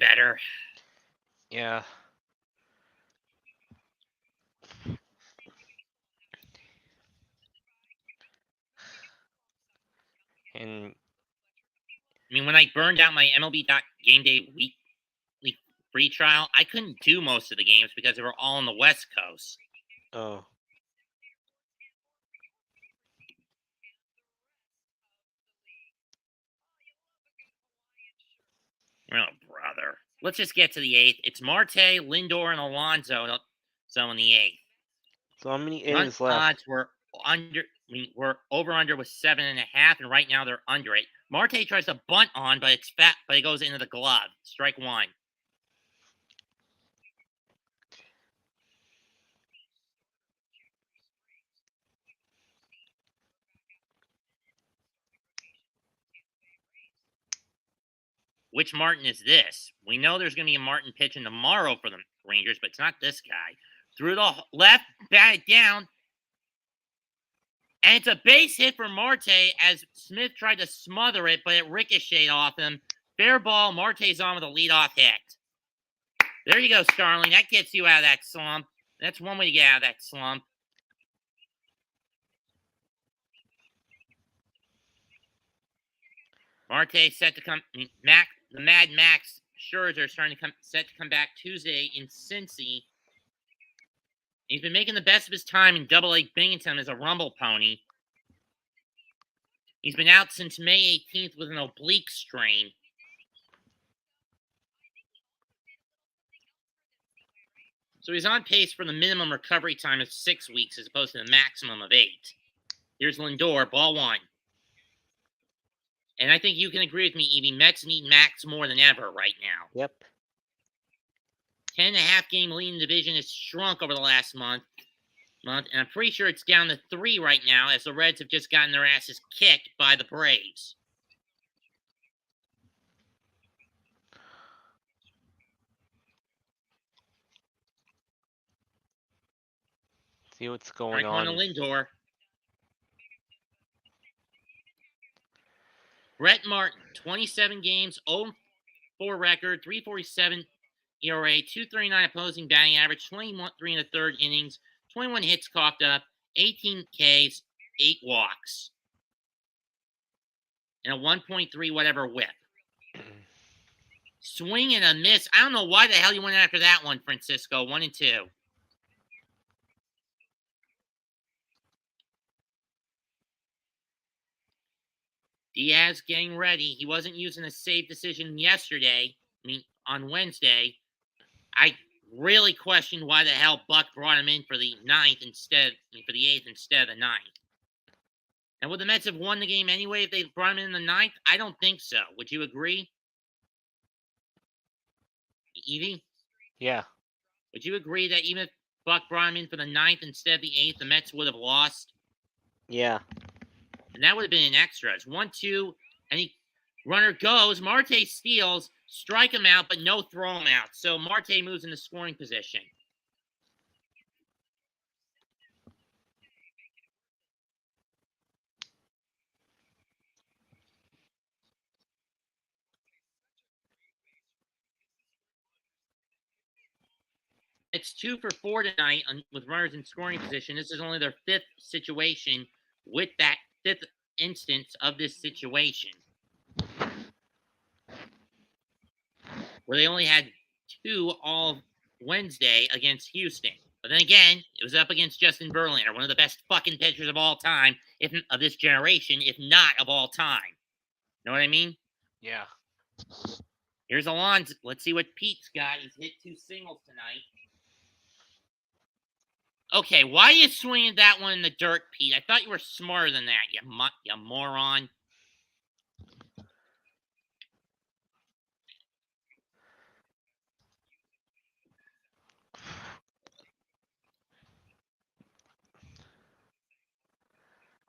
better.
Yeah. And
I mean, when I burned out my MLB.Game Day weekly free trial, I couldn't do most of the games because they were all on the West Coast.
oh,
Oh, brother. Let's just get to the 8th. It's Marte, Lindor, and Alonso in the 8th.
so how many
Run
innings left?
odds were over under was 7.5, and right now they're under it. Marte tries to bunt on, but it's fat, but it goes into the glove. Strike one. Which Martin is this? We know there's going to be a Martin pitching tomorrow for the Rangers, but it's not this guy. Through the left, batted down. And it's a base hit for Marte as Smith tried to smother it, but it ricocheted off him. Fair ball. Marte's on with a leadoff hit. There you go, Starling. That gets you out of that slump. That's one way to get out of that slump. Marte set to come. The Mad Max Scherzer is set to come back Tuesday in Cincy. He's been making the best of his time in Double-A Binghamton as a rumble pony. He's been out since May 18th with an oblique strain. So he's on pace for the minimum recovery time of 6 weeks as opposed to the maximum of 8. Here's Lindor, ball one. And I think you can agree with me, Evie. Mets need Max more than ever right now.
Yep.
10.5 game lead in the division has shrunk over the last month, and I'm pretty sure it's down to 3 right now as the Reds have just gotten their asses kicked by the Braves.
See what's going
on
on.
Lindor. Brett Martin, 27 games, 0-4 record, 3.47 ERA, 2.39 opposing batting average, 21.3 in the third innings, 21 hits coughed up, 18 Ks, 8 walks, and a 1.3 whatever whip. Swing and a miss. I don't know why the hell you went after that one, Francisco. 1-2. Diaz getting ready. He wasn't using a save decision yesterday. On Wednesday. I really questioned why the hell Buck brought him in for the 8th instead of the 9th. And would the Mets have won the game anyway if they brought him in the 9th? I don't think so. Would you agree? Evie?
Yeah.
Would you agree that even if Buck brought him in for the 9th instead of the 8th, the Mets would have lost?
Yeah.
And that would have been an extra. It's 1-2, and runner goes. Marte steals, strike him out, but no throw him out. So Marte moves into scoring position. It's 2 for 4 tonight with runners in scoring position. This is only their 5th situation with that 5th instance of this situation, where they only had 2 all Wednesday against Houston. But then again, it was up against Justin Verlander, one of the best fucking pitchers of all time, of this generation, if not of all time. Know what I mean?
Yeah.
Here's Alonso. Let's see what Pete's got. He's hit 2 singles tonight. Okay, why are you swinging that one in the dirt, Pete? I thought you were smarter than that, you moron.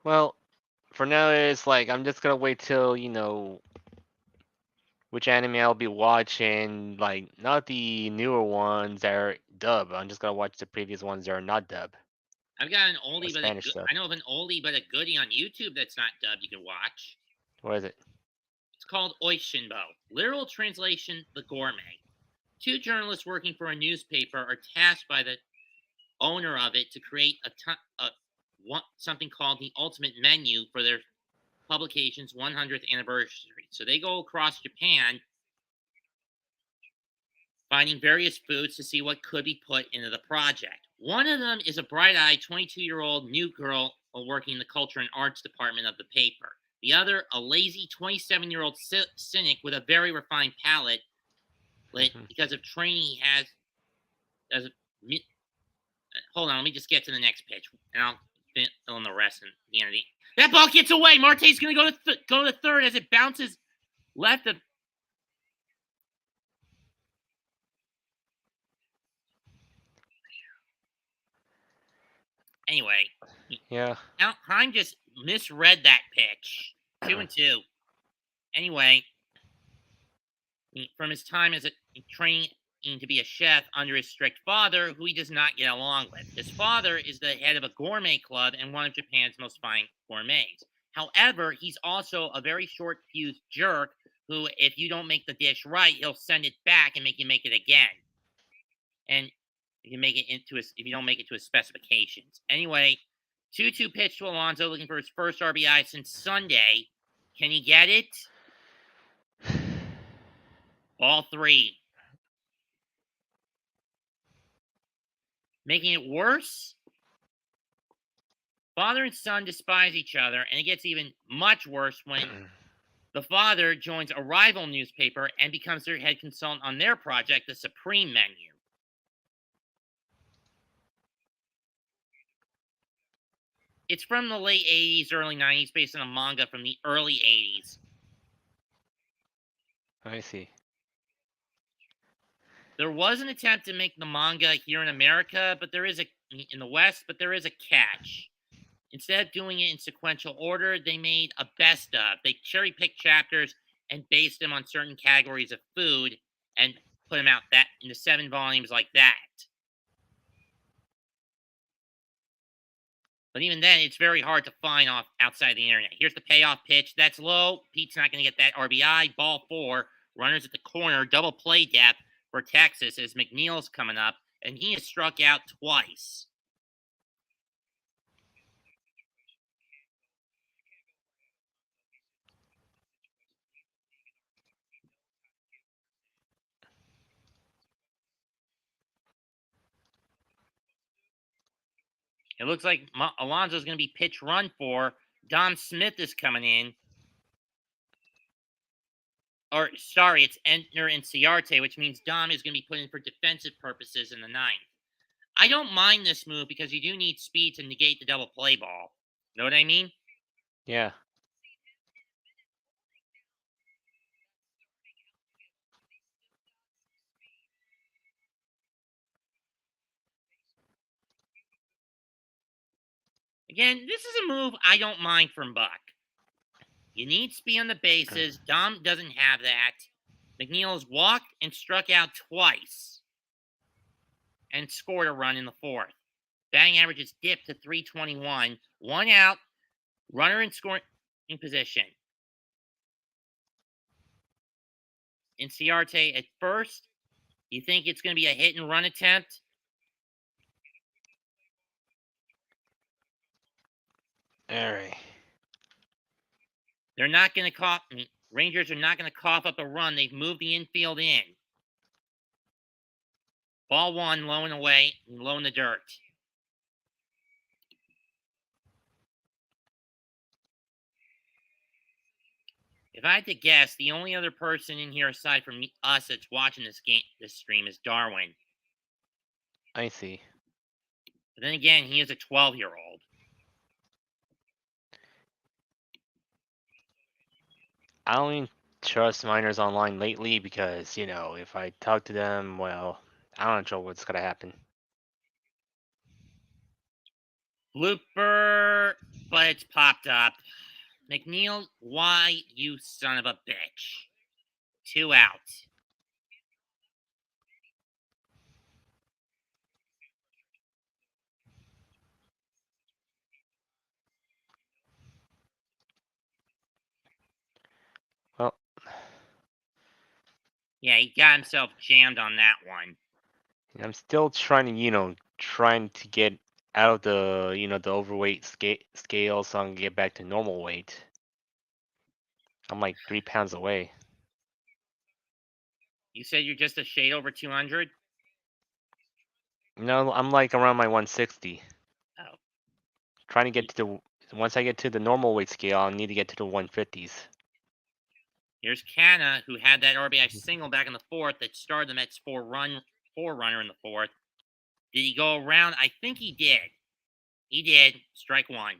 Well, for now, it's like I'm just gonna wait till which anime I'll be watching. Like, not the newer ones that are dub. I'm just gonna watch the previous ones that are not dub.
I've got an oldie,
Spanish stuff.
I know of an oldie but a goodie on YouTube that's not dub you can watch.
What is it?
It's called Oishinbo. Literal translation, The Gourmet. Two journalists working for a newspaper are tasked by the owner of it to create something called the ultimate menu for their publication's 100th anniversary. So they go across Japan finding various foods to see what could be put into the project. One of them is a bright-eyed 22-year-old new girl working in the culture and arts department of the paper. The other, a lazy 27-year-old cynic with a very refined palate because of training he has as a... Hold on, let me just get to the next pitch, and I'll fill in the rest in the end of the... That ball gets away! Marte's going to go to third as it bounces left of... Anyway.
Yeah.
Now, Heim just misread that pitch. 2-2. Anyway, from his time as a training to be a chef under his strict father, who he does not get along with. His father is the head of a gourmet club and one of Japan's most fine gourmets. However, he's also a very short-fused jerk who, if you don't make the dish right, he'll send it back and make you make it again. And you can make it if you don't make it to his specifications. Anyway, 2-2 pitch to Alonso, looking for his first RBI since Sunday. Can he get it? Ball 3. Making it worse? Father and son despise each other, and it gets even much worse when the father joins a rival newspaper and becomes their head consultant on their project, the Supreme Menu. It's from the late 80s, early 90s, based on a manga from the early 80s.
I see.
There was an attempt to make the manga here in America, but there is in the West, but there is a catch. Instead of doing it in sequential order, they made a best of. They cherry-picked chapters and based them on certain categories of food and put them out into 7 volumes like that. But even then, it's very hard to find outside the internet. Here's the payoff pitch. That's low. Pete's not going to get that RBI. Ball 4. Runners at the corner. Double play depth for Texas as McNeil's coming up, and he has struck out twice. It looks like Alonso's going to be pitch run for. Dom Smith is coming in. Or, sorry, it's Entner and Ciarte, which means Dom is going to be put in for defensive purposes in the 9th. I don't mind this move because you do need speed to negate the double play ball. Know what I mean?
Yeah.
Again, this is a move I don't mind from Buck. You need speed on the bases. Dom doesn't have that. McNeil has walked and struck out twice and scored a run in the 4th. Batting average is dipped to 321. 1 out. Runner in scoring position. Ciarte at first. You think it's going to be a hit and run attempt?
All right.
They're not going to Rangers are not going to cough up a run. They've moved the infield in. Ball 1, low and away, and low in the dirt. If I had to guess, the only other person in here aside from us that's watching this stream is Darwin.
I see.
But then again, he is a 12-year-old.
I don't even trust minors online lately because, if I talk to them, well, I don't know what's going to happen.
Blooper, but it's popped up. McNeil, why, you son of a bitch? 2 out.
Well,
Yeah, he got himself jammed on that one.
I'm still trying to get out of the the overweight scale so I can get back to normal weight. I'm like 3 pounds away.
You said you're just a shade over 200?
No, I'm like around my 160.
Oh.
Trying to get to once I get to the normal weight scale, I'll need to get to the 150s.
Here's Canna, who had that RBI single back in the fourth that started the Mets four-runner in the fourth. Did he go around? I think he did. He did. Strike one.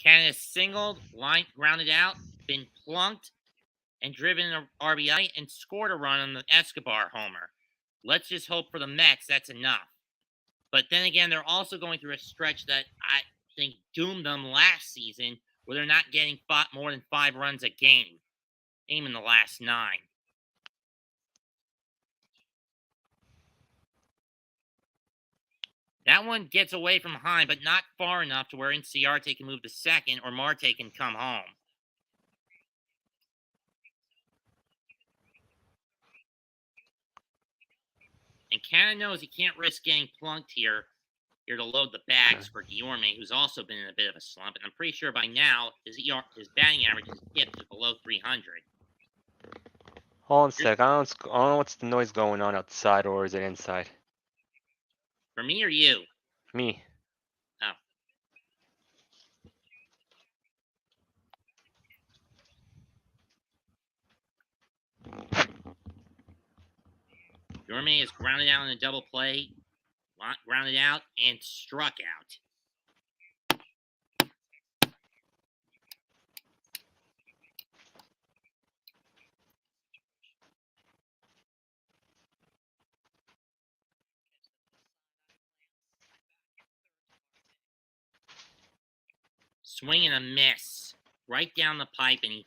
Canada singled, line grounded out, been plunked, and driven an RBI and scored a run on the Escobar homer. Let's just hope for the Mets that's enough. But then again, they're also going through a stretch that I think doomed them last season, where they're not getting more than 5 runs a game. Aim in the last 9. That one gets away from behind, but not far enough to where Inciarte can move to second or Marte can come home. And Cannon knows he can't risk getting plunked here to load the bags for Guillorme, who's also been in a bit of a slump. And I'm pretty sure by now his batting average is dipped to below 300.
Hold on a sec. I don't know what's the noise going on outside, or is it inside?
For me or you?
Me.
Oh. Guillorme is grounded out in a double play, grounded out, and struck out. Swing and a miss, right down the pipe, and he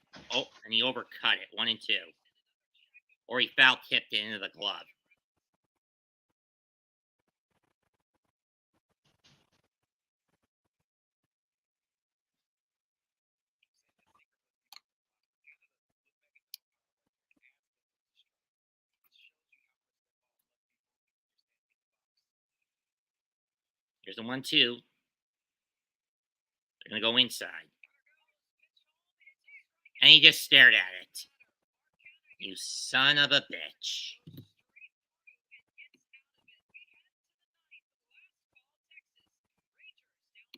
overcut it, 1-2, or he foul tipped it into the glove. Here's the 1-2. They're going to go inside. And he just stared at it. You son of a bitch.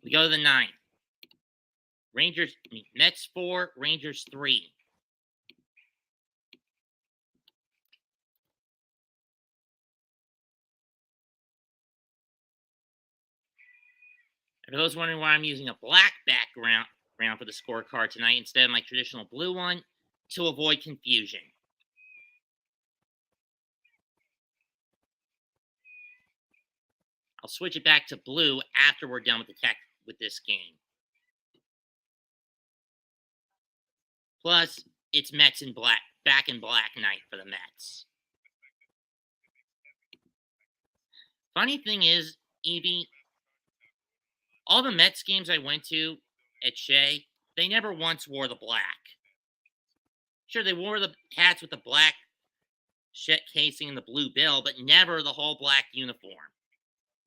We go to the 9th. Mets 4, Rangers 3. For those wondering why I'm using a black background for the scorecard tonight instead of my traditional blue one, to avoid confusion. I'll switch it back to blue after we're done with this game. Plus, it's Mets in black, back in black night for the Mets. Funny thing is, Evie, all the Mets games I went to at Shea, they never once wore the black. Sure, they wore the hats with the black casing and the blue bill, but never the whole black uniform.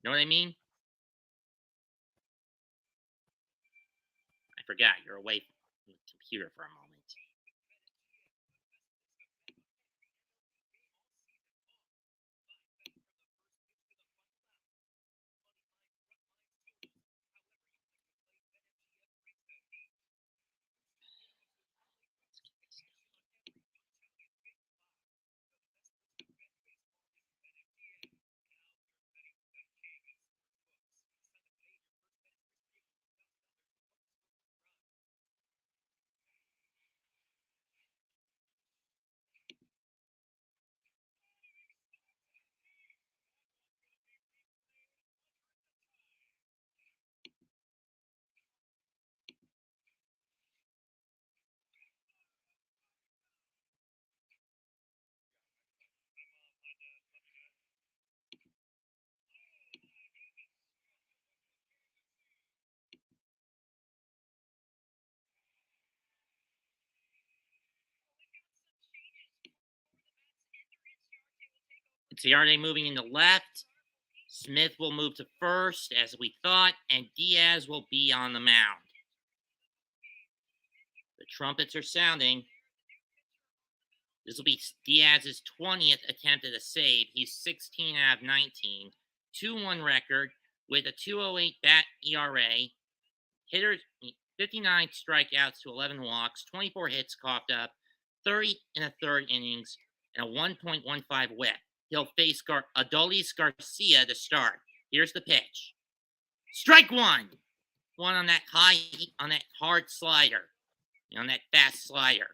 Know what I mean? I forgot, you're away from the computer for a moment. Ciarte moving in the left. Smith will move to first, as we thought, and Diaz will be on the mound. The trumpets are sounding. This will be Diaz's 20th attempt at a save. He's 16 out of 19. 2-1 record with a 2.08 bat ERA. Hitters 59 strikeouts to 11 walks, 24 hits coughed up, 30 in a third innings, and a 1.15 whip. He'll face Adolis Garcia to start. Here's the pitch. Strike one. One on that hard slider. On that fast slider.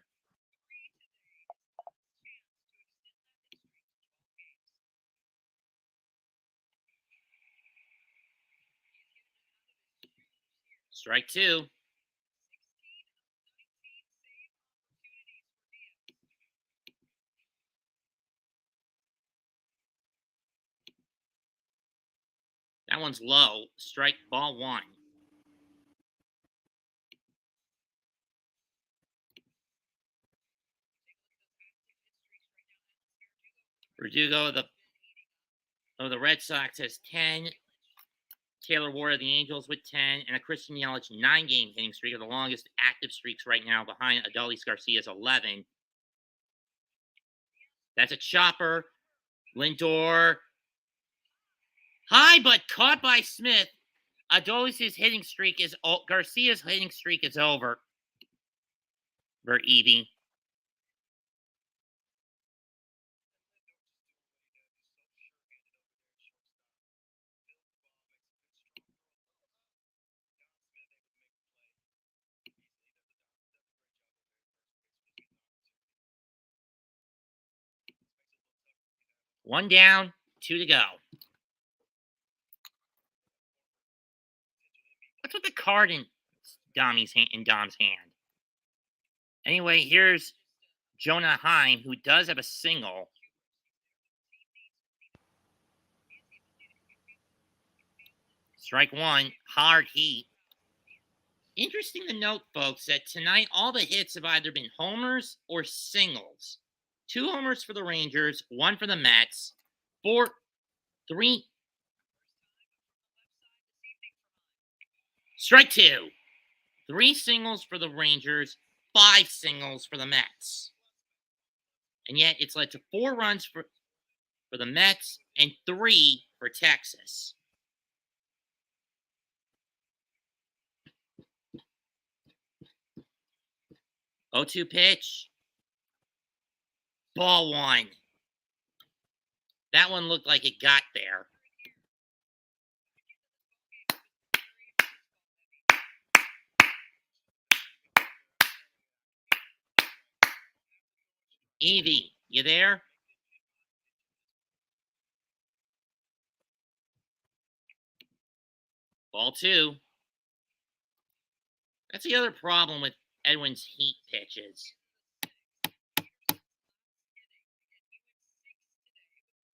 Strike two. That one's low. Strike ball one. Verdugo of the Red Sox has 10. Taylor Ward of the Angels with 10. And a Christian Yelich 9-game hitting streak, of the longest active streaks right now, behind Adolis Garcia's 11. That's a chopper. Lindor. High, but caught by Smith. Adolis' hitting streak is Garcia's hitting streak is over. For Evie. One down, 2 to go. What's with the card in Dom's hand? Anyway, here's Jonah Heim, who does have a single. Strike one, hard heat. Interesting to note, folks, that tonight all the hits have either been homers or singles. 2 homers for the Rangers, 1 for the Mets, 3. Strike two. 3 singles for the Rangers, 5 singles for the Mets. And yet it's led to 4 runs for the Mets and 3 for Texas. Oh, 2 pitch. Ball one. That one looked like it got there. Evie, you there? Ball 2. That's the other problem with Edwin's heat pitches.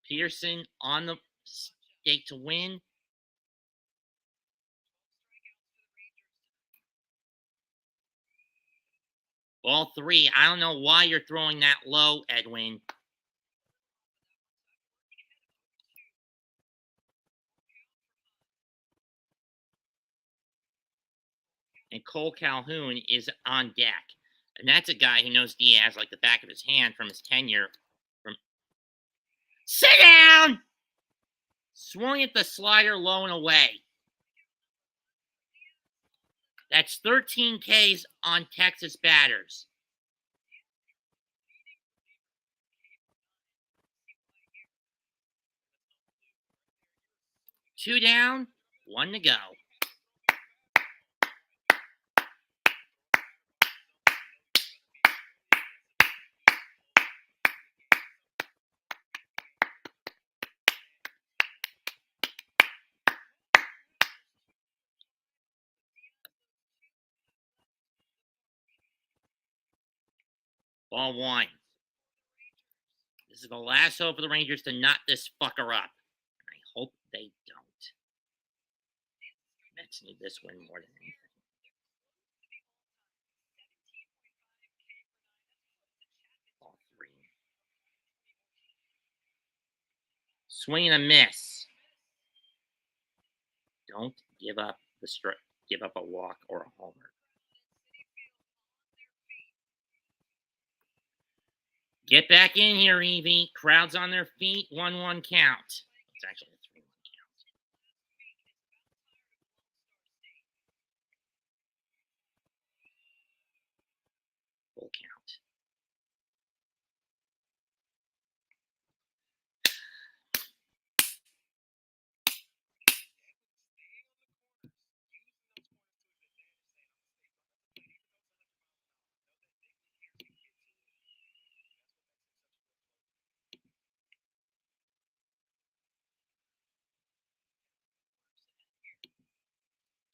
Peterson on the stake to win. Ball 3. I don't know why you're throwing that low, Edwin. And Cole Calhoun is on deck. And that's a guy who knows Diaz like the back of his hand from his tenure. Sit down! Swung at the slider low and away. That's 13 Ks on Texas batters. Two down, 1 to go. Ball 1. This is the last hope for the Rangers to knot this fucker up. I hope they don't. Mets need this win more than anything. Ball 3. Swing and a miss. Don't give up give up a walk or a homer. Get back in here, Evie. Crowd's on their feet. 1-1 count. It's actually a 3-1 count. Full count.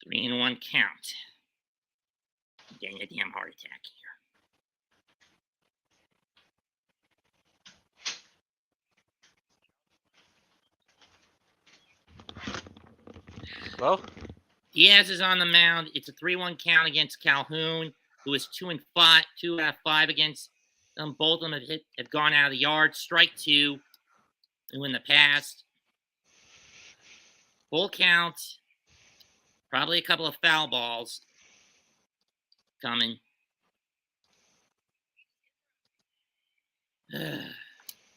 Three and 1 count. I'm getting a damn heart attack here.
Well,
Diaz is on the mound. It's a 3-1 count against Calhoun, who is 2 out of 5 against them. Both of them have gone out of the yard. Strike 2 in the past. Full count. Probably a couple of foul balls coming.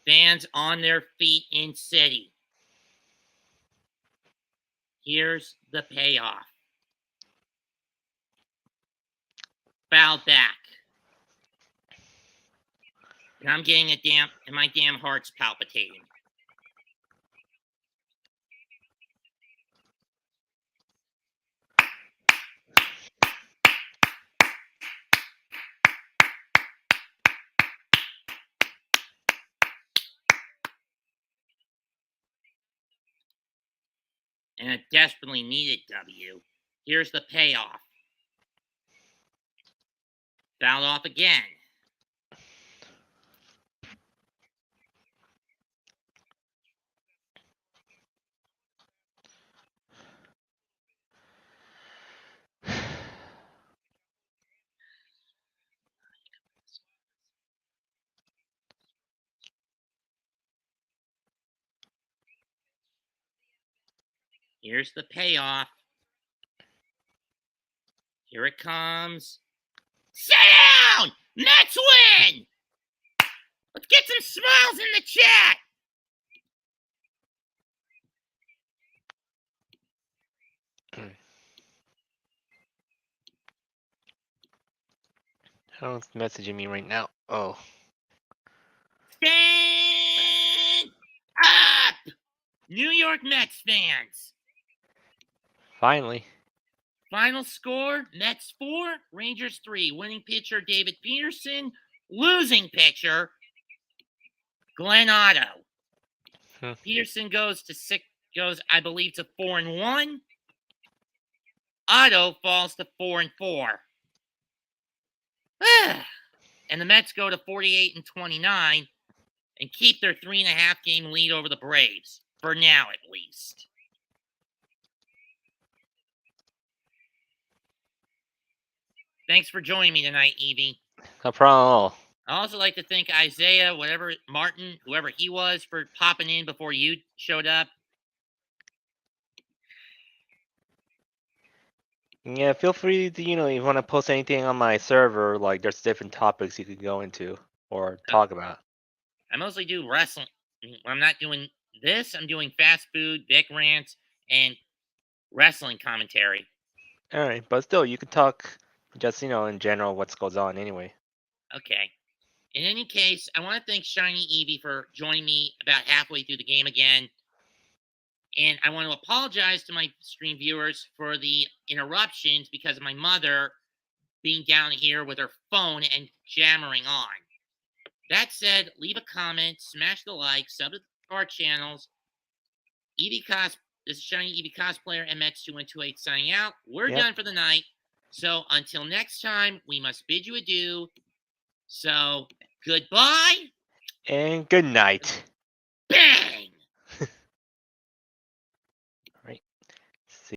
Fans on their feet in city. Here's the payoff. Foul back. And I'm getting and my damn heart's palpitating. And a desperately needed W. Here's the payoff. Fouled off again. Here's the payoff. Here it comes. Sit down! Mets win! Let's get some smiles in the chat!
How's messaging me right now? Oh.
Stand up! New York Mets fans.
Finally.
Final score, Mets 4, Rangers 3. Winning pitcher, David Peterson. Losing pitcher, Glenn Otto. Peterson goes, I believe, to 4-1. Otto falls to 4-4. And the Mets go to 48-29 and keep their 3.5 game lead over the Braves. For now, at least. Thanks for joining me tonight, Evie.
No problem at all.
I also like to thank Isaiah, Martin, whoever he was, for popping in before you showed up.
Yeah, feel free to, if you want to post anything on my server, like there's different topics you could go into or talk about.
I mostly do wrestling. When I'm not doing this, I'm doing fast food, Vic rants, and wrestling commentary.
All right, but still, you could talk just, in general what goes on anyway.
Okay. In any case, I want to thank Shiny Evie for joining me about halfway through the game again. And I want to apologize to my stream viewers for the interruptions because of my mother being down here with her phone and jammering on. That said, leave a comment, smash the like, sub to our channels. This is Shiny Evie Cosplayer and Mets2128 signing out. We're done for the night. So until next time, we must bid you adieu. So goodbye.
And good night.